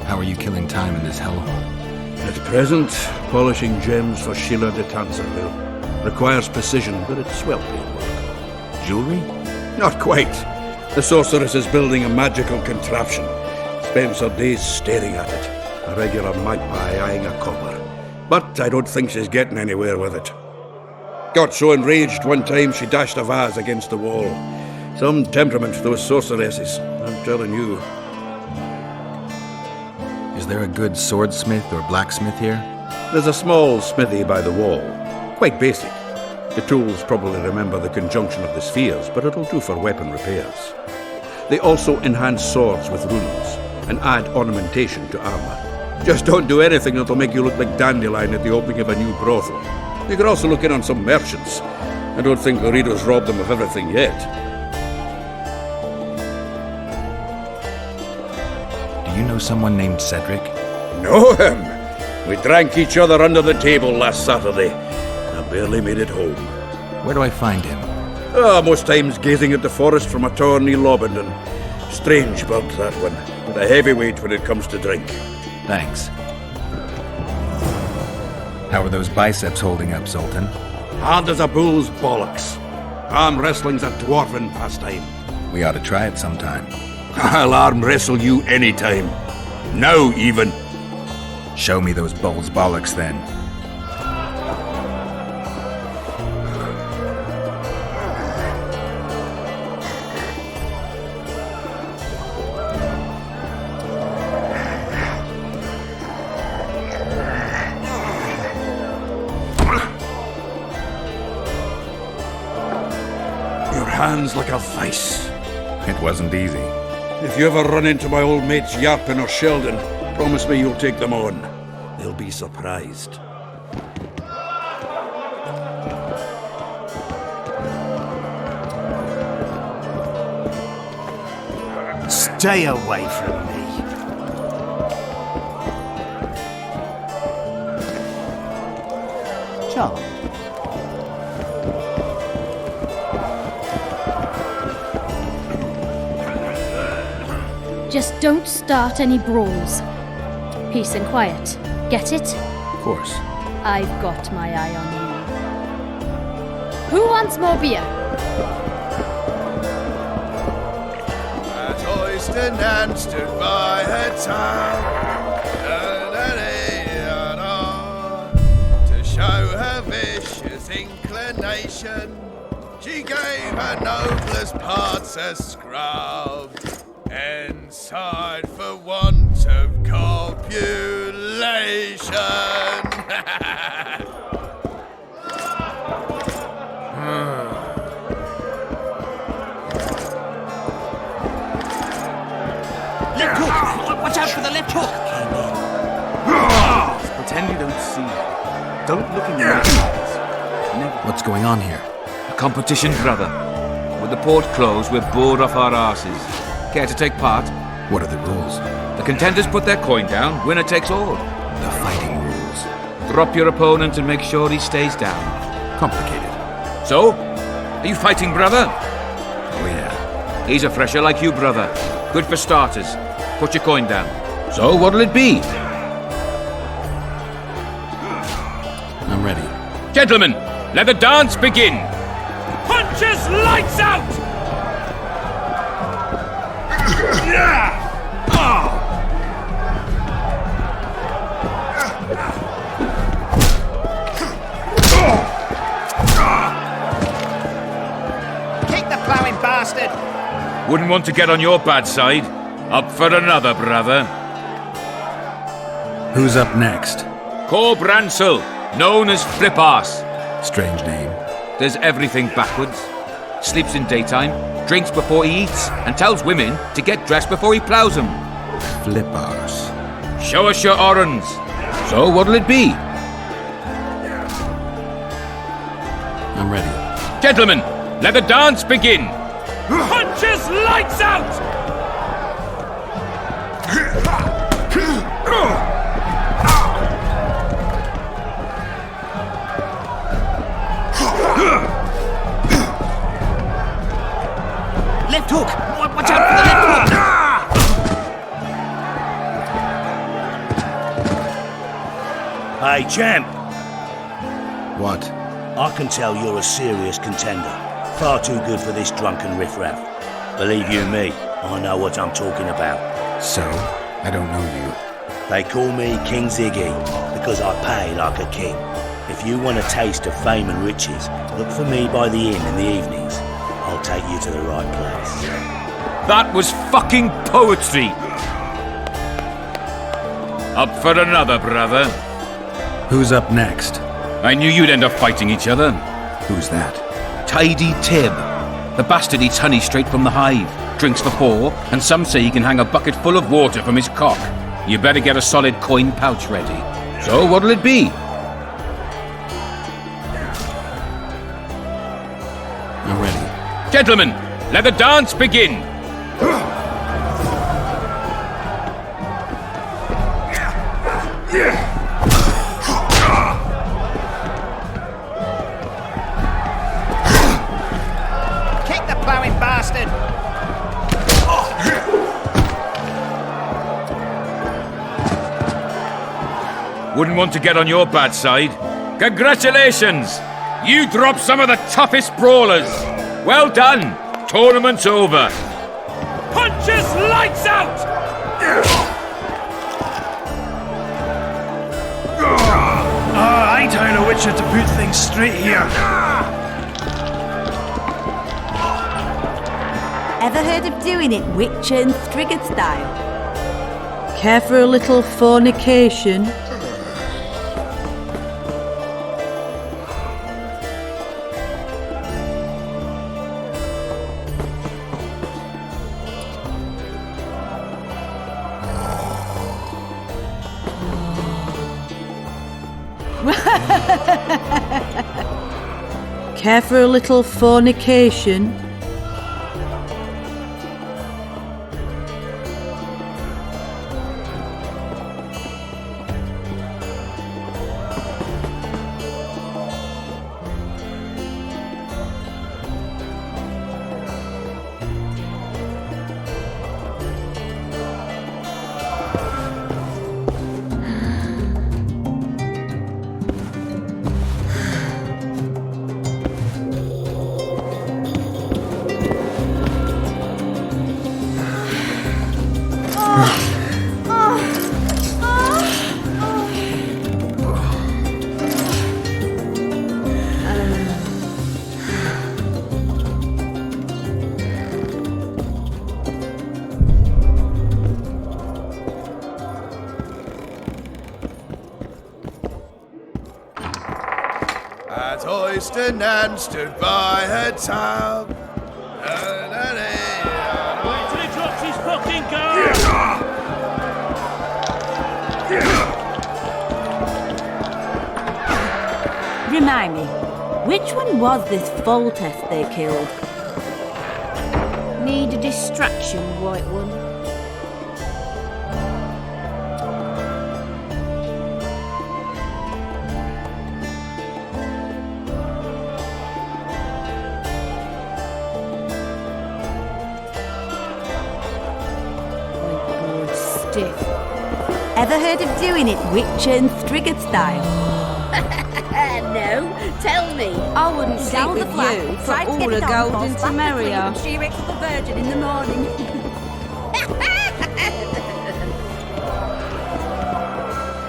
How are you killing time in this hellhole? At present, polishing gems for Sheila de Tanzerville. Requires precision, but it's well paid work. Jewelry? Not quite. The sorceress is building a magical contraption. Spends her days staring at it. A regular magpie eyeing a copper. But I don't think she's getting anywhere with it. Got so enraged one time she dashed a vase against the wall. Some temperament, those sorceresses, I'm telling you. Is there a good swordsmith or blacksmith here? There's a small smithy by the wall. Quite basic. The tools probably remember the conjunction of the spheres, but it'll do for weapon repairs. They also enhance swords with runes and add ornamentation to armor. Just don't do anything that'll make you look like Dandelion at the opening of a new brothel. You can also look in on some merchants. I don't think Laredo's robbed them of everything yet. Do you know someone named Cedric? Know him? We drank each other under the table last Saturday. I barely made it home. Where do I find him? Most times gazing at the forest from a tower near Lobendon. Strange bird, that one. But a heavyweight when it comes to drink. Thanks. How are those biceps holding up, Zoltan? Hard as a bull's bollocks. Arm wrestling's a dwarven pastime. We ought to try it sometime. I'll arm wrestle you anytime. Now, even. Show me those bull's bollocks, then. Hands like a vice. It wasn't easy. If you ever run into my old mates Yarpin or Sheldon, promise me you'll take them on. They'll be surprised. Stay away from me. Charmed. Just don't start any brawls. Peace and quiet. Get it? Of course. I've got my eye on you. Who wants more beer? At Oyster stood by her town to show her vicious inclination. She gave her noblest parts a scrub and sighed for want of copulation. Left hook! Watch out for the left hook! Pretend you don't see. Don't look in your eyes. Never. What's going on here? A competition, brother. With the port closed, we're bored off our arses. Care to take part? What are the rules? The contenders put their coin down, winner takes all. The fighting rules. Drop your opponent and make sure he stays down. Complicated. So? Are you fighting, brother? Oh, yeah. He's a fresher like you, brother. Good for starters. Put your coin down. So, what'll it be? I'm ready. Gentlemen, let the dance begin! Punches lights out! Kick the plowing bastard! Wouldn't want to get on your bad side. Up for another, brother. Who's up next? Corb Ransel, known as Flip Arse. Strange name. Does everything backwards. Sleeps in daytime, drinks before he eats, and tells women to get dressed before he plows them. Flip Arse. Show us your orans. So what'll it be? I'm ready. Gentlemen, let the dance begin. Punches lights out! Left hook! Watch out for the left hook! Hey, champ. What? I can tell you're a serious contender. Far too good for this drunken riffraff. Believe you me, I know what I'm talking about. So? I don't know you. They call me King Ziggy because I pay like a king. If you want a taste of fame and riches, look for me by the inn in the evenings. I'll take you to the right place. That was fucking poetry! Up for another, brother? Who's up next? I knew you'd end up fighting each other. Who's that? Tidy Tib. The bastard eats honey straight from the hive, drinks the pour, and some say he can hang a bucket full of water from his cock. You better get a solid coin pouch ready. So what'll it be? I'm ready. Gentlemen, let the dance begin! Kick the plowing bastard! Wouldn't want to get on your bad side. Congratulations! You dropped some of the toughest brawlers. Well done. Tournament's over. Punches lights out! I ain't hired a witcher to put things straight here. Ever heard of doing it Witcher and Strigged style? Care for a little fornication? Care for a little fornication? At Oyston and stood by her tub. Wait till he drops his fucking gun! Remind me, which one was this Foltest they killed? Need a distraction, White One. Stiff. Ever heard of doing it Witcher and Strigged style? No, tell me. I wouldn't sleep down with the flat you for tried to all get the it on golden Boss, Temeria. She wakes up a virgin in the morning.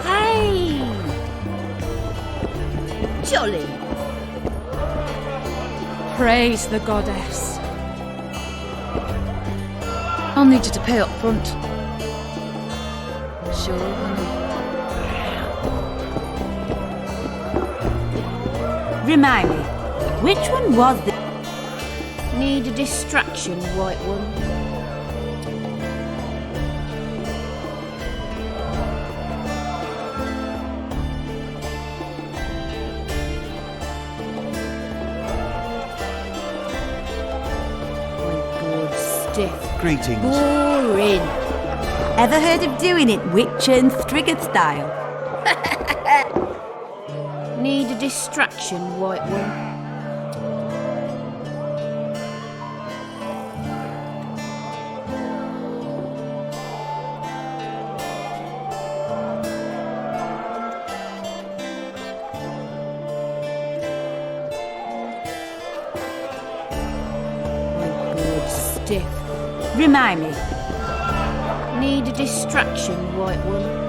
Hey! Jolly. Praise the goddess. I'll need you to pay up front. Sure, honey. Remind me, which one was the... Need a distraction, White One. Stiff. Greetings. Boring. Ever heard of doing it Witcher and Strigged style? Need a distraction, White One. death. Remind me. Need a distraction, White One.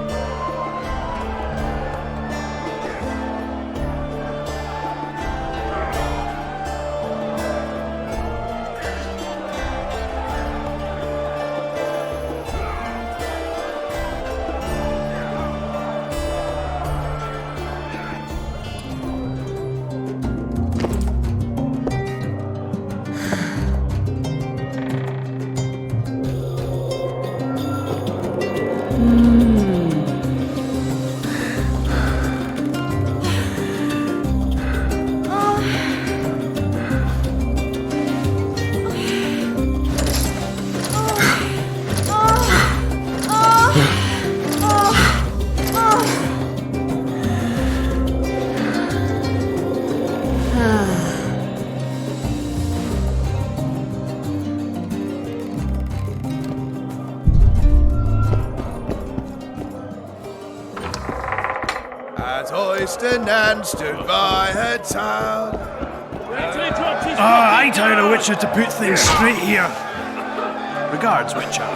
As Oyster Nan stood by her town. I tired a Witcher to put things straight here. Regards, Witcher.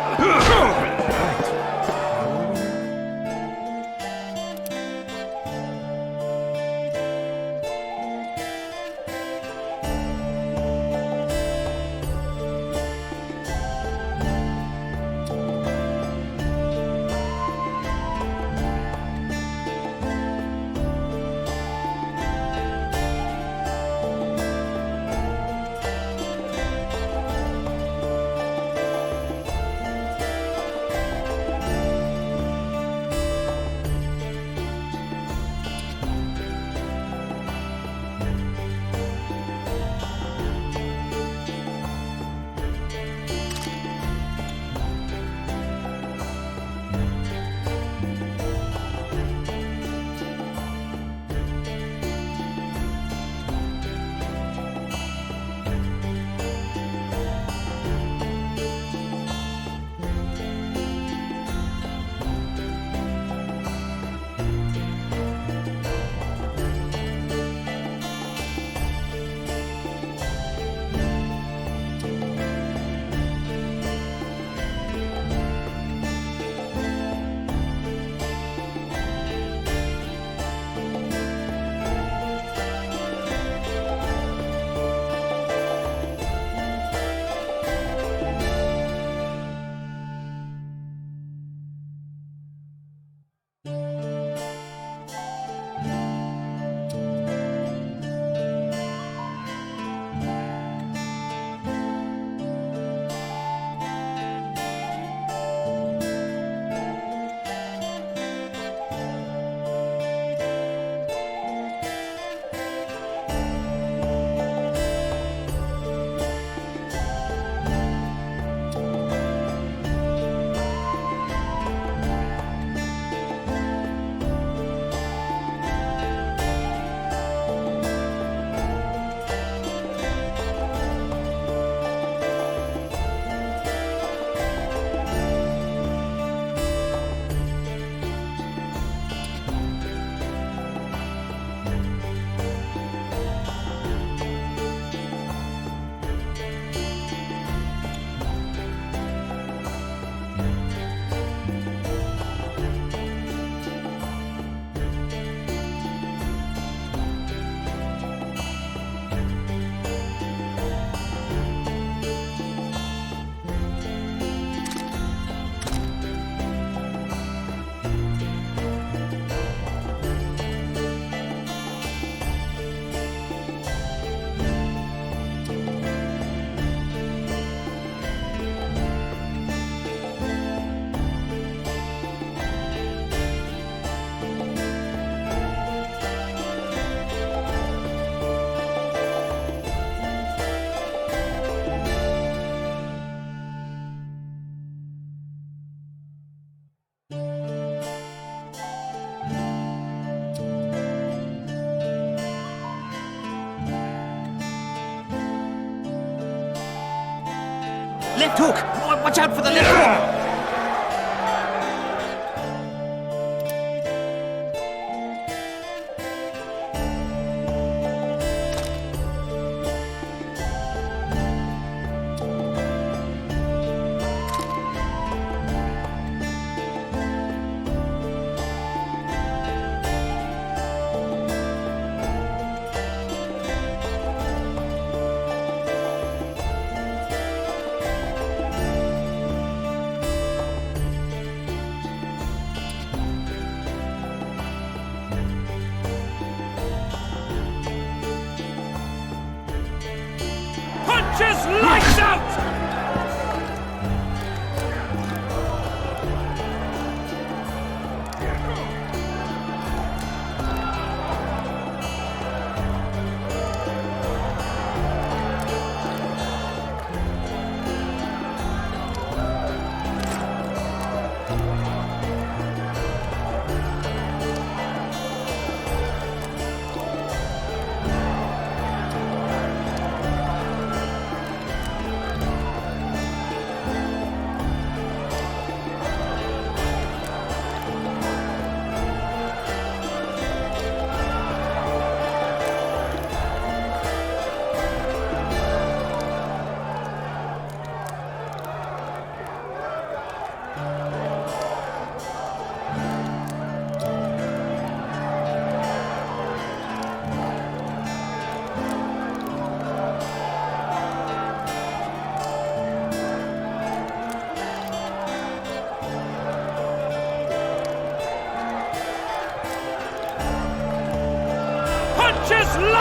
Left hook! Watch out for the left hook!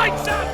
Lights up!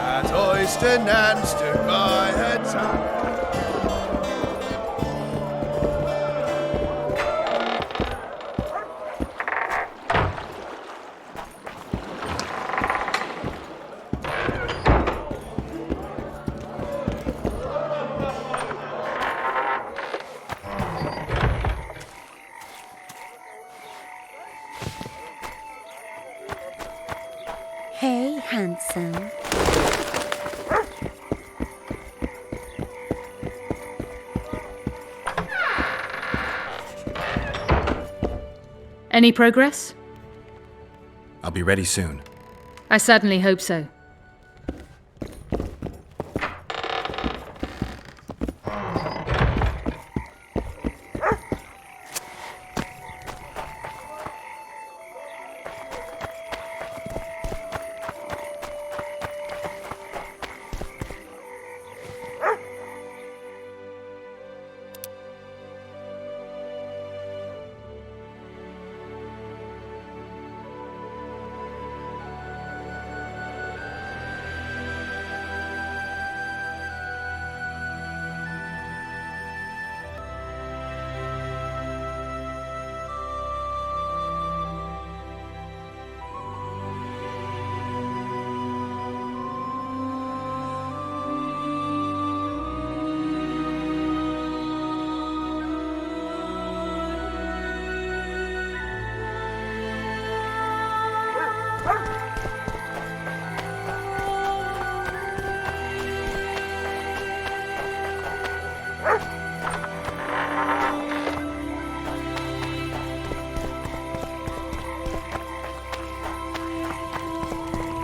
At Oyster Nan stood by her tongue. Hey, handsome. Any progress? I'll be ready soon. I certainly hope so.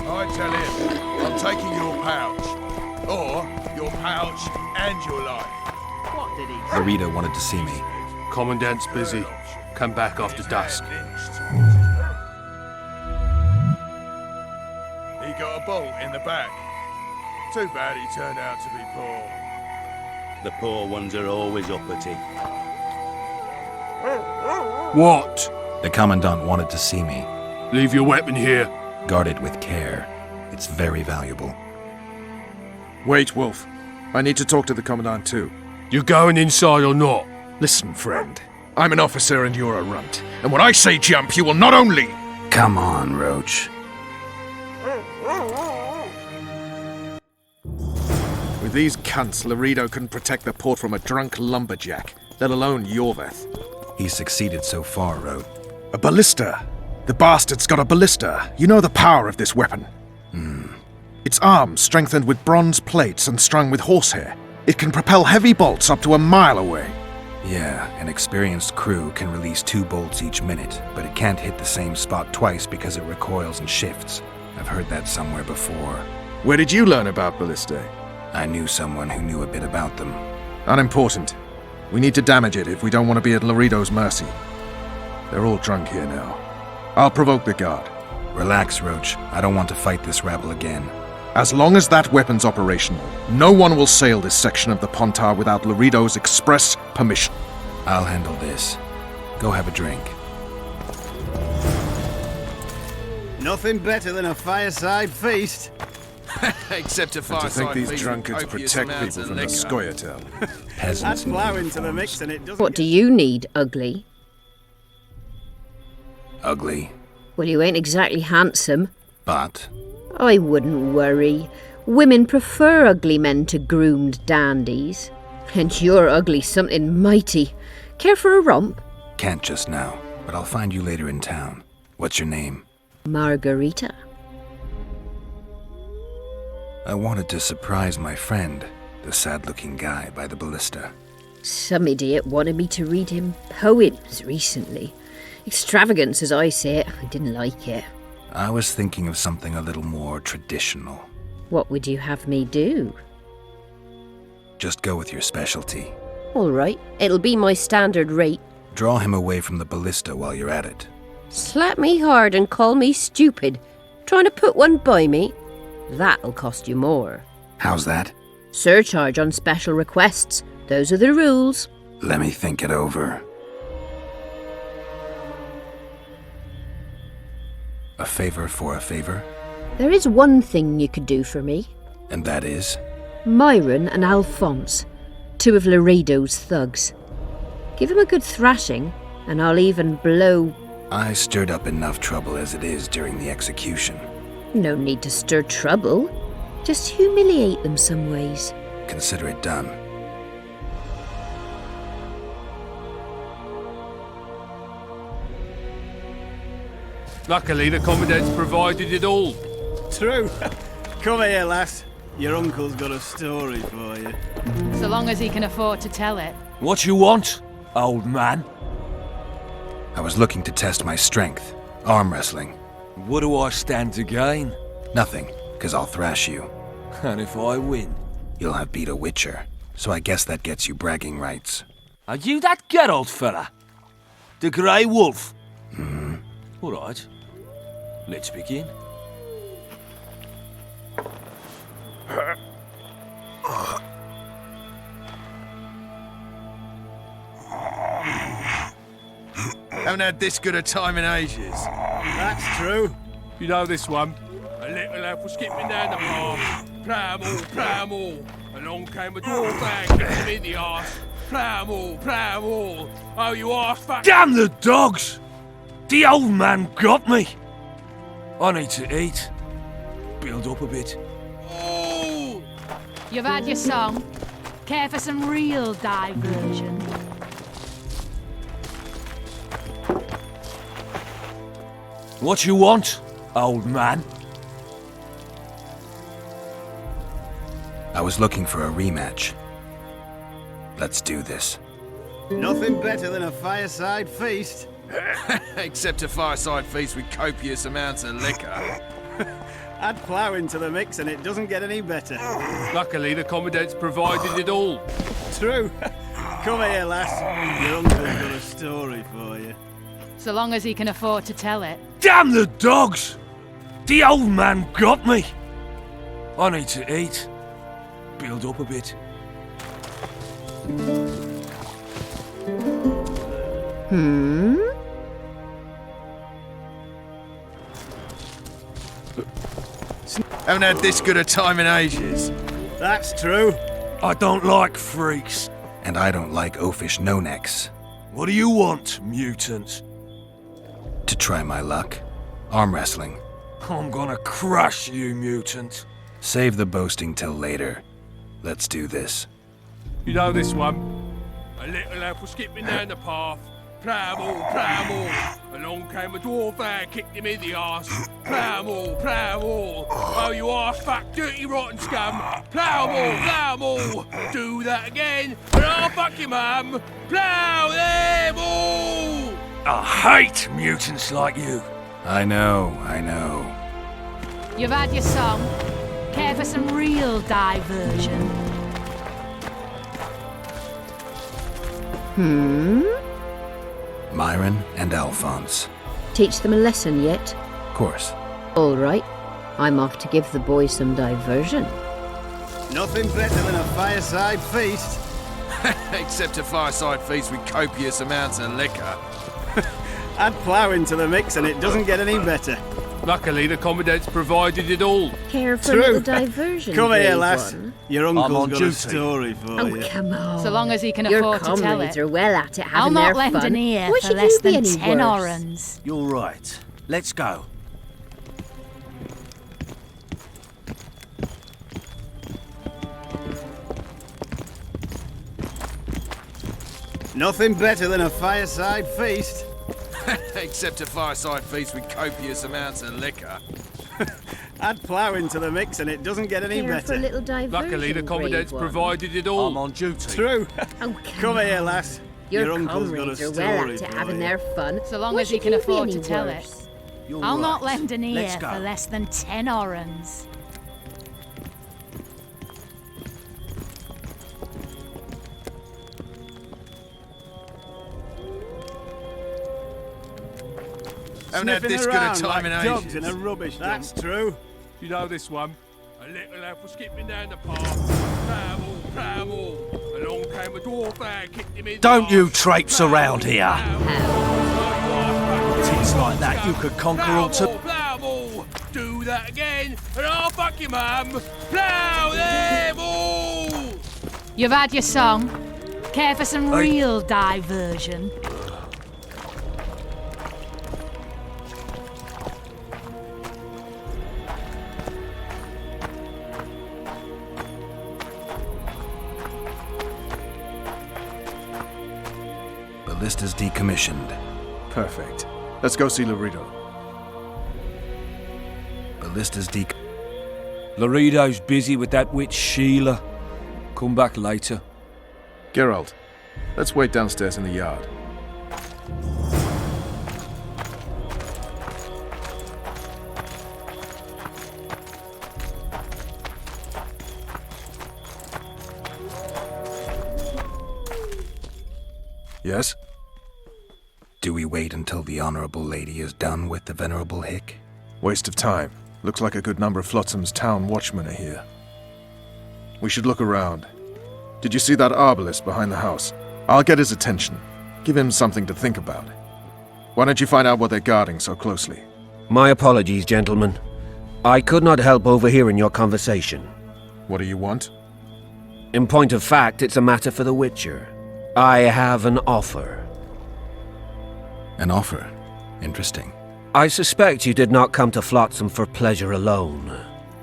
I tell him, I'm taking your pouch. Or your pouch and your life. What did he say? Larita wanted to see me. Commandant's busy. Come back after dusk. He got a bolt in the back. Too bad he turned out to be poor. The poor ones are always uppity. What? The Commandant wanted to see me. Leave your weapon here. Guard it with care. It's very valuable. Wait, Wolf. I need to talk to the Commandant too. You going inside or not? Listen, friend. I'm an officer and you're a runt. And when I say jump, you will not only... Come on, Roach. With these cunts, Laredo couldn't protect the port from a drunk lumberjack, let alone Yorveth. He's succeeded so far, Roach. A ballista. The bastard's got a ballista. You know the power of this weapon. Its arms strengthened with bronze plates and strung with horsehair. It can propel heavy bolts up to a mile away. Yeah, an experienced crew can release 2 bolts each minute, but it can't hit the same spot twice because it recoils and shifts. I've heard that somewhere before. Where did you learn about ballistae? I knew someone who knew a bit about them. Unimportant. We need to damage it if we don't want to be at Laredo's mercy. They're all drunk here now. I'll provoke the guard. Relax, Roach. I don't want to fight this rabble again. As long as that weapon's operational, no one will sail this section of the Pontar without Laredo's express permission. I'll handle this. Go have a drink. Nothing better than a fireside feast. Except a To fireside think these feast drunkards with copious protect amounts people of from the liquor. Scoia'tael. Peasants Add in flour into the uniforms. mix and it doesn't. What do you need, ugly? Ugly, Well, you ain't exactly handsome. but I wouldn't worry. Women prefer ugly men to groomed dandies. And you're ugly something mighty. Care for a romp? can't just now. But I'll find you later in town. What's your name? Margarita. I wanted to surprise my friend, the sad-looking guy by the ballista. Some idiot wanted me to read him poems recently. Extravagance, as I say it. I didn't like it. I was thinking of something a little more traditional. What would you have me do? Just go with your specialty. All right, it'll be my standard rate. Draw him away from the ballista while you're at it. Slap me hard and call me stupid. Trying to put one by me? That'll cost you more. How's that? Surcharge on special requests. Those are the rules. Let me think it over. A favor for a favor? There is one thing you could do for me. And that is? Myron and Alphonse, two of Laredo's thugs. Give him a good thrashing, and I'll even blow... I stirred up enough trouble as it is during the execution. No need to stir trouble. Just humiliate them some ways. Consider it done. Luckily, the Commandant's provided it all. True. Come here, lass. Your uncle's got a story for you. So long as he can afford to tell it. What you want, old man? I was looking to test my strength. Arm wrestling. What do I stand to gain? Nothing, because I'll thrash you. And if I win? You'll have beat a witcher, so I guess that gets you bragging rights. Are you that Geralt fella? The Grey Wolf? Hmm. All right. Let's begin. Haven't had this good a time in ages. That's true. You know this one. A little lad was skipping down the path. Plough-all. Along came a dwarf and kicked him in the arse. Plough-all. Oh, you arse fuck. Damn the dogs! The old man got me. I need to eat. Build up a bit. Oh! You've had your song. Care for some real diversion? What you want, old man? I was looking for a rematch. Let's do this. Nothing better than a fireside feast. Except a fireside feast with copious amounts of liquor. Add plough into the mix and it doesn't get any better. Luckily, the Commandant's provided it all. True. Come here, lass. Your uncle's got a story for you. So long as he can afford to tell it. Damn the dogs! The old man got me. I need to eat. Build up a bit. Haven't had this good a time in ages. That's true. I don't like freaks. And I don't like oafish no-necks. What do you want, mutant? To try my luck. Arm wrestling. I'm gonna crush you, mutant. Save the boasting till later. Let's do this. You know this one. A little lad was skipping down the path. Plough-all. Along came a dwarf and kicked him in the arse. Plough-all. Oh, you arse fuck, dirty rotten scum. Plough-all. Do that again, and I'll fuck your mum. Plough them all. I hate mutants like you. I know. You've had your song. Care for some real diversion? Myron and Alphonse. Teach them a lesson yet? Of course. All right. I'm off to give the boys some diversion. Nothing better than a fireside feast. Except a fireside feast with copious amounts of liquor. Add plough into the mix and it doesn't get any better. Luckily, the Commandant's provided it all. Care for a little diversion, Come here, brave lass. one? Your I'm uncle's on got duty. a story for Oh, you. come on. So long as he can Your afford to tell comrades it. are well at it, I'll having not their lend fun. an ear Why for should less you be than any 10 worse? orans. You're right. Let's go. Nothing better than a fireside feast. Except a fireside feast with copious amounts of liquor. Add plough into the mix and it doesn't get any Care better. for a little diversion, Luckily, the Commandant's brave one? provided it all. I'm on duty. True. Oh, Come here, lass. Your uncle's got a comrades are story well at it, for having you. their fun. So long Why as he should can you be afford any to tell it. worse? You're I'll right. not lend an ear Let's for go. less than 10 orans. Haven't had Sniffing this good a around time like in dogs ages. in a rubbish dump. That's true. You know this one? A little lad was skipping down the path. Pramble. Along came a dwarf and kicked him in. Don't you traipse around here. Tits like that you could conquer all to... Plough. Do that again, and I'll fuck you, mum. Plough them all. You've had your song. Care for some real diversion? Ballista's decommissioned. Perfect. Let's go see Laredo. Ballista's Laredo's busy with that witch Sheila. Come back later. Geralt, let's wait downstairs in the yard. Yes? Do we wait until the Honorable Lady is done with the Venerable Hick? Waste of time. Looks like a good number of Flotsam's town watchmen are here. We should look around. Did you see that arbalist behind the house? I'll get his attention. Give him something to think about. Why don't you find out what they're guarding so closely? My apologies, gentlemen. I could not help overhearing your conversation. What do you want? In point of fact, it's a matter for the Witcher. I have an offer. An offer? Interesting. I suspect you did not come to Flotsam for pleasure alone.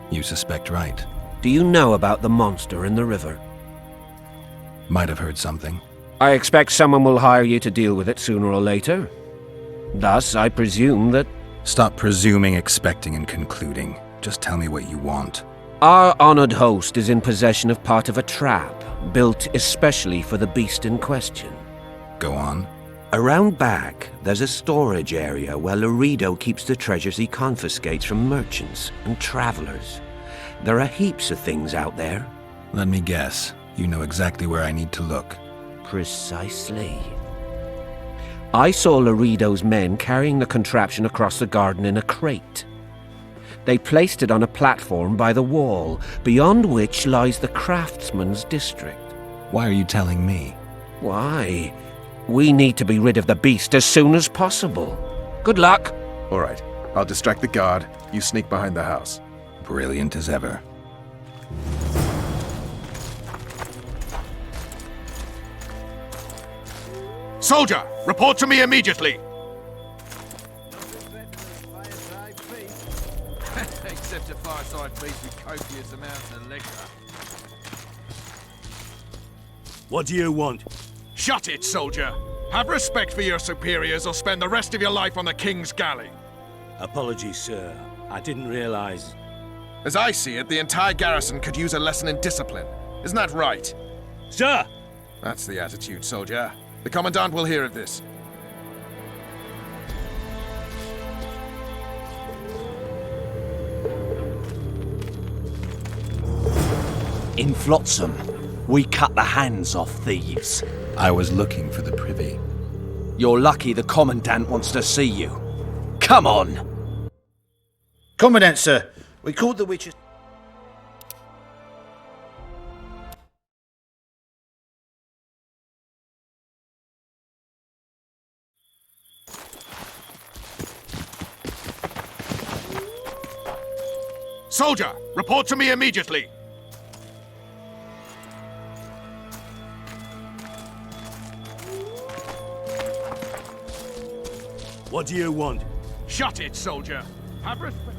You suspect right. Do you know about the monster in the river? Might have heard something. I expect someone will hire you to deal with it sooner or later. Thus, I presume that... Stop presuming, expecting, and concluding. Just tell me what you want. Our honored host is in possession of part of a trap, built especially for the beast in question. Go on. Around back, there's a storage area where Laredo keeps the treasures he confiscates from merchants and travelers. There are heaps of things out there. Let me guess. You know exactly where I need to look. Precisely. I saw Laredo's men carrying the contraption across the garden in a crate. They placed it on a platform by the wall, beyond which lies the craftsman's district. Why are you telling me? Why? We need to be rid of the beast as soon as possible. Good luck. All right. I'll distract the guard. You sneak behind the house. Brilliant as ever. Soldier, report to me immediately! Except a fireside feast with copious amounts of liquor. What do you want? Shut it, soldier! Have respect for your superiors or spend the rest of your life on the King's galley. Apologies, sir. I didn't realize. As I see it, the entire garrison could use a lesson in discipline. Isn't that right? Sir! That's the attitude, soldier. The Commandant will hear of this. In Flotsam, we cut the hands off thieves. I was looking for the privy. You're lucky the Commandant wants to see you. Come on! Commandant, sir. We caught the witches. Soldier, report to me immediately. What do you want? Shut it, soldier. Have respect.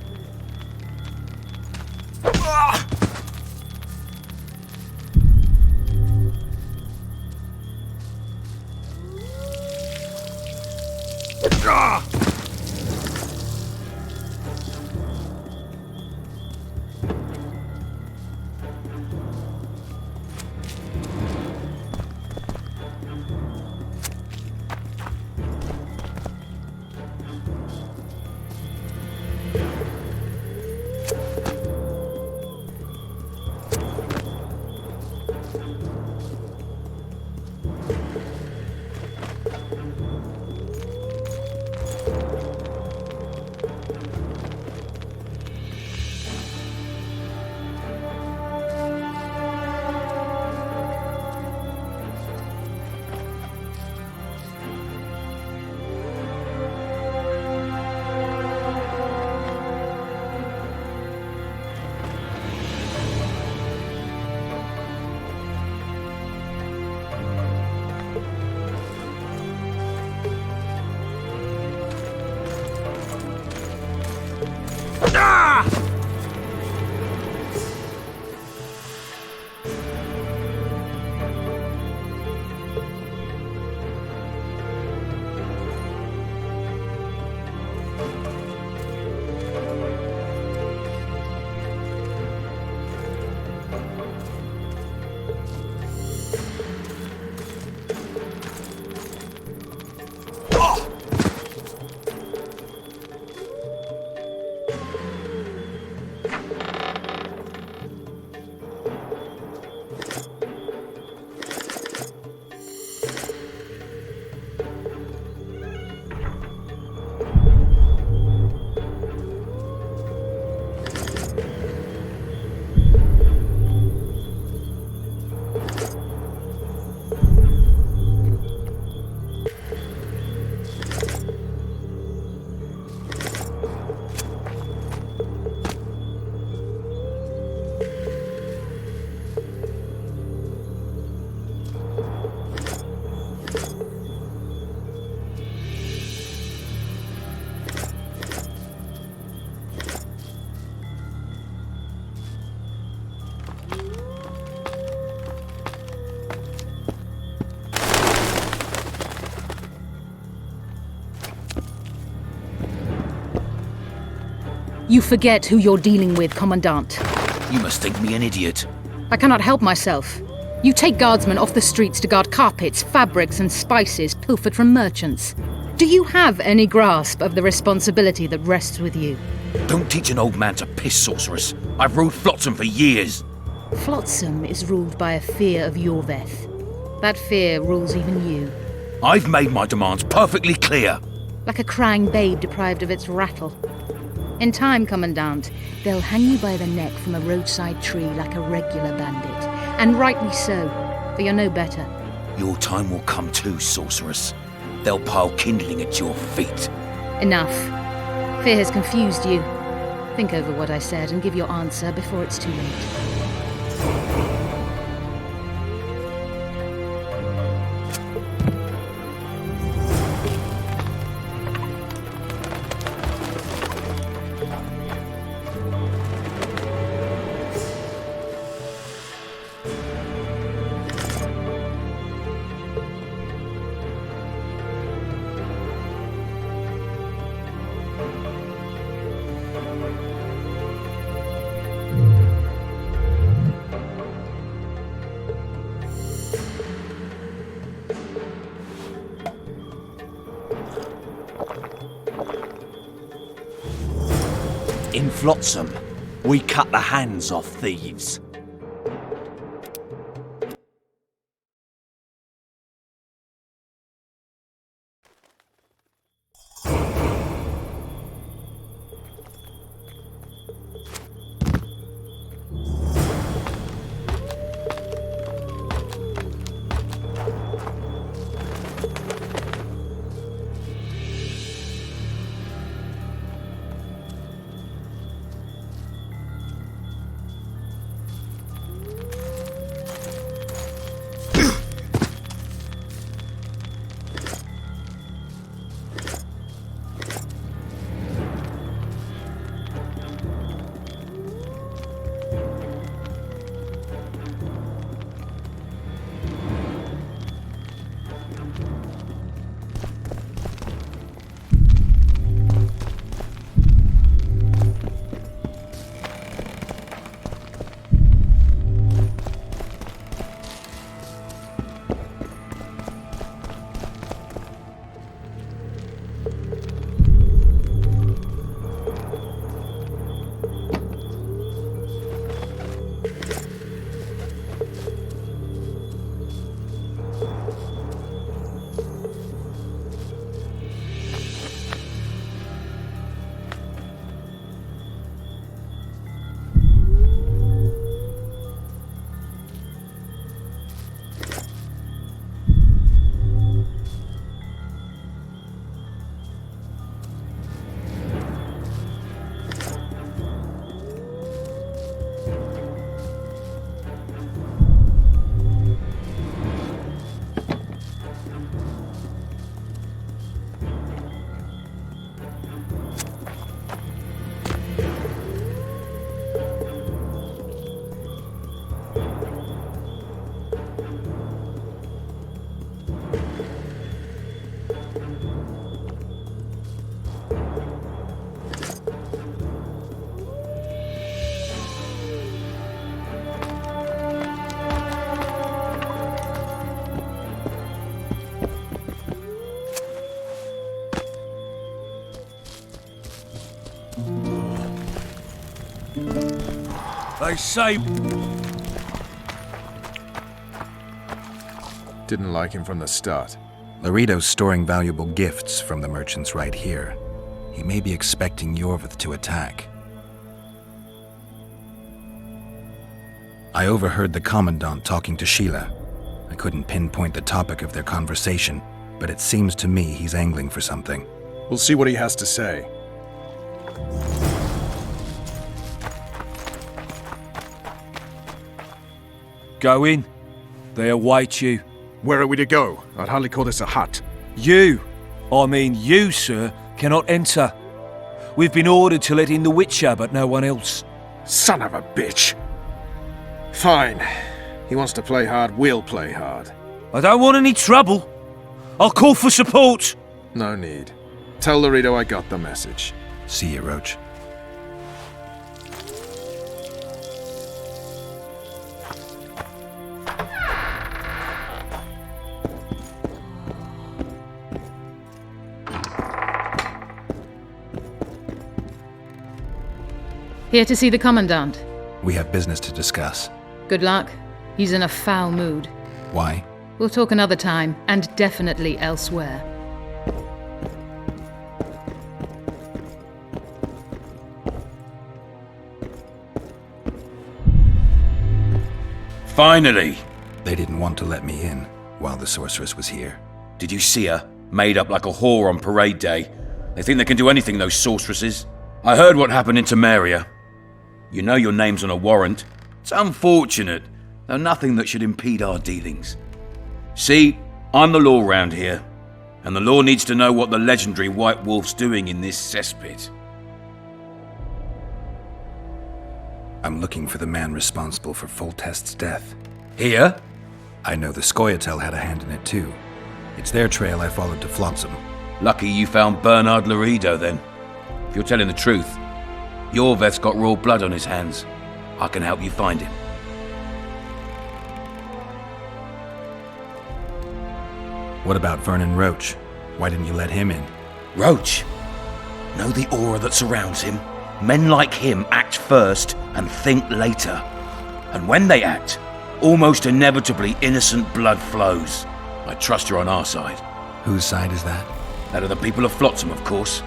You forget who you're dealing with, Commandant. You must think me an idiot. I cannot help myself. You take guardsmen off the streets to guard carpets, fabrics and spices pilfered from merchants. Do you have any grasp of the responsibility that rests with you? Don't teach an old man to piss, sorceress. I've ruled Flotsam for years. Flotsam is ruled by a fear of Yorveth. That fear rules even you. I've made my demands perfectly clear. Like a crying babe deprived of its rattle. In time, Commandant, they'll hang you by the neck from a roadside tree like a regular bandit. And rightly so, for you're no better. Your time will come too, sorceress. They'll pile kindling at your feet. Enough. Fear has confused you. Think over what I said and give your answer before it's too late. In Flotsam, we cut the hands off thieves. They say... Didn't like him from the start. Laredo's storing valuable gifts from the merchants right here. He may be expecting Yorvith to attack. I overheard the Commandant talking to Sheila. I couldn't pinpoint the topic of their conversation, but it seems to me he's angling for something. We'll see what he has to say. Go in. They await you. Where are we to go? I'd hardly call this a hut. You, sir, cannot enter. We've been ordered to let in the Witcher, but no one else. Son of a bitch! Fine. He wants to play hard, we'll play hard. I don't want any trouble. I'll call for support. No need. Tell Laredo I got the message. See you, Roach. Here to see the Commandant. We have business to discuss. Good luck. He's in a foul mood. Why? We'll talk another time, and definitely elsewhere. Finally! They didn't want to let me in while the sorceress was here. Did you see her? Made up like a whore on parade day. They think they can do anything, those sorceresses. I heard what happened in Temeria. You know your name's on a warrant. It's unfortunate, though nothing that should impede our dealings. See, I'm the law round here, and the law needs to know what the legendary White Wolf's doing in this cesspit. I'm looking for the man responsible for Foltest's death. Here? I know the Scoia'tael had a hand in it too. It's their trail I followed to Flotsam. Lucky you found Bernard Laredo then. If you're telling the truth, Yorveth's got raw blood on his hands. I can help you find him. What about Vernon Roach? Why didn't you let him in? Roach? Know the aura that surrounds him? Men like him act first and think later. And when they act, almost inevitably innocent blood flows. I trust you're on our side. Whose side is that? That of the people of Flotsam, of course.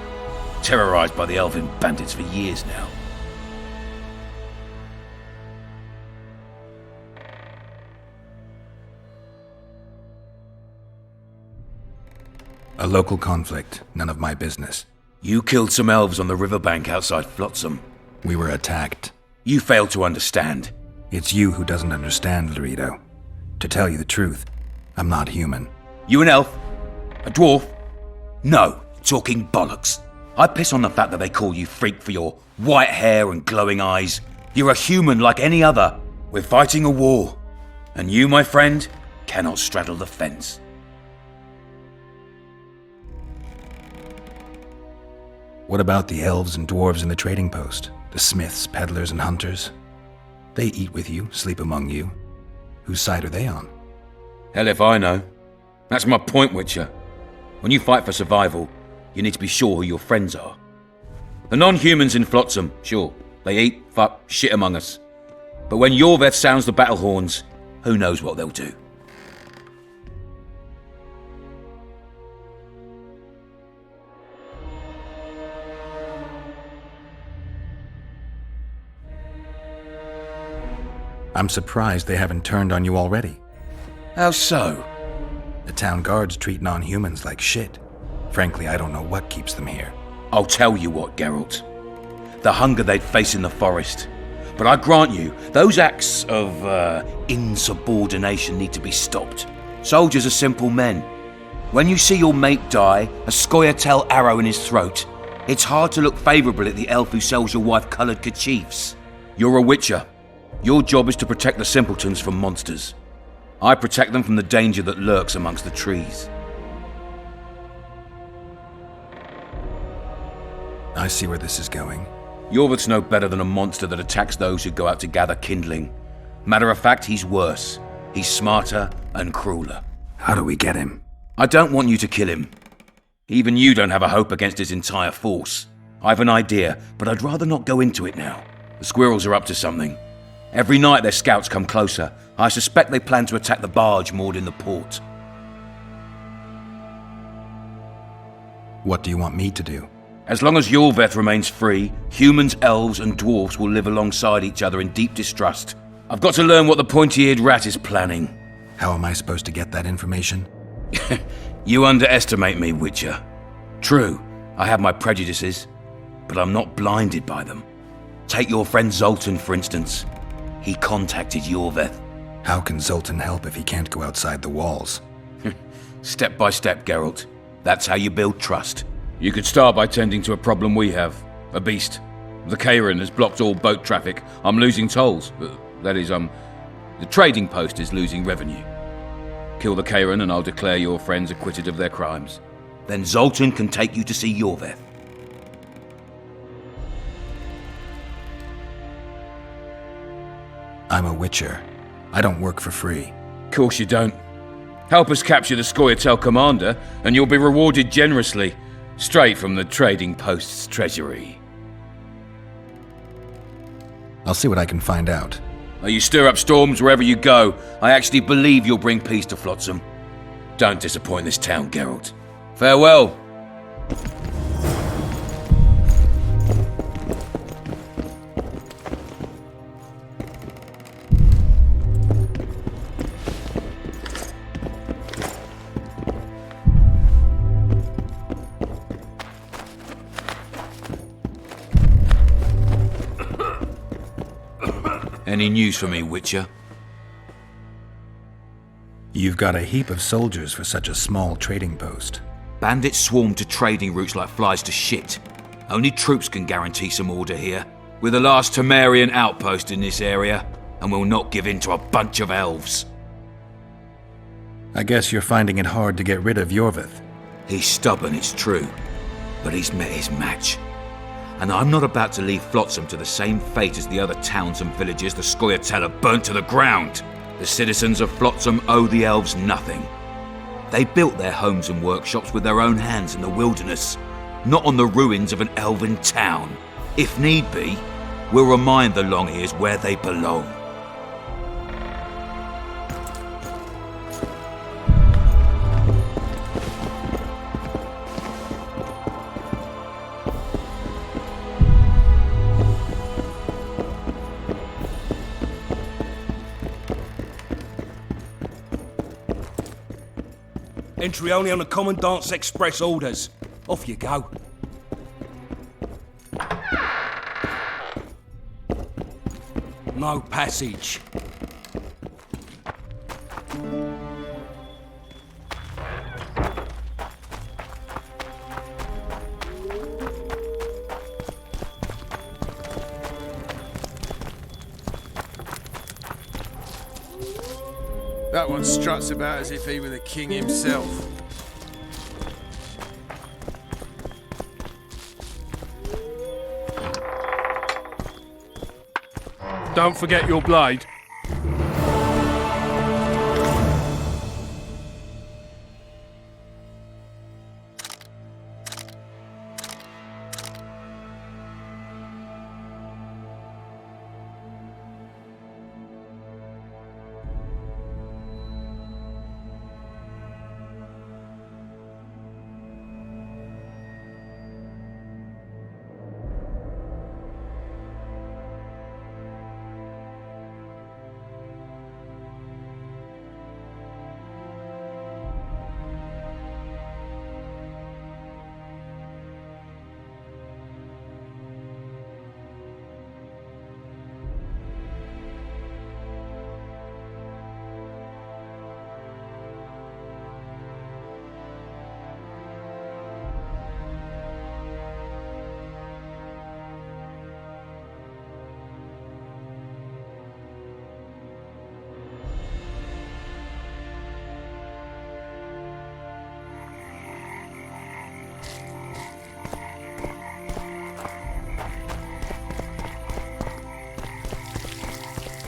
Terrorized by the elven bandits for years now. A local conflict, none of my business. You killed some elves on the riverbank outside Flotsam. We were attacked. You failed to understand. It's you who doesn't understand, Laredo. To tell you the truth, I'm not human. You an elf? A dwarf? No, talking bollocks. I piss on the fact that they call you freak for your white hair and glowing eyes. You're a human like any other. We're fighting a war. And you, my friend, cannot straddle the fence. What about the elves and dwarves in the trading post? The smiths, peddlers, and hunters? They eat with you, sleep among you. Whose side are they on? Hell if I know. That's my point, Witcher. When you fight for survival, you need to be sure who your friends are. The non-humans in Flotsam, sure, they eat, fuck, shit among us. But when Yorveth sounds the battle horns, who knows what they'll do. I'm surprised they haven't turned on you already. How so? The town guards treat non-humans like shit. Frankly, I don't know what keeps them here. I'll tell you what, Geralt. The hunger they'd face in the forest. But I grant you, those acts of, insubordination need to be stopped. Soldiers are simple men. When you see your mate die, a Scoia'tael arrow in his throat, it's hard to look favourably at the elf who sells your wife coloured kerchiefs. You're a Witcher. Your job is to protect the simpletons from monsters. I protect them from the danger that lurks amongst the trees. I see where this is going. Yorvith's no better than a monster that attacks those who go out to gather kindling. Matter of fact, he's worse. He's smarter and crueler. How do we get him? I don't want you to kill him. Even you don't have a hope against his entire force. I've an idea, but I'd rather not go into it now. The squirrels are up to something. Every night their scouts come closer. I suspect they plan to attack the barge moored in the port. What do you want me to do? As long as Yorveth remains free, humans, elves and dwarves will live alongside each other in deep distrust. I've got to learn what the pointy-eared rat is planning. How am I supposed to get that information? You underestimate me, Witcher. True, I have my prejudices, but I'm not blinded by them. Take your friend Zoltan, for instance. He contacted Yorveth. How can Zoltan help if he can't go outside the walls? Step by step, Geralt. That's how you build trust. You could start by tending to a problem we have. A beast. The Kairan has blocked all boat traffic. I'm losing tolls. That is, the trading post is losing revenue. Kill the Kairan and I'll declare your friends acquitted of their crimes. Then Zoltan can take you to see Yorveth. I'm a Witcher. I don't work for free. Course you don't. Help us capture the Scoia'tael commander, and you'll be rewarded generously, straight from the trading post's treasury. I'll see what I can find out. You stir up storms wherever you go. I actually believe you'll bring peace to Flotsam. Don't disappoint this town, Geralt. Farewell. Any news for me, Witcher? You've got a heap of soldiers for such a small trading post. Bandits swarm to trading routes like flies to shit. Only troops can guarantee some order here. We're the last Temerian outpost in this area, and we'll not give in to a bunch of elves. I guess you're finding it hard to get rid of Yorveth. He's stubborn, it's true, but he's met his match. And I'm not about to leave Flotsam to the same fate as the other towns and villages the Scoia'tael have burnt to the ground. The citizens of Flotsam owe the elves nothing. They built their homes and workshops with their own hands in the wilderness, not on the ruins of an elven town. If need be, we'll remind the Longears where they belong. Entry only on the Commandant's express orders. Off you go. No passage. That one struts about as if he were the king himself. Don't forget your blade.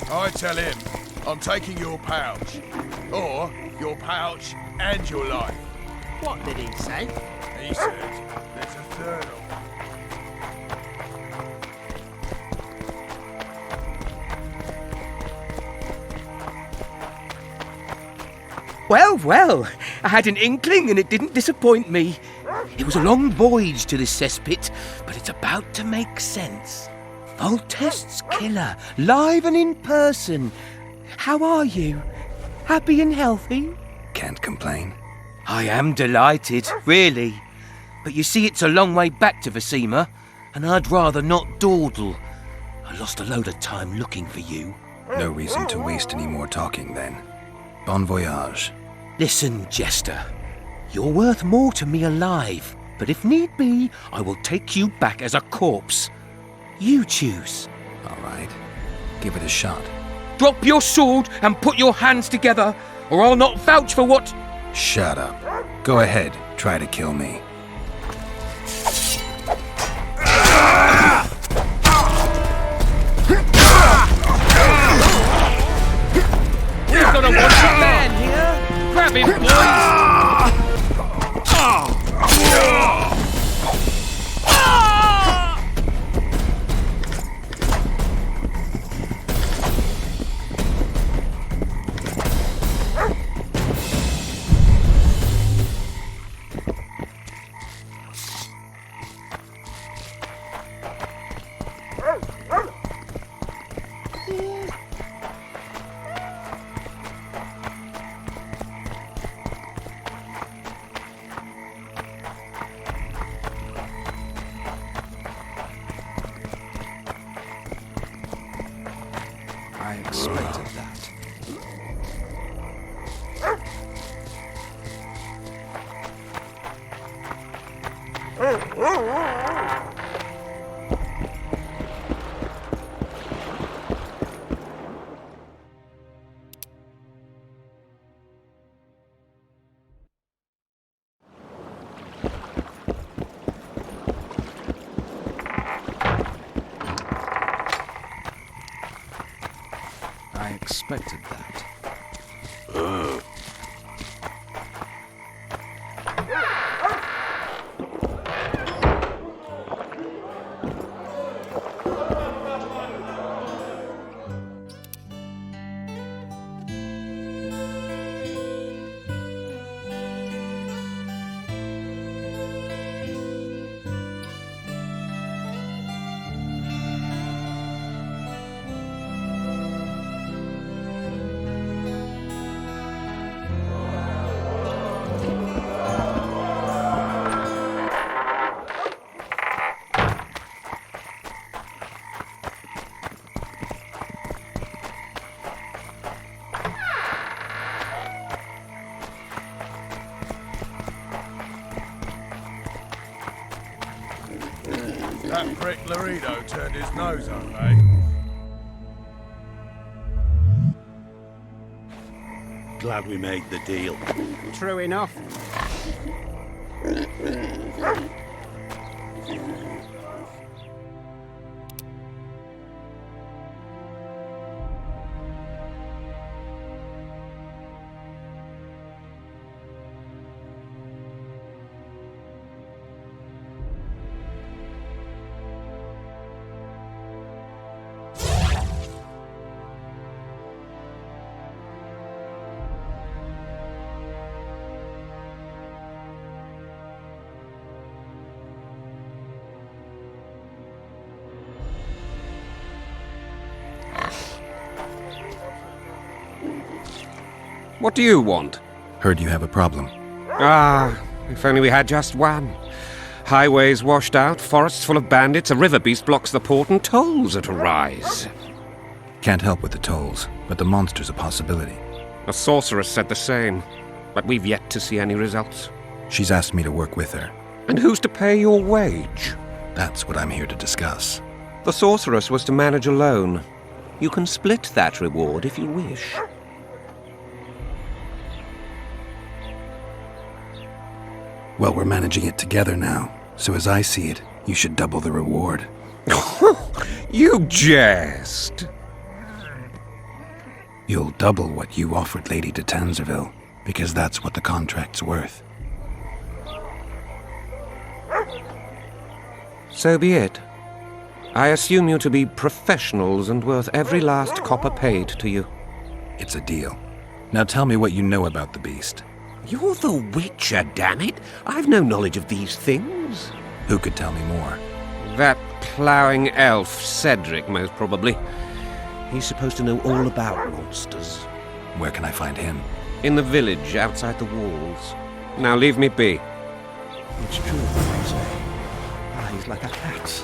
I tell him I'm taking your pouch. Or your pouch and your life. What did he say? He said there's a third of Well, well, I had an inkling and it didn't disappoint me. It was a long voyage to this cesspit, but it's about to make sense. Voltest's killer, live and in person. How are you? Happy and healthy? Can't complain. I am delighted, really. But you see, it's a long way back to Visima, and I'd rather not dawdle. I lost a load of time looking for you. No reason to waste any more talking, then. Bon voyage. Listen, Jester. You're worth more to me alive, but if need be, I will take you back as a corpse. You choose. All right. Give it a shot. Drop your sword and put your hands together, or I'll not vouch for what... Shut up. Go ahead. Try to kill me. We've got a wanted man here. Grab him, boys. I expected that. I expected that. That prick Laredo turned his nose up, eh? Glad we made the deal. True enough. What do you want? Heard you have a problem. Ah, if only we had just one. Highways washed out, forests full of bandits, a river beast blocks the port, and tolls at a rise. Can't help with the tolls, but the monster's a possibility. A sorceress said the same, but we've yet to see any results. She's asked me to work with her. And who's to pay your wage? That's what I'm here to discuss. The sorceress was to manage alone. You can split that reward if you wish. Well, we're managing it together now, so as I see it, you should double the reward. You jest! You'll double what you offered Lady de Tanzerville, because that's what the contract's worth. So be it. I assume you to be professionals and worth every last copper paid to you. It's a deal. Now tell me what you know about the beast. You're the Witcher, damn it! I've no knowledge of these things. Who could tell me more? That ploughing elf, Cedric, most probably. He's supposed to know all about monsters. Where can I find him? In the village, outside the walls. Now leave me be. It's true what they say. Eyes like a cat's.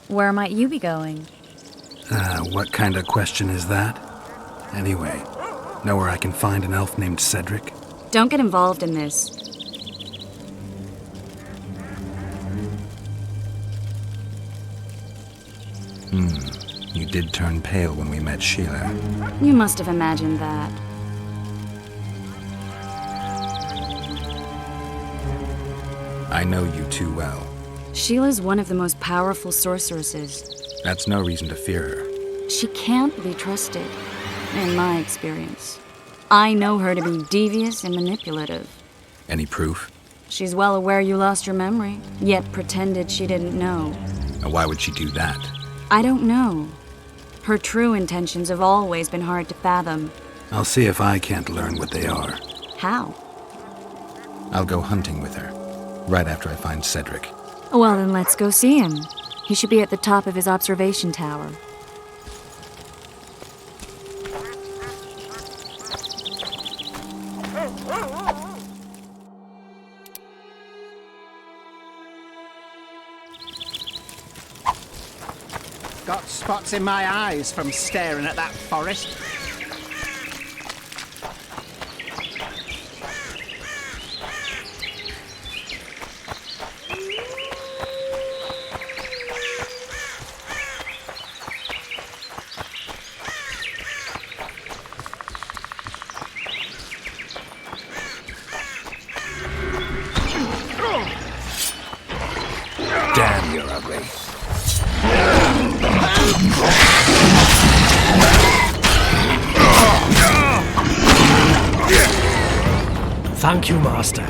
Where might you be going? What kind of question is that? Anyway, know where I can find an elf named Cedric? Don't get involved in this. You did turn pale when we met Sheila. You must have imagined that. I know you too well. Sheila's one of the most powerful sorceresses. That's no reason to fear her. She can't be trusted, in my experience. I know her to be devious and manipulative. Any proof? She's well aware you lost your memory, yet pretended she didn't know. And why would she do that? I don't know. Her true intentions have always been hard to fathom. I'll see if I can't learn what they are. How? I'll go hunting with her, right after I find Cedric. Well, then let's go see him. He should be at the top of his observation tower. Got spots in my eyes from staring at that forest. Damn, you're ugly. Thank you, Master.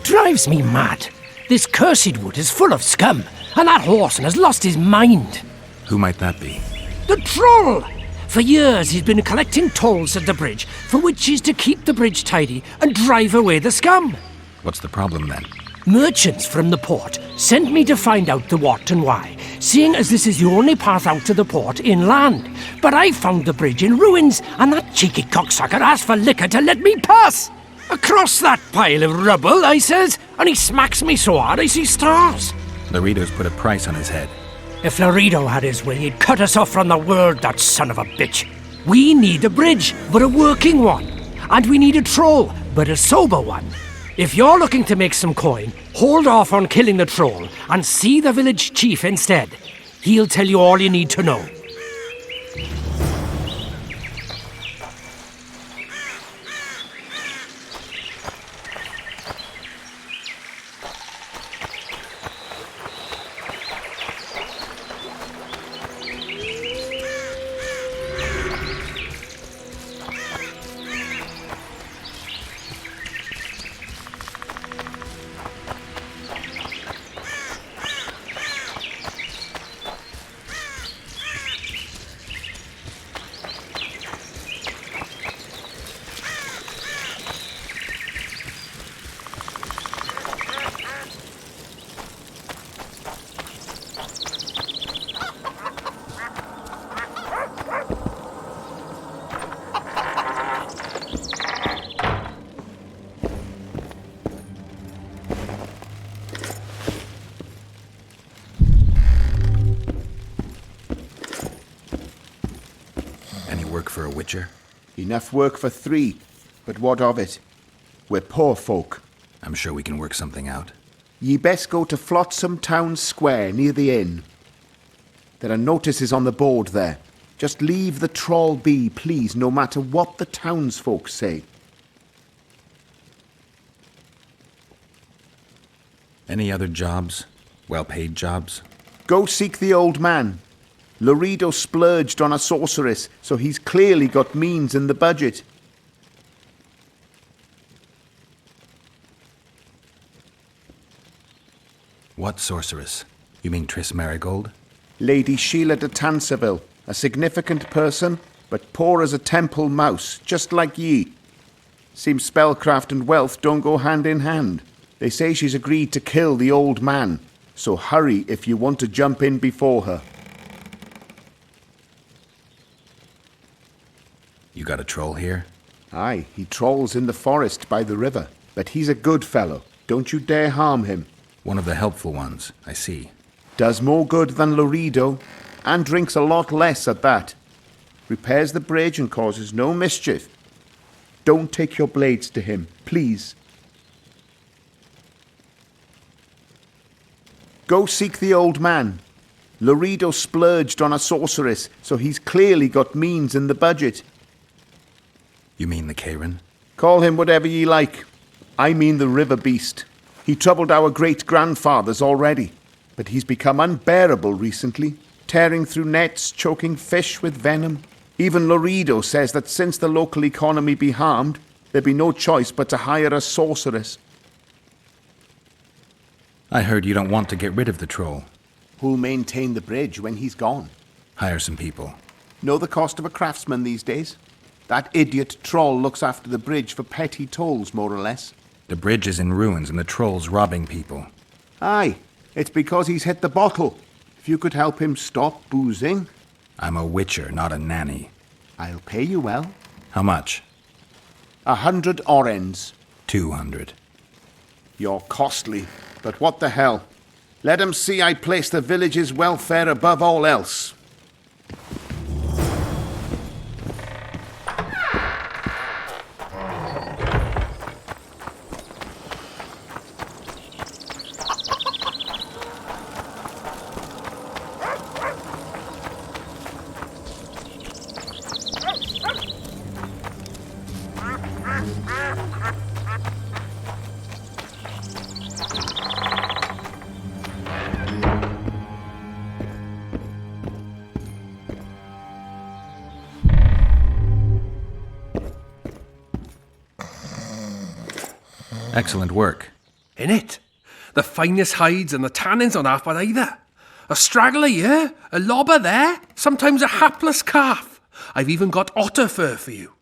Drives me mad. This cursed wood is full of scum, and that horseman has lost his mind. Who might that be? The troll! For years he's been collecting tolls at the bridge, for which is to keep the bridge tidy and drive away the scum. What's the problem then? Merchants from the port sent me to find out the what and why, seeing as this is the only path out to the port inland. But I found the bridge in ruins, and that cheeky cocksucker asked for liquor to let me pass. Across that pile of rubble, I says, and he smacks me so hard I see stars. Laredo's put a price on his head. If Laredo had his way, he'd cut us off from the world, that son of a bitch. We need a bridge, but a working one. And we need a troll, but a sober one. If you're looking to make some coin, hold off on killing the troll and see the village chief instead. He'll tell you all you need to know. for a witcher? Enough work for 3, but what of it? We're poor folk. I'm sure we can work something out. Ye best go to Flotsam Town Square near the inn. There are notices on the board there. Just leave the trawl be, please, no matter what the townsfolk say. Any other jobs? Well-paid jobs? Go seek the old man. Laredo splurged on a sorceress, so he's clearly got means in the budget. What sorceress? You mean Triss Marigold? Lady Sheila de Tanserville, a significant person, but poor as a temple mouse, just like ye. Seems spellcraft and wealth don't go hand in hand. They say she's agreed to kill the old man, so hurry if you want to jump in before her. You got a troll here? Aye, he trolls in the forest by the river, but he's a good fellow. Don't you dare harm him. One of the helpful ones, I see. Does more good than Laredo, and drinks a lot less at that. Repairs the bridge and causes no mischief. Don't take your blades to him, please. Go seek the old man. Laredo splurged on a sorceress, so he's clearly got means in the budget. You mean the Karen? Call him whatever ye like. I mean the river beast. He troubled our great-grandfathers already, but he's become unbearable recently, tearing through nets, choking fish with venom. Even Laredo says that since the local economy be harmed, there be no choice but to hire a sorceress. I heard you don't want to get rid of the troll. Who'll maintain the bridge when he's gone? Hire some people. Know the cost of a craftsman these days? That idiot troll looks after the bridge for petty tolls, more or less. The bridge is in ruins and the troll's robbing people. Aye, it's because he's hit the bottle. If you could help him stop boozing... I'm a witcher, not a nanny. I'll pay you well. How much? 100 orens. 200. You're costly, but what the hell? Let 'em see I place the village's welfare above all else. Excellent work. In it? The finest hides and the tannins on half by either. A straggler here, a lobber there, sometimes a hapless calf. I've even got otter fur for you.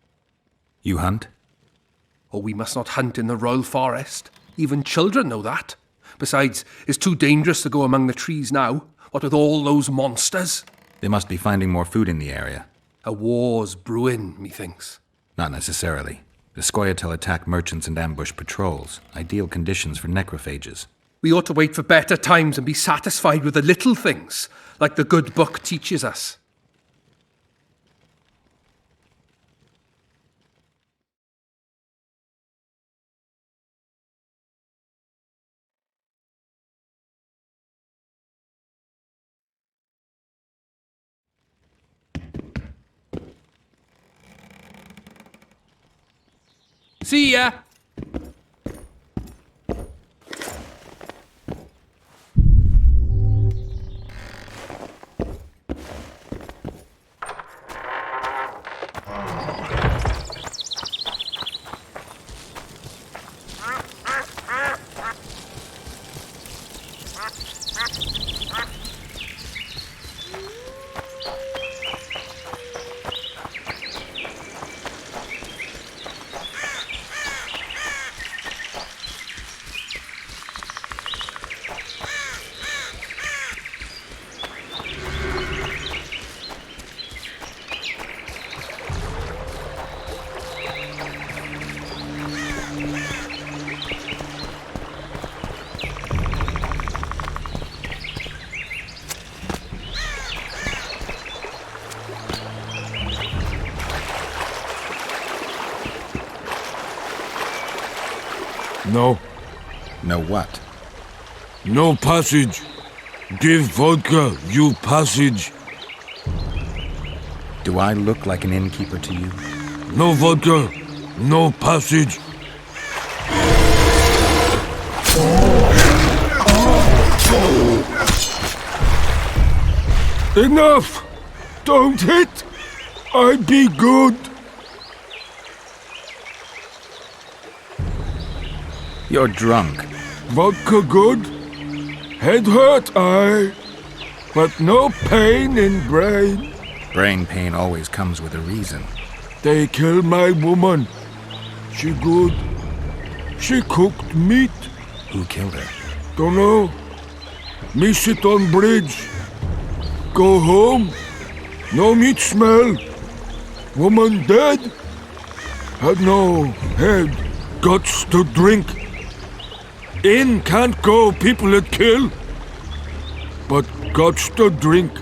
You hunt? Oh, we must not hunt in the royal forest. Even children know that. Besides, it's too dangerous to go among the trees now, what with all those monsters. They must be finding more food in the area. A war's brewing, methinks. Not necessarily. The Scoia'tael attack merchants and ambush patrols. Ideal conditions for necrophages. We ought to wait for better times and be satisfied with the little things, like the good book teaches us. See ya! No. No what? No passage. Give vodka, you passage. Do I look like an innkeeper to you? No vodka, no passage. Enough! Don't hit! I be good. You're drunk. Vodka good. Head hurt, aye. But no pain in brain. Brain pain always comes with a reason. They kill my woman. She good. She cooked meat. Who killed her? Dunno. Me sit on bridge. Go home. No meat smell. Woman dead. Had no head. Guts to drink. In can't go, people that kill. But guts to drink.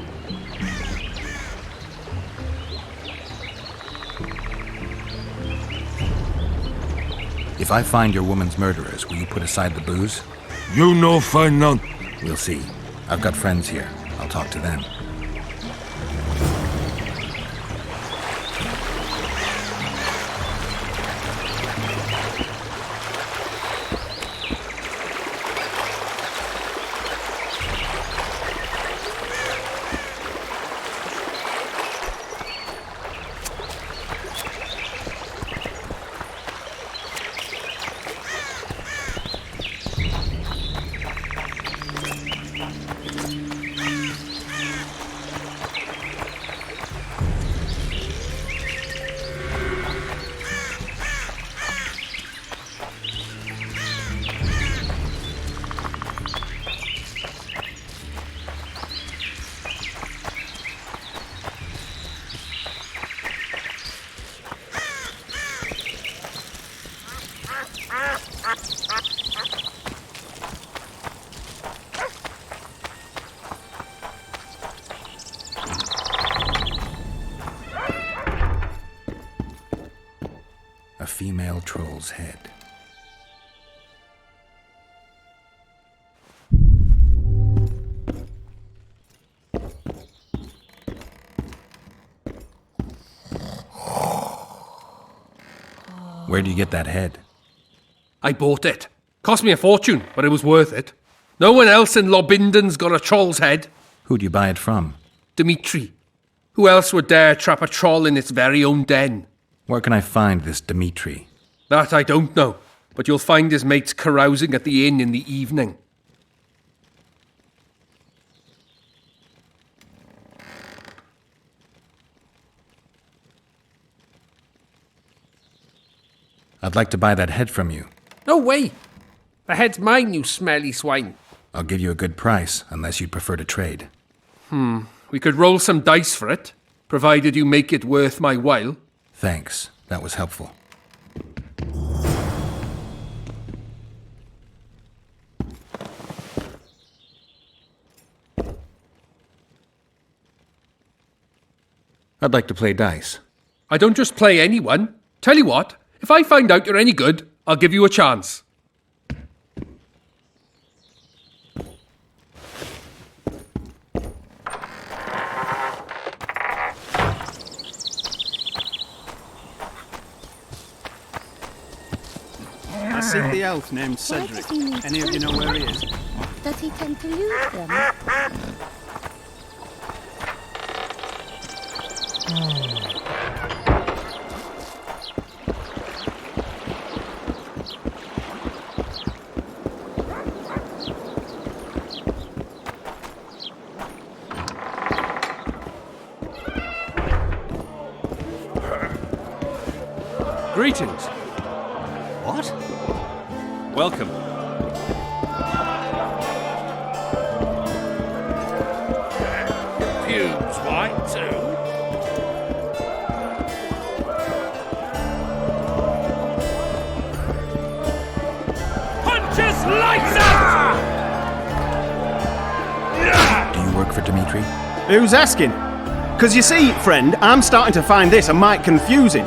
If I find your woman's murderers, will you put aside the booze? You no find none. We'll see. I've got friends here. I'll talk to them. A female troll's head. Where do you get that head? I bought it. Cost me a fortune, but it was worth it. No one else in Lobinden's got a troll's head. Who'd you buy it from? Dimitri. Who else would dare trap a troll in its very own den? Where can I find this Dimitri? That I don't know, but you'll find his mates carousing at the inn in the evening. I'd like to buy that head from you. No way! The head's mine, you smelly swine. I'll give you a good price, unless you'd prefer to trade. We could roll some dice for it, provided you make it worth my while. Thanks. That was helpful. I'd like to play dice. I don't just play anyone. Tell you what, if I find out you're any good, I'll give you a chance. I seek the elf named Cedric. Any of you know where he is? Does he tend to lose them? Greetings. What? Welcome. Pubes white too. Punches lights out! Do you work for Dimitri? Who's asking? Because you see, friend, I'm starting to find this a mite confusing.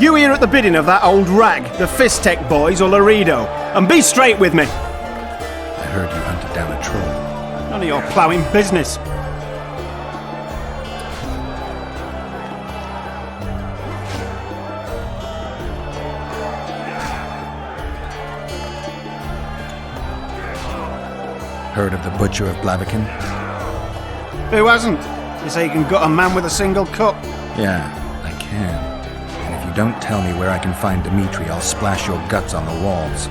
You here at the bidding of that old rag, the Fist Tech boys or Laredo? And be straight with me. I heard you hunted down a troll. None of your ploughing business. Heard of the Butcher of Blaviken? Who hasn't? You say you can gut a man with a single cut? Yeah, I can. And if you don't tell me where I can find Dimitri, I'll splash your guts on the walls.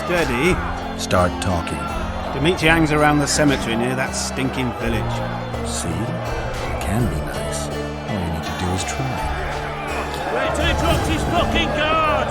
Steady. Start talking. Dimitri hangs around the cemetery near that stinking village. See? It can be nice. All you need to do is try. Wait till he drops his fucking guard!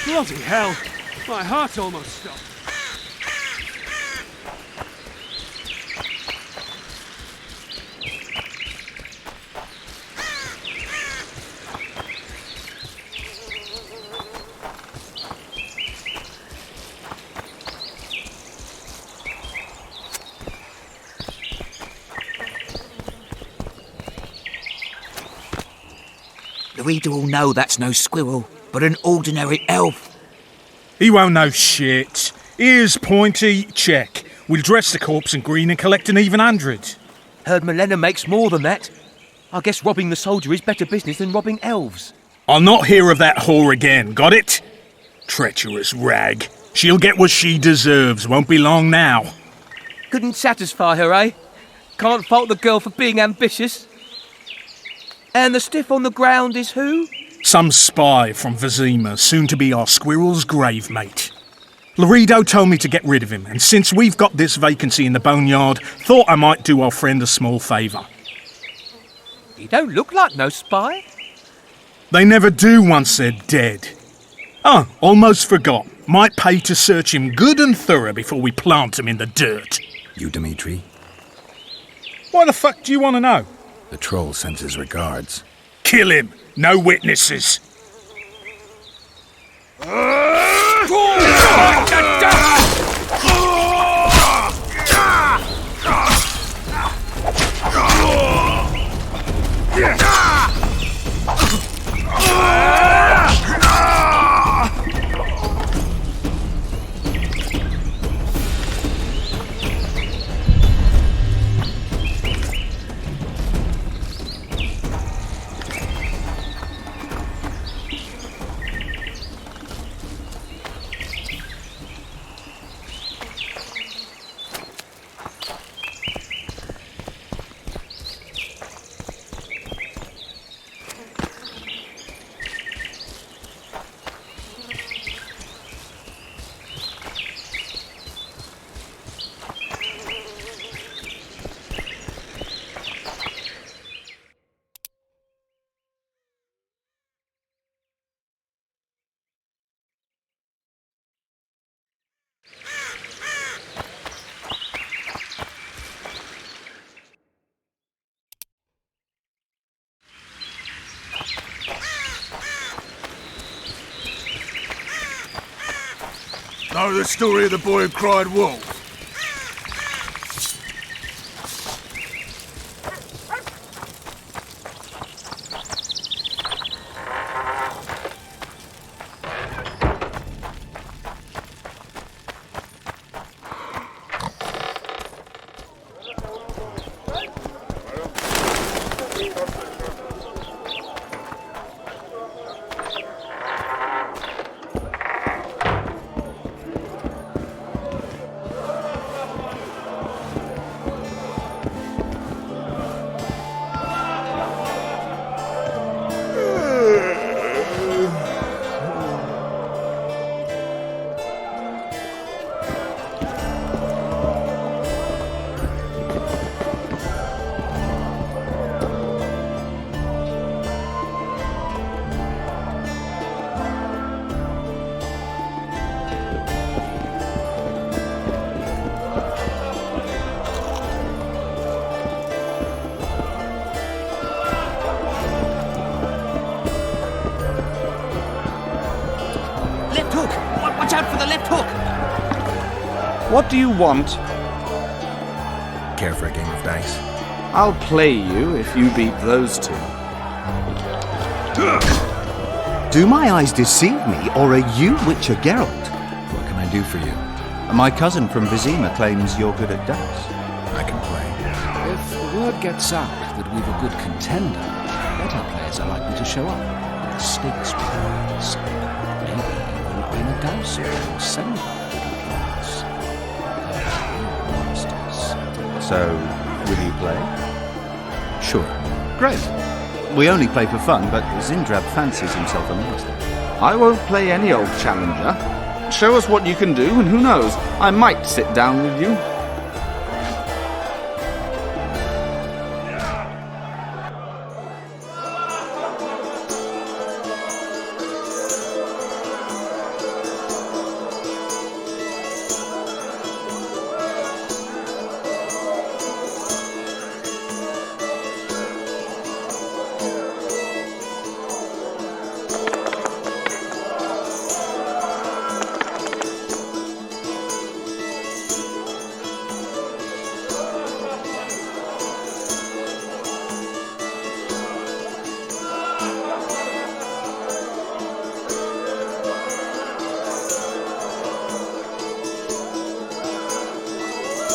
Bloody hell! My heart almost stopped. The reader will know that's no squirrel, but an ordinary elf. He won't know shit. Ears pointy, check. We'll dress the corpse in green and collect an even 100. Heard Milena makes more than that. I guess robbing the soldier is better business than robbing elves. I'll not hear of that whore again, got it? Treacherous rag. She'll get what she deserves, won't be long now. Couldn't satisfy her, eh? Can't fault the girl for being ambitious. And the stiff on the ground is who? Some spy from Vizima, soon to be our squirrel's grave mate. Laredo told me to get rid of him, and since we've got this vacancy in the boneyard, thought I might do our friend a small favour. He don't look like no spy. They never do once they're dead. Oh, almost forgot. Might pay to search him good and thorough before we plant him in the dirt. You, Dimitri? Why the fuck do you want to know? The troll sends his regards. Kill him! No witnesses! Know the story of the boy who cried wolf? Hook! Watch out for the left hook! What do you want? Care for a game of dice? I'll play you if you beat those two. Do my eyes deceive me, or are you Witcher Geralt? What can I do for you? My cousin from Vizima claims you're good at dice. I can play. If the word gets out that we've a good contender, better players are likely to show up. The stakes will rise. Maybe even in a dowser or semi-monsters. So, will you play? Sure. Great. We only play for fun, but Zindrab fancies himself a master. I won't play any old challenger. Show us what you can do, and who knows, I might sit down with you.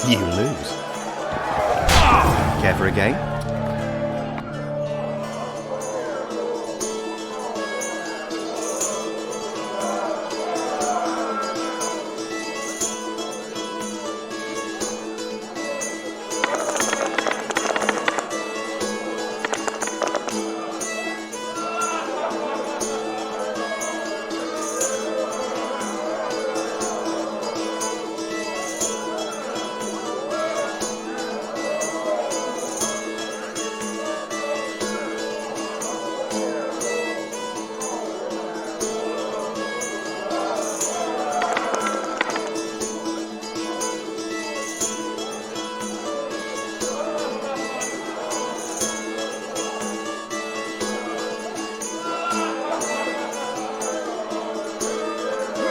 You lose. Care for a game?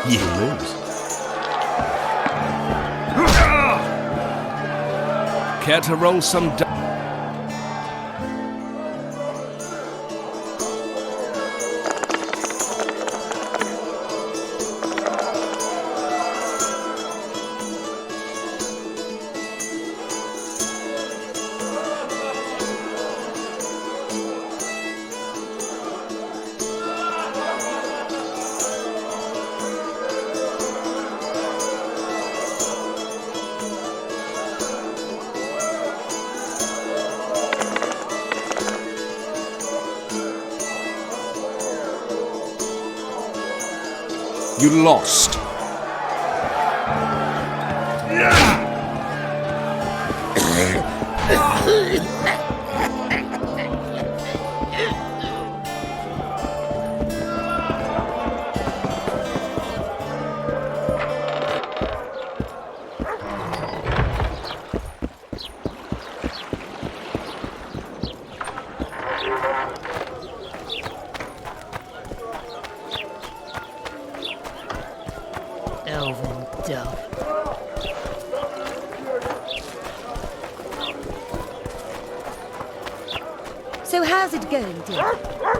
You lose. Care to roll some dice? You lost. Elven dove. So how's it going, dear?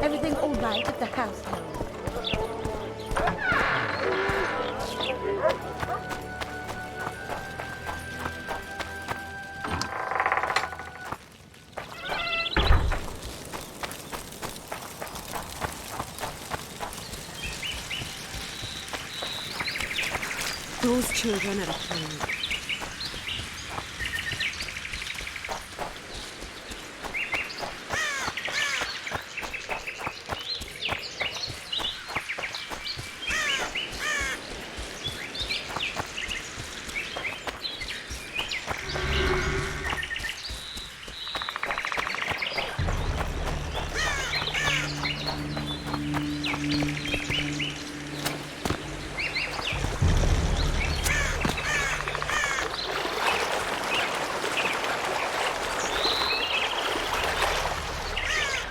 Everything all right at the household? Those children are afraid.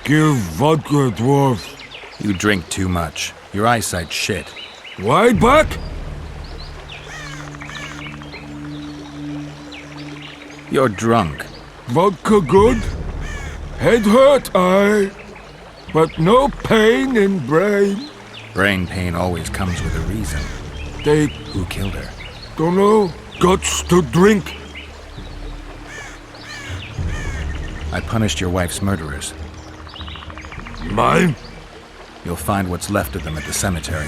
Give vodka, dwarf. You drink too much. Your eyesight's shit. Wide back? You're drunk. Vodka good? Head hurt, aye. But no pain in brain. Brain pain always comes with a reason. Who killed her? Dunno. Guts to drink. I punished your wife's murderers. Mine? You'll find what's left of them at the cemetery.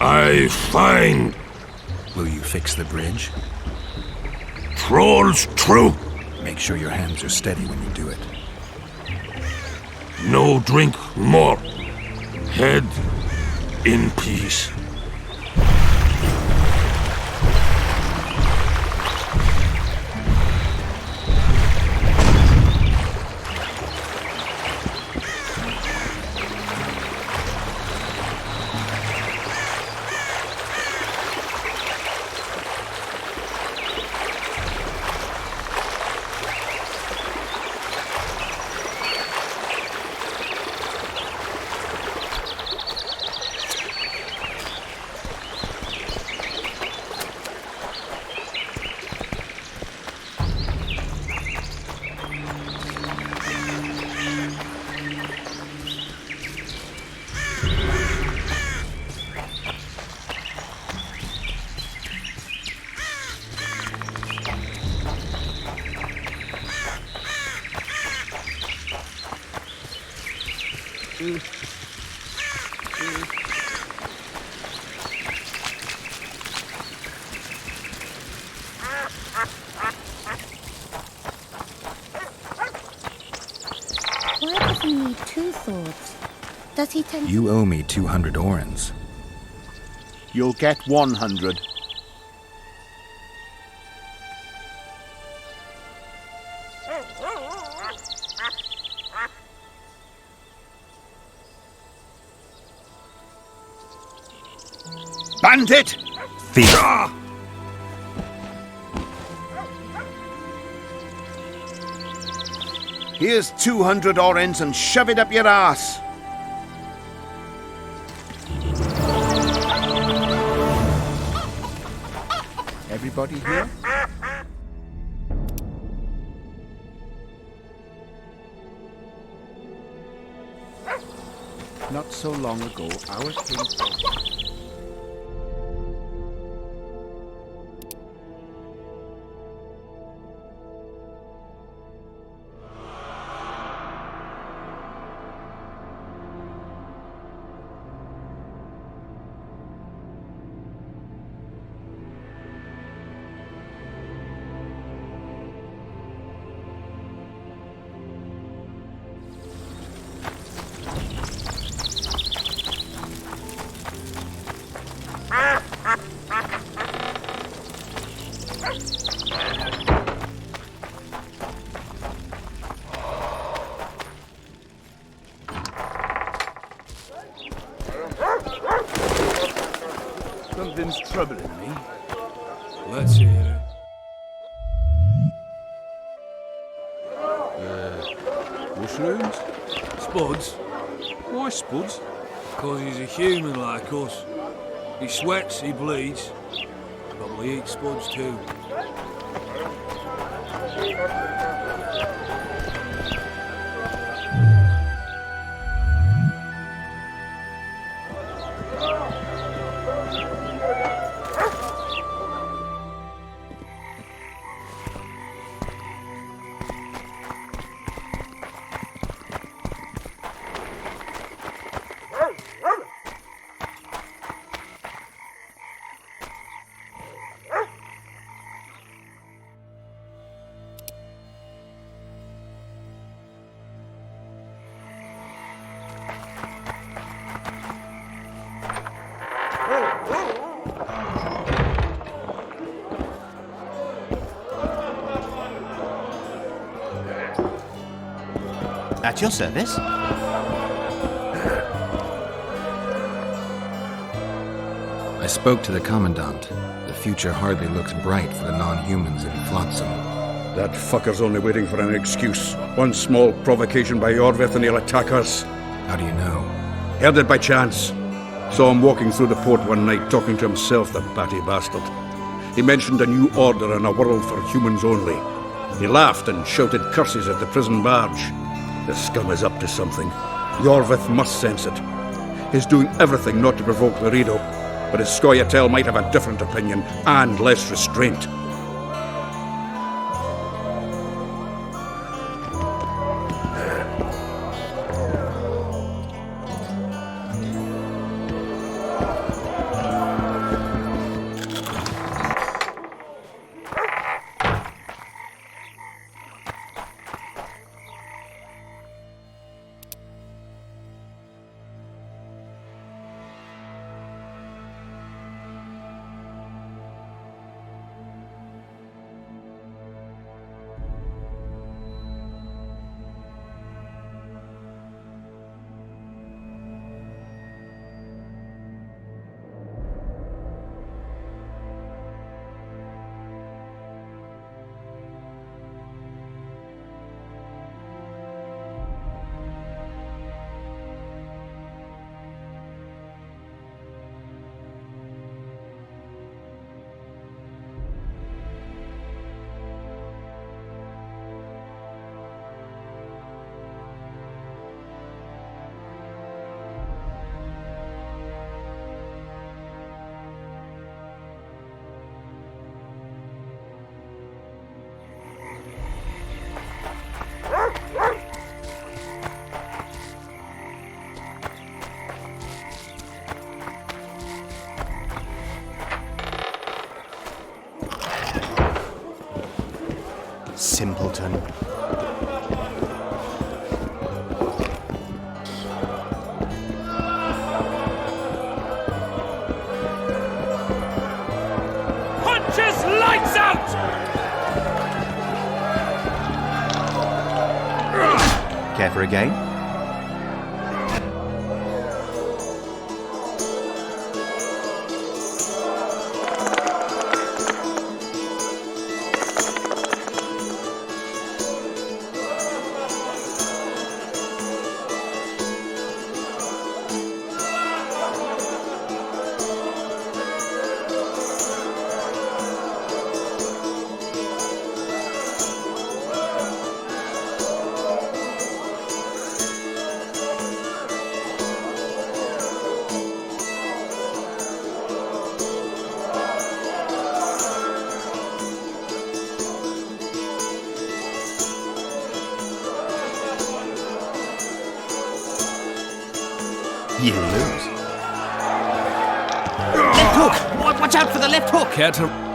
I find. Will you fix the bridge? Trolls true. Make sure your hands are steady when you do it. No drink more. Head in peace. Why does he need 2 swords? Does he tend You owe me 200 orens. You'll get 100. Bandit! Thief! Here's 200 orens and shove it up your ass. Everybody here? Not so long ago, our king... Something's troubling me. Let's hear it. Mushrooms? Spuds? Why spuds? Because he's a human like us. He sweats, he bleeds. Probably eats spuds too. At your service. I spoke to the Commandant. The future hardly looks bright for the non-humans in Flotsam. That fucker's only waiting for an excuse. One small provocation by Orvith and he'll attack us. How do you know? Heard it by chance. Saw him walking through the port one night, talking to himself, the batty bastard. He mentioned a new order and a world for humans only. He laughed and shouted curses at the prison barge. The scum is up to something. Yorvith must sense it. He's doing everything not to provoke Laredo, but his Scoia'tael might have a different opinion and less restraint. Simpleton. Punches lights out! Care for a game? You lose. Left hook! Watch out for the left hook! Care to...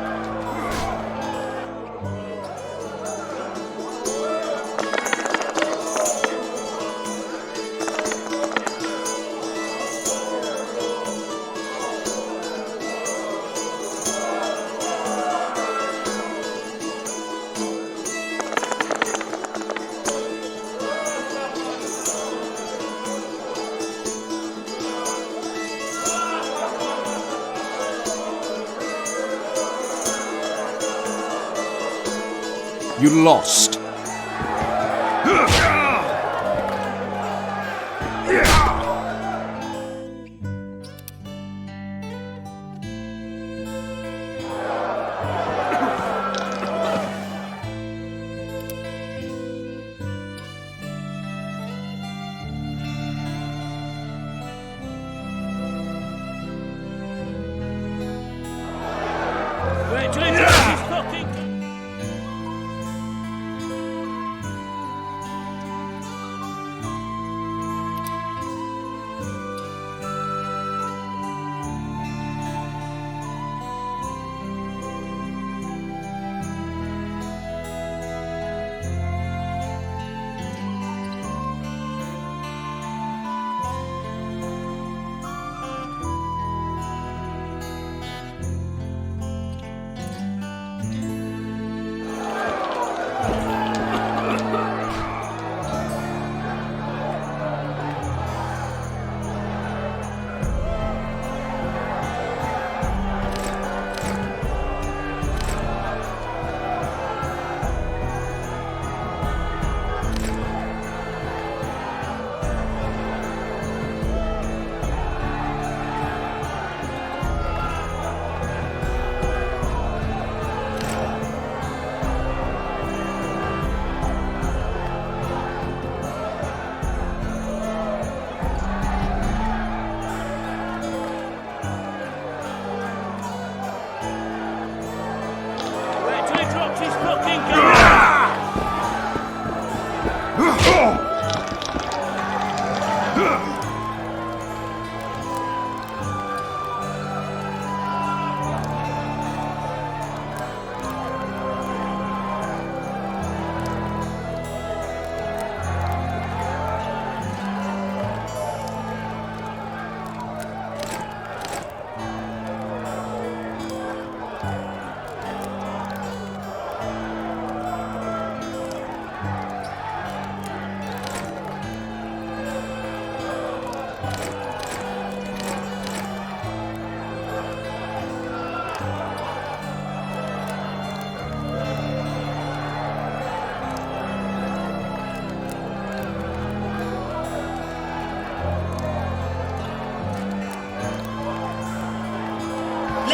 You lost.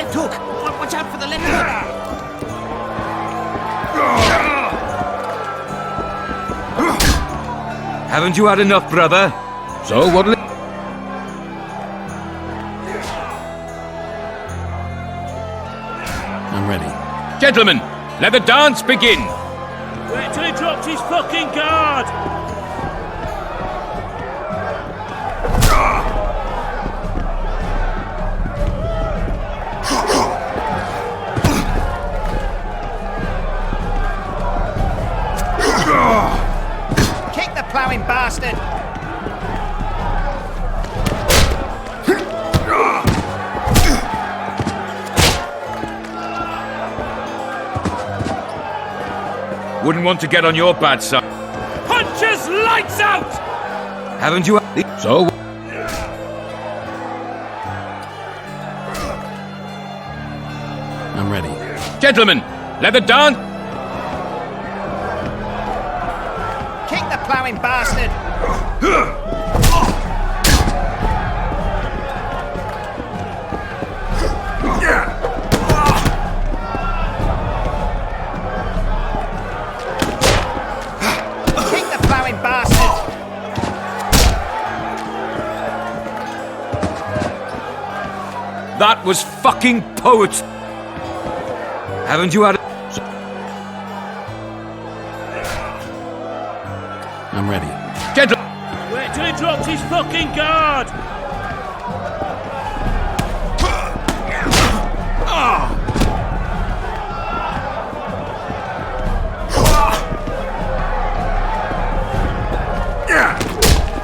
Left hook! Watch out for the left hook! Haven't you had enough, brother? So what'll it... I'm ready. Gentlemen, let the dance begin! Wait till he drops his fucking guard! Kick the ploughing bastard! Wouldn't want to get on your bad side. Punches lights out! Haven't you... So... I'm ready. Gentlemen, let the dance... Kick the ploughing bastard! Kick the ploughing bastard! That was fucking poetry. Haven't you had... I'm ready. Gentlemen... Wait till he drops his fucking guard!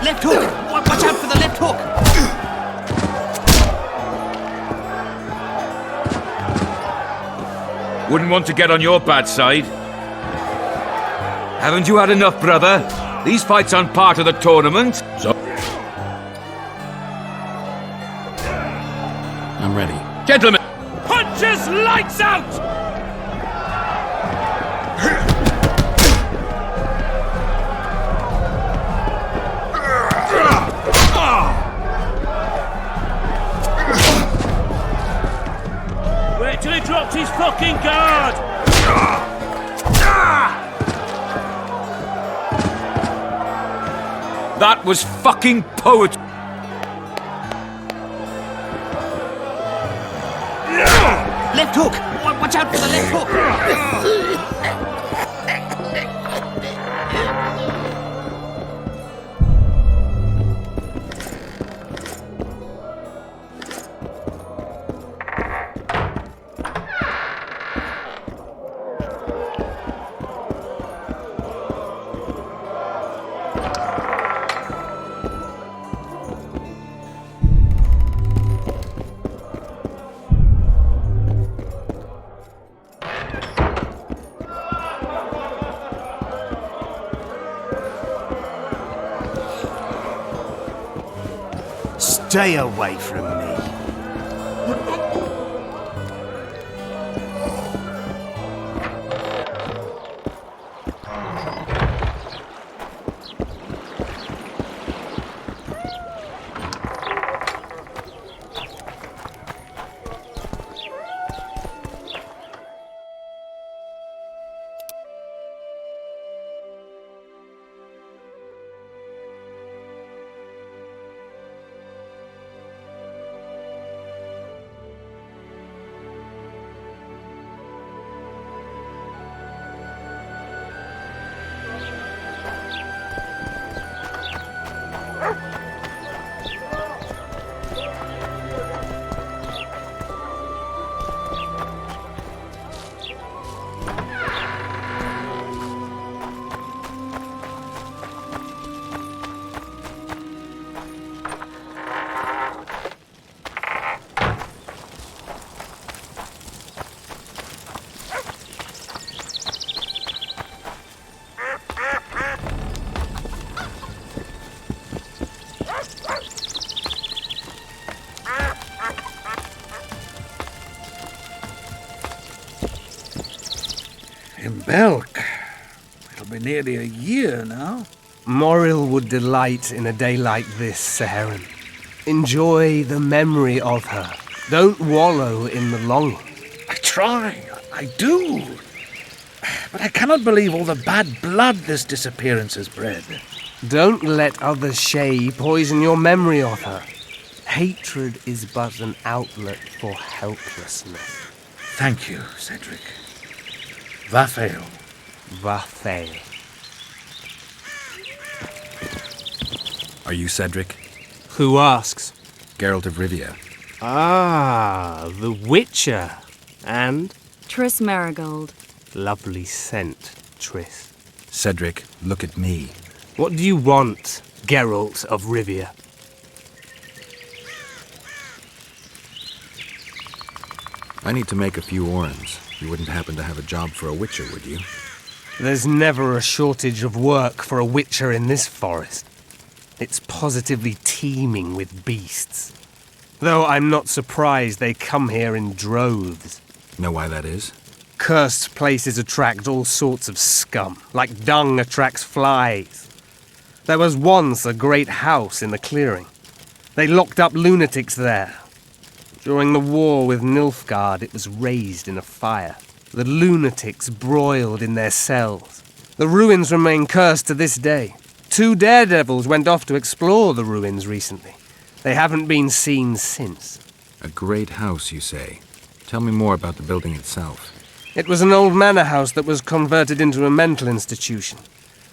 Left hook! Watch out for the left hook! Wouldn't want to get on your bad side. Haven't you had enough, brother? These fights aren't part of the tournament. So... I'm ready. Gentlemen... Punches lights out! Wait till he drops his fucking guard! That was fucking poetry. Left hook! Watch out for the left hook! Stay away from me. In Belk. It'll be nearly a year now. Morrill would delight in a day like this, Sir Heron. Enjoy the memory of her. Don't wallow in the longing. I try, I do. But I cannot believe all the bad blood this disappearance has bred. Don't let other Shay poison your memory of her. Hatred is but an outlet for helplessness. Thank you, Cedric. Vafail. Vafail. Are you Cedric? Who asks? Geralt of Rivia. Ah, the Witcher. And? Triss Marigold. Lovely scent, Triss. Cedric, look at me. What do you want, Geralt of Rivia? I need to make a few orens. You wouldn't happen to have a job for a witcher, would you? There's never a shortage of work for a witcher in this forest. It's positively teeming with beasts. Though I'm not surprised they come here in droves. Know why that is? Cursed places attract all sorts of scum, like dung attracts flies. There was once a great house in the clearing. They locked up lunatics there. During the war with Nilfgaard, it was razed in a fire. The lunatics broiled in their cells. The ruins remain cursed to this day. 2 daredevils went off to explore the ruins recently. They haven't been seen since. A great house, you say. Tell me more about the building itself. It was an old manor house that was converted into a mental institution.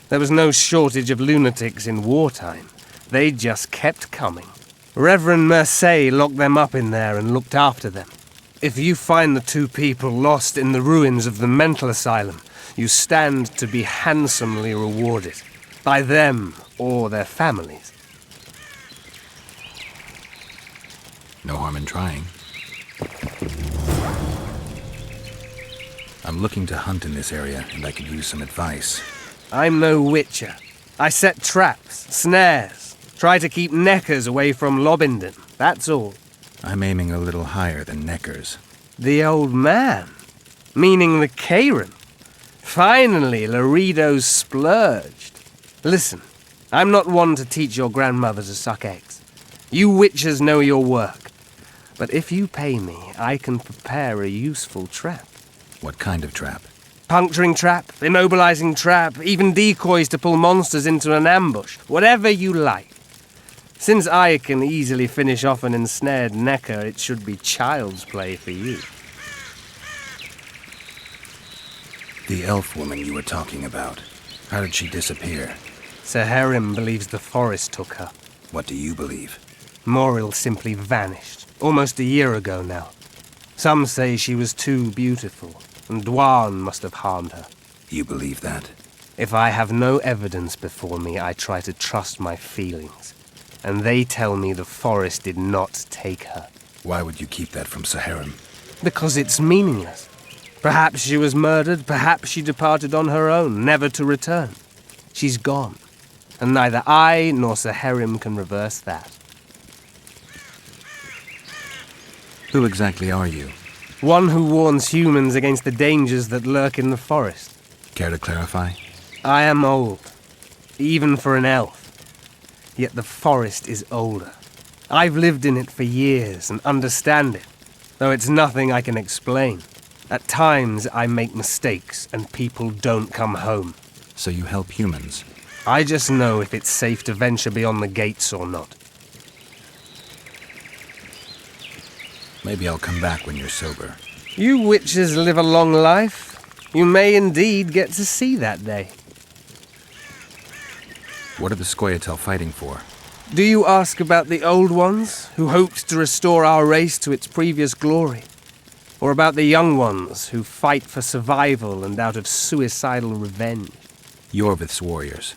There was no shortage of lunatics in wartime. They just kept coming. Reverend Mercier locked them up in there and looked after them. If you find the 2 people lost in the ruins of the mental asylum, you stand to be handsomely rewarded. By them or their families. No harm in trying. I'm looking to hunt in this area, and I could use some advice. I'm no witcher. I set traps, snares, try to keep neckers away from Lobindon, that's all. I'm aiming a little higher than neckers. The old man? Meaning the Karen? Finally, Laredo's splurged. Listen, I'm not one to teach your grandmother to suck eggs. You witchers know your work. But if you pay me, I can prepare a useful trap. What kind of trap? Puncturing trap, immobilizing trap, even decoys to pull monsters into an ambush. Whatever you like. Since I can easily finish off an ensnared necker, it should be child's play for you. The elf woman you were talking about. How did she disappear? Saharim believes the forest took her. What do you believe? Moril simply vanished, almost a year ago now. Some say she was too beautiful, and Dwan must have harmed her. You believe that? If I have no evidence before me, I try to trust my feelings. And they tell me the forest did not take her. Why would you keep that from Saharim? Because it's meaningless. Perhaps she was murdered, perhaps she departed on her own, never to return. She's gone, and neither I nor Saharim can reverse that. Who exactly are you? One who warns humans against the dangers that lurk in the forest. Care to clarify? I am old, even for an elf. Yet the forest is older. I've lived in it for years and understand it, though it's nothing I can explain. At times I make mistakes and people don't come home. So you help humans? I just know if it's safe to venture beyond the gates or not. Maybe I'll come back when you're sober. You witches live a long life. You may indeed get to see that day. What are the Scoia'tael fighting for? Do you ask about the old ones, who hoped to restore our race to its previous glory? Or about the young ones, who fight for survival and out of suicidal revenge? Yorvith's warriors.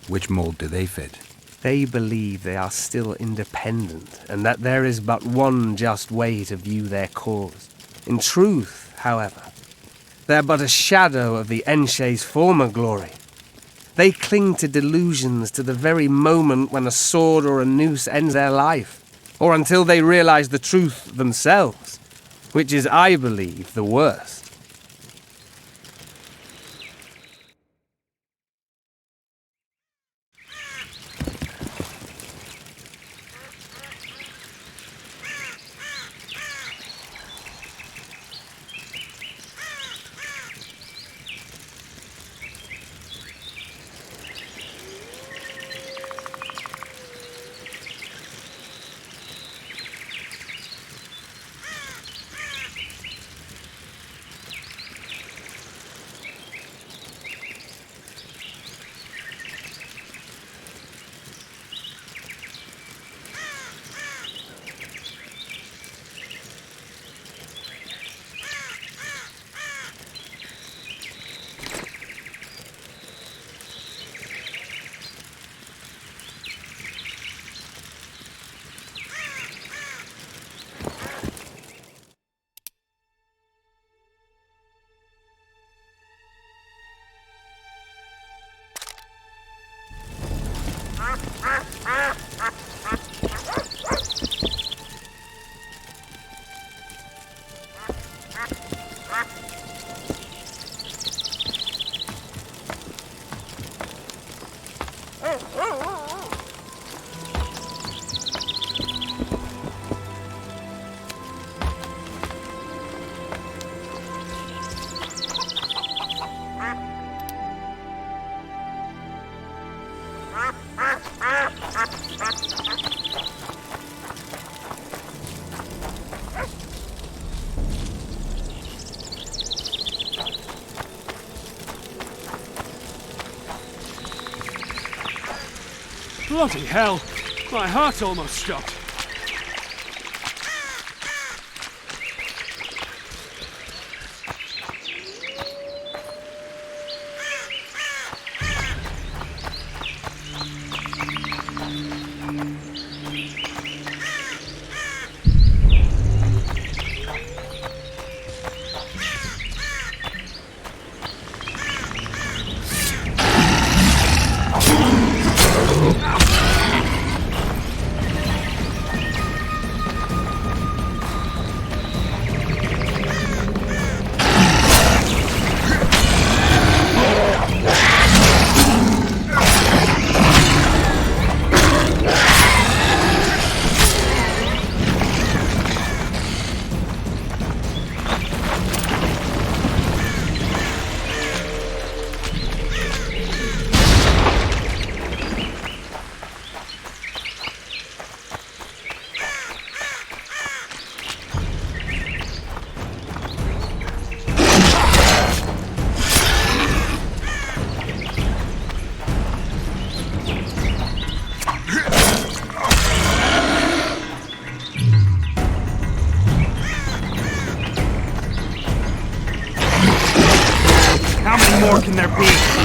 Which mold do they fit? They believe they are still independent, and that there is but one just way to view their cause. In truth, however, they're but a shadow of the Enche's former glory. They cling to delusions to the very moment when a sword or a noose ends their life, or until they realize the truth themselves, which is, I believe, the worst. Bloody hell! My heart almost stopped. How many more can there be?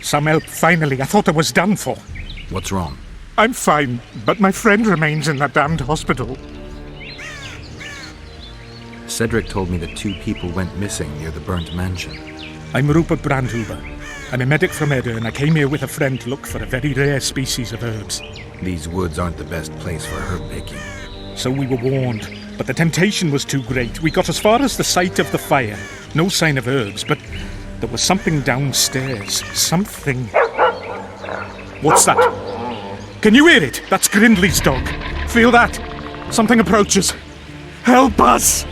Some help, finally. I thought I was done for. What's wrong? I'm fine, but my friend remains in that damned hospital. Cedric told me that 2 people went missing near the burnt mansion. I'm Rupert Brandhuber. I'm a medic from Edda, and I came here with a friend to look for a very rare species of herbs. These woods aren't the best place for herb picking. So we were warned, but the temptation was too great. We got as far as the site of the fire. No sign of herbs, but there was something downstairs. Something... What's that? Can you hear it? That's Grindley's dog. Feel that? Something approaches. Help us!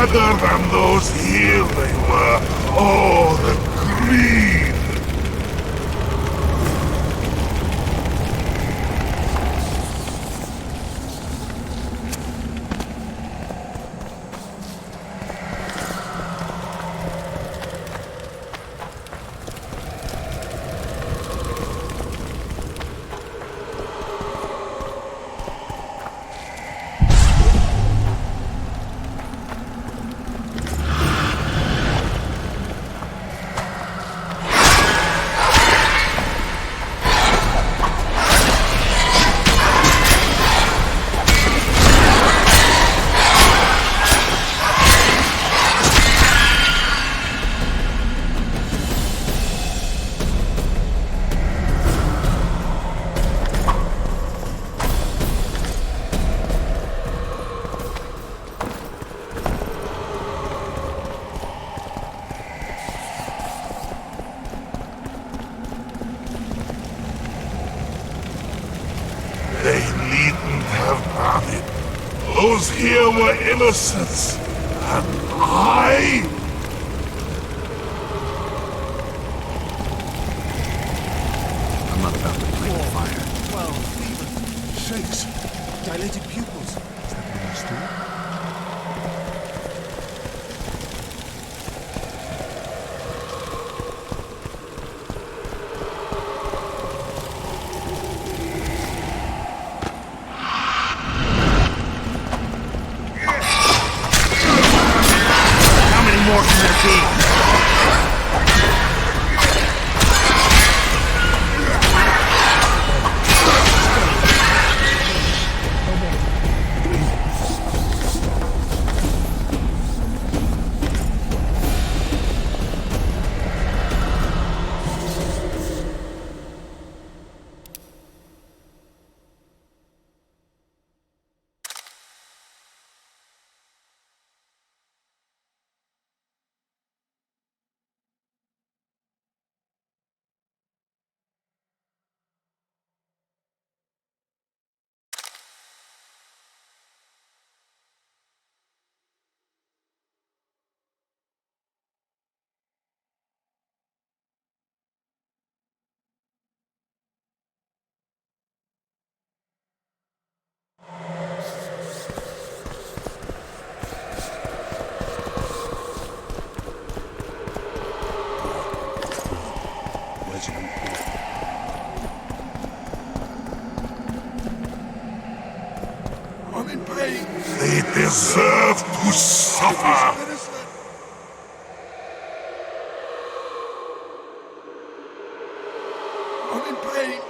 Other than those here they were. Oh, the greed! They needn't have done it. Those here were innocents. And I... I'm not about to play with fire. 12 fever, shakes, dilated pupils. Is that what you still? More can there be? I'm in pain. They deserve to suffer. I'm in pain.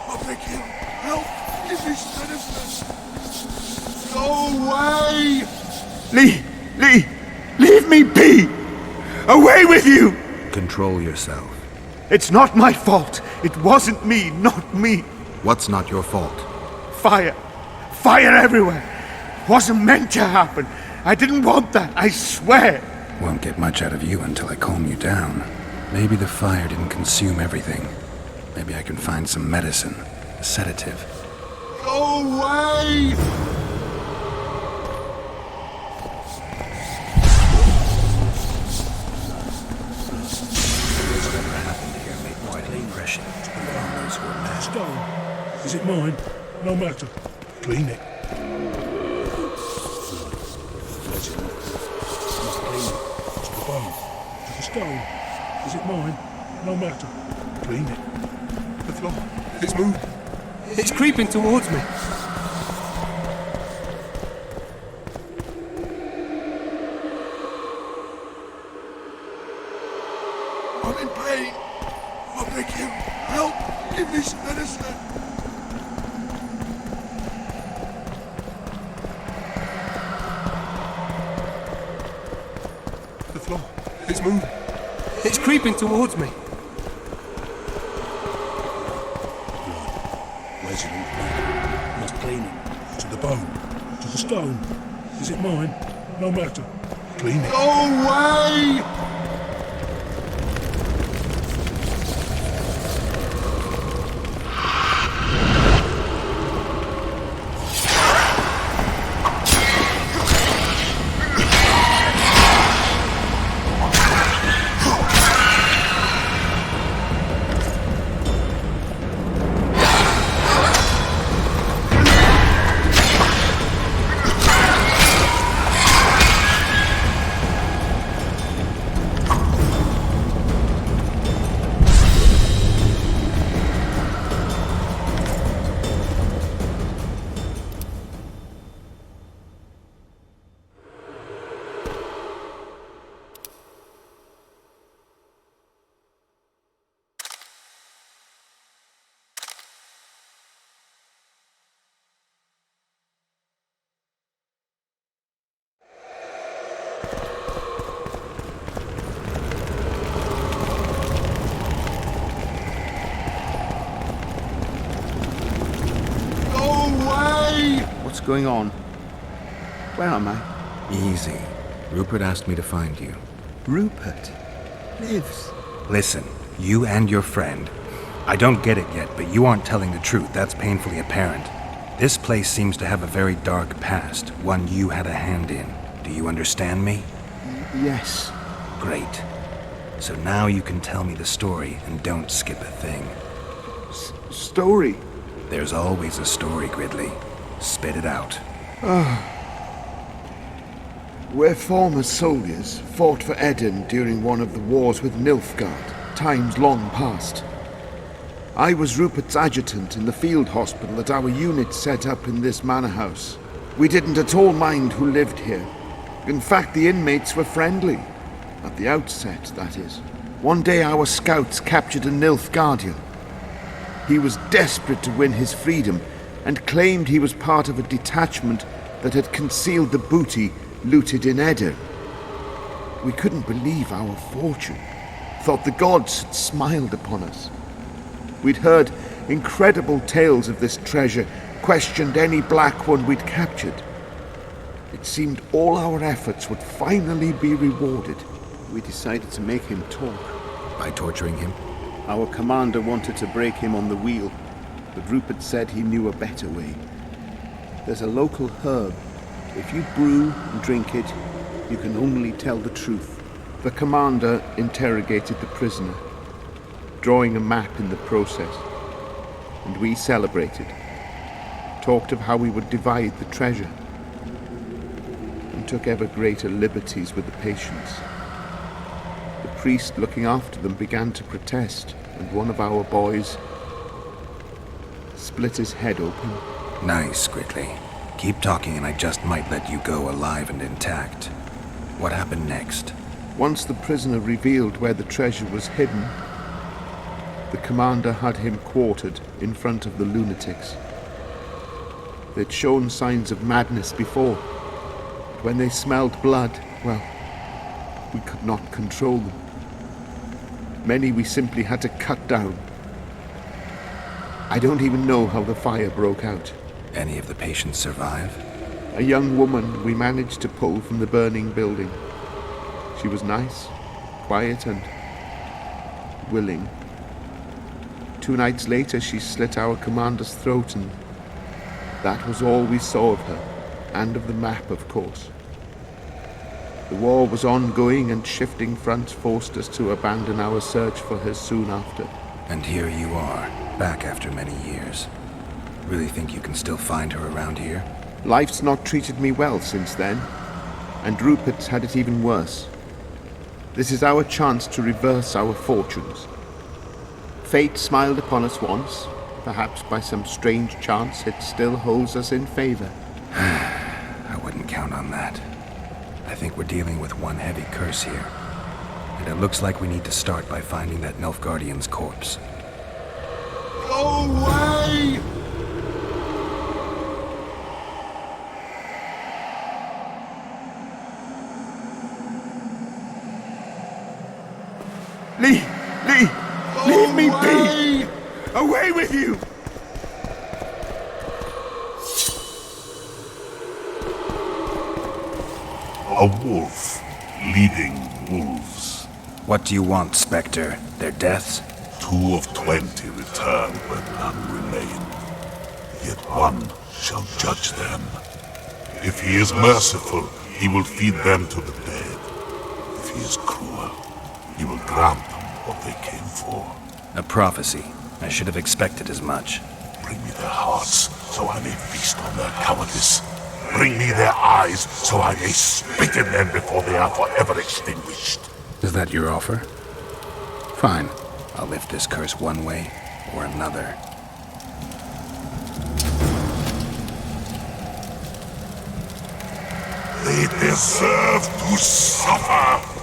Public help. Give me medicine. Go away. Lee, leave me be. Away with you. Control yourself. It's not my fault. It wasn't me, not me. What's not your fault? Fire! Fire everywhere! Wasn't meant to happen. I didn't want that, I swear. Won't get much out of you until I calm you down. Maybe the fire didn't consume everything. Maybe I can find some medicine, a sedative. Go away! Whatever happened here made quite an impression on those who were mad. Stone. Is it mine? No matter. Clean it. To the bone. To the stone. Is it mine? No matter. Clean it. The floor. It's moved. It's creeping towards me. I'm in pain. I beg you, help! Give me some medicine! The floor. It's moved. It's creeping towards me. Resident blood. Must clean it. To the bone. To the stone. Is it mine? No matter. Clean it. Go away! What's going on? Where am I? Easy. Rupert asked me to find you. Rupert lives. Listen, you and your friend. I don't get it yet, but you aren't telling the truth. That's painfully apparent. This place seems to have a very dark past, one you had a hand in. Do you understand me? Yes. Great. So now you can tell me the story and don't skip a thing. Story? There's always a story, Gridley. Spit it out. We're former soldiers, fought for Eden during one of the wars with Nilfgaard, times long past. I was Rupert's adjutant in the field hospital that our unit set up in this manor house. We didn't at all mind who lived here. In fact, the inmates were friendly. At the outset, that is. One day our scouts captured a Nilfgaardian. He was desperate to win his freedom and claimed he was part of a detachment that had concealed the booty looted in Eder. We couldn't believe our fortune, thought the gods had smiled upon us. We'd heard incredible tales of this treasure, questioned any black one we'd captured. It seemed all our efforts would finally be rewarded. We decided to make him talk. By torturing him? Our commander wanted to break him on the wheel, but Rupert said he knew a better way. There's a local herb. If you brew and drink it, you can only tell the truth. The commander interrogated the prisoner, drawing a map in the process, and we celebrated. Talked of how we would divide the treasure, and took ever greater liberties with the patients. The priest looking after them began to protest, and one of our boys split his head open. Nice, Gridley. Keep talking and I just might let you go alive and intact. What happened next? Once the prisoner revealed where the treasure was hidden, the commander had him quartered in front of the lunatics. They'd shown signs of madness before, but when they smelled blood, well, we could not control them. Many we simply had to cut down. I don't even know how the fire broke out. Any of the patients survive? A young woman we managed to pull from the burning building. She was nice, quiet, and willing. 2 nights later, she slit our commander's throat, and that was all we saw of her, and of the map, of course. The war was ongoing, and shifting fronts forced us to abandon our search for her soon after. And here you are, back after many years. Really think you can still find her around here? Life's not treated me well since then, and Rupert's had it even worse. This is our chance to reverse our fortunes. Fate smiled upon us once. Perhaps by some strange chance it still holds us in favor. I wouldn't count on that. I think we're dealing with one heavy curse here. And it looks like we need to start by finding that Nilfgaardian's corpse. Go away! Leave me be! Away with you! A wolf leading wolves. What do you want, Spectre? Their deaths? 2 of 20 return when none remain. Yet one shall judge them. If he is merciful, he will feed them to the dead. If he is cruel, he will grant them what they came for. A prophecy. I should have expected as much. Bring me their hearts, so I may feast on their cowardice. Bring me their eyes, so I may spit in them before they are forever extinguished. Is that your offer? Fine. I'll lift this curse one way or another. They deserve to suffer!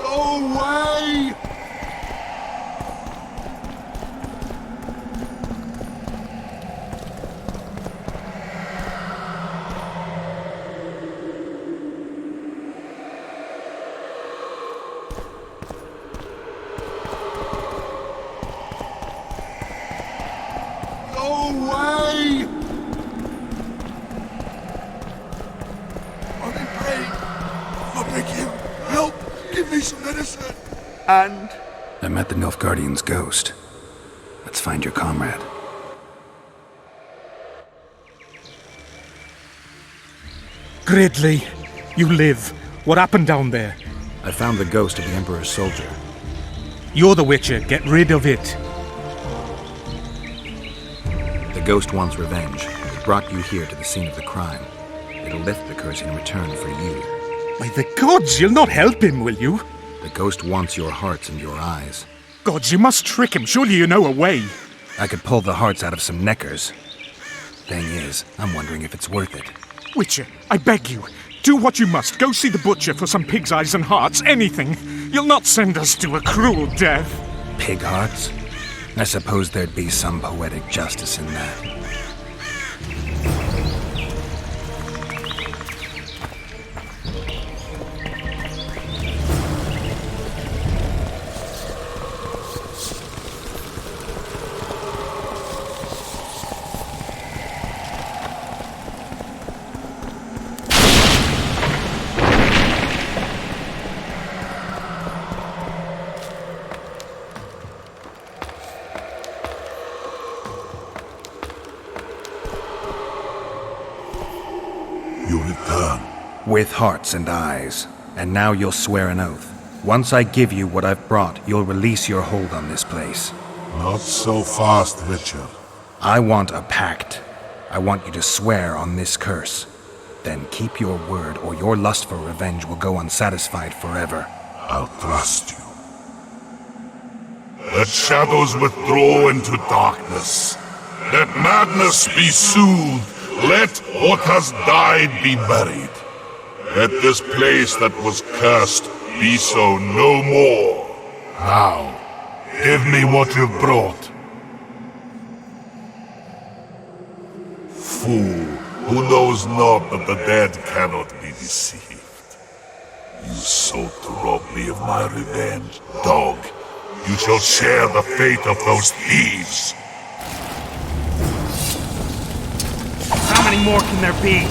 Go away! Go away! I'm in pain. I beg you, help! Give me some medicine! And? I met the Nilfgaardian's ghost. Let's find your comrade. Gridley, you live. What happened down there? I found the ghost of the Emperor's soldier. You're the Witcher. Get rid of it. The ghost wants revenge. It brought you here to the scene of the crime. It'll lift the curse in return for you. By the gods, you'll not help him, will you? The ghost wants your hearts and your eyes. Gods, you must trick him. Surely you know a way. I could pull the hearts out of some neckers. Thing is, I'm wondering if it's worth it. Witcher, I beg you. Do what you must. Go see the butcher for some pig's eyes and hearts. Anything. You'll not send us to a cruel death. Pig hearts? I suppose there'd be some poetic justice in that. You return. With hearts and eyes. And now you'll swear an oath. Once I give you what I've brought, you'll release your hold on this place. Not so fast, Richard. I want a pact. I want you to swear on this curse. Then keep your word, or your lust for revenge will go unsatisfied forever. I'll trust you. Let shadows withdraw into darkness. Let madness be soothed. Let what has died be buried. Let this place that was cursed be so no more. Now, give me what you've brought. Fool, who knows not that the dead cannot be deceived. You sought to rob me of my revenge, dog. You shall share the fate of those thieves. How many more can there be?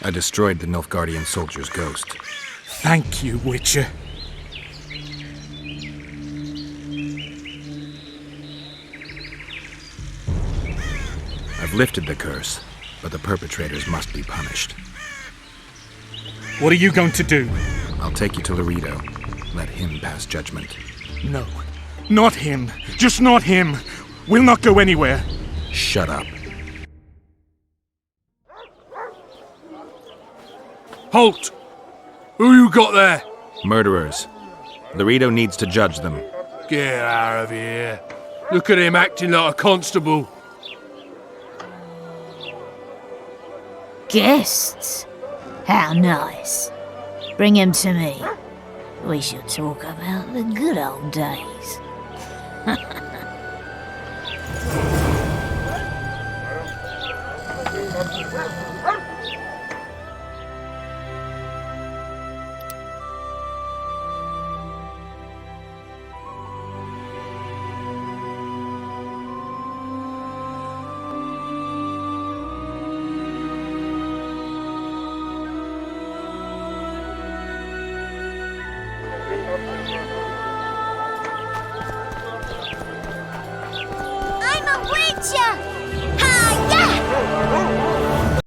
I destroyed the Nilfgaardian soldier's ghost. Thank you, Witcher. I've lifted the curse, but the perpetrators must be punished. What are you going to do? I'll take you to Laredo. Let him pass judgment. No, not him. Just not him. We'll not go anywhere. Shut up. Halt! Who you got there? Murderers. Laredo needs to judge them. Get out of here. Look at him acting like a constable. Guests? How nice. Bring him to me. We shall talk about the good old days.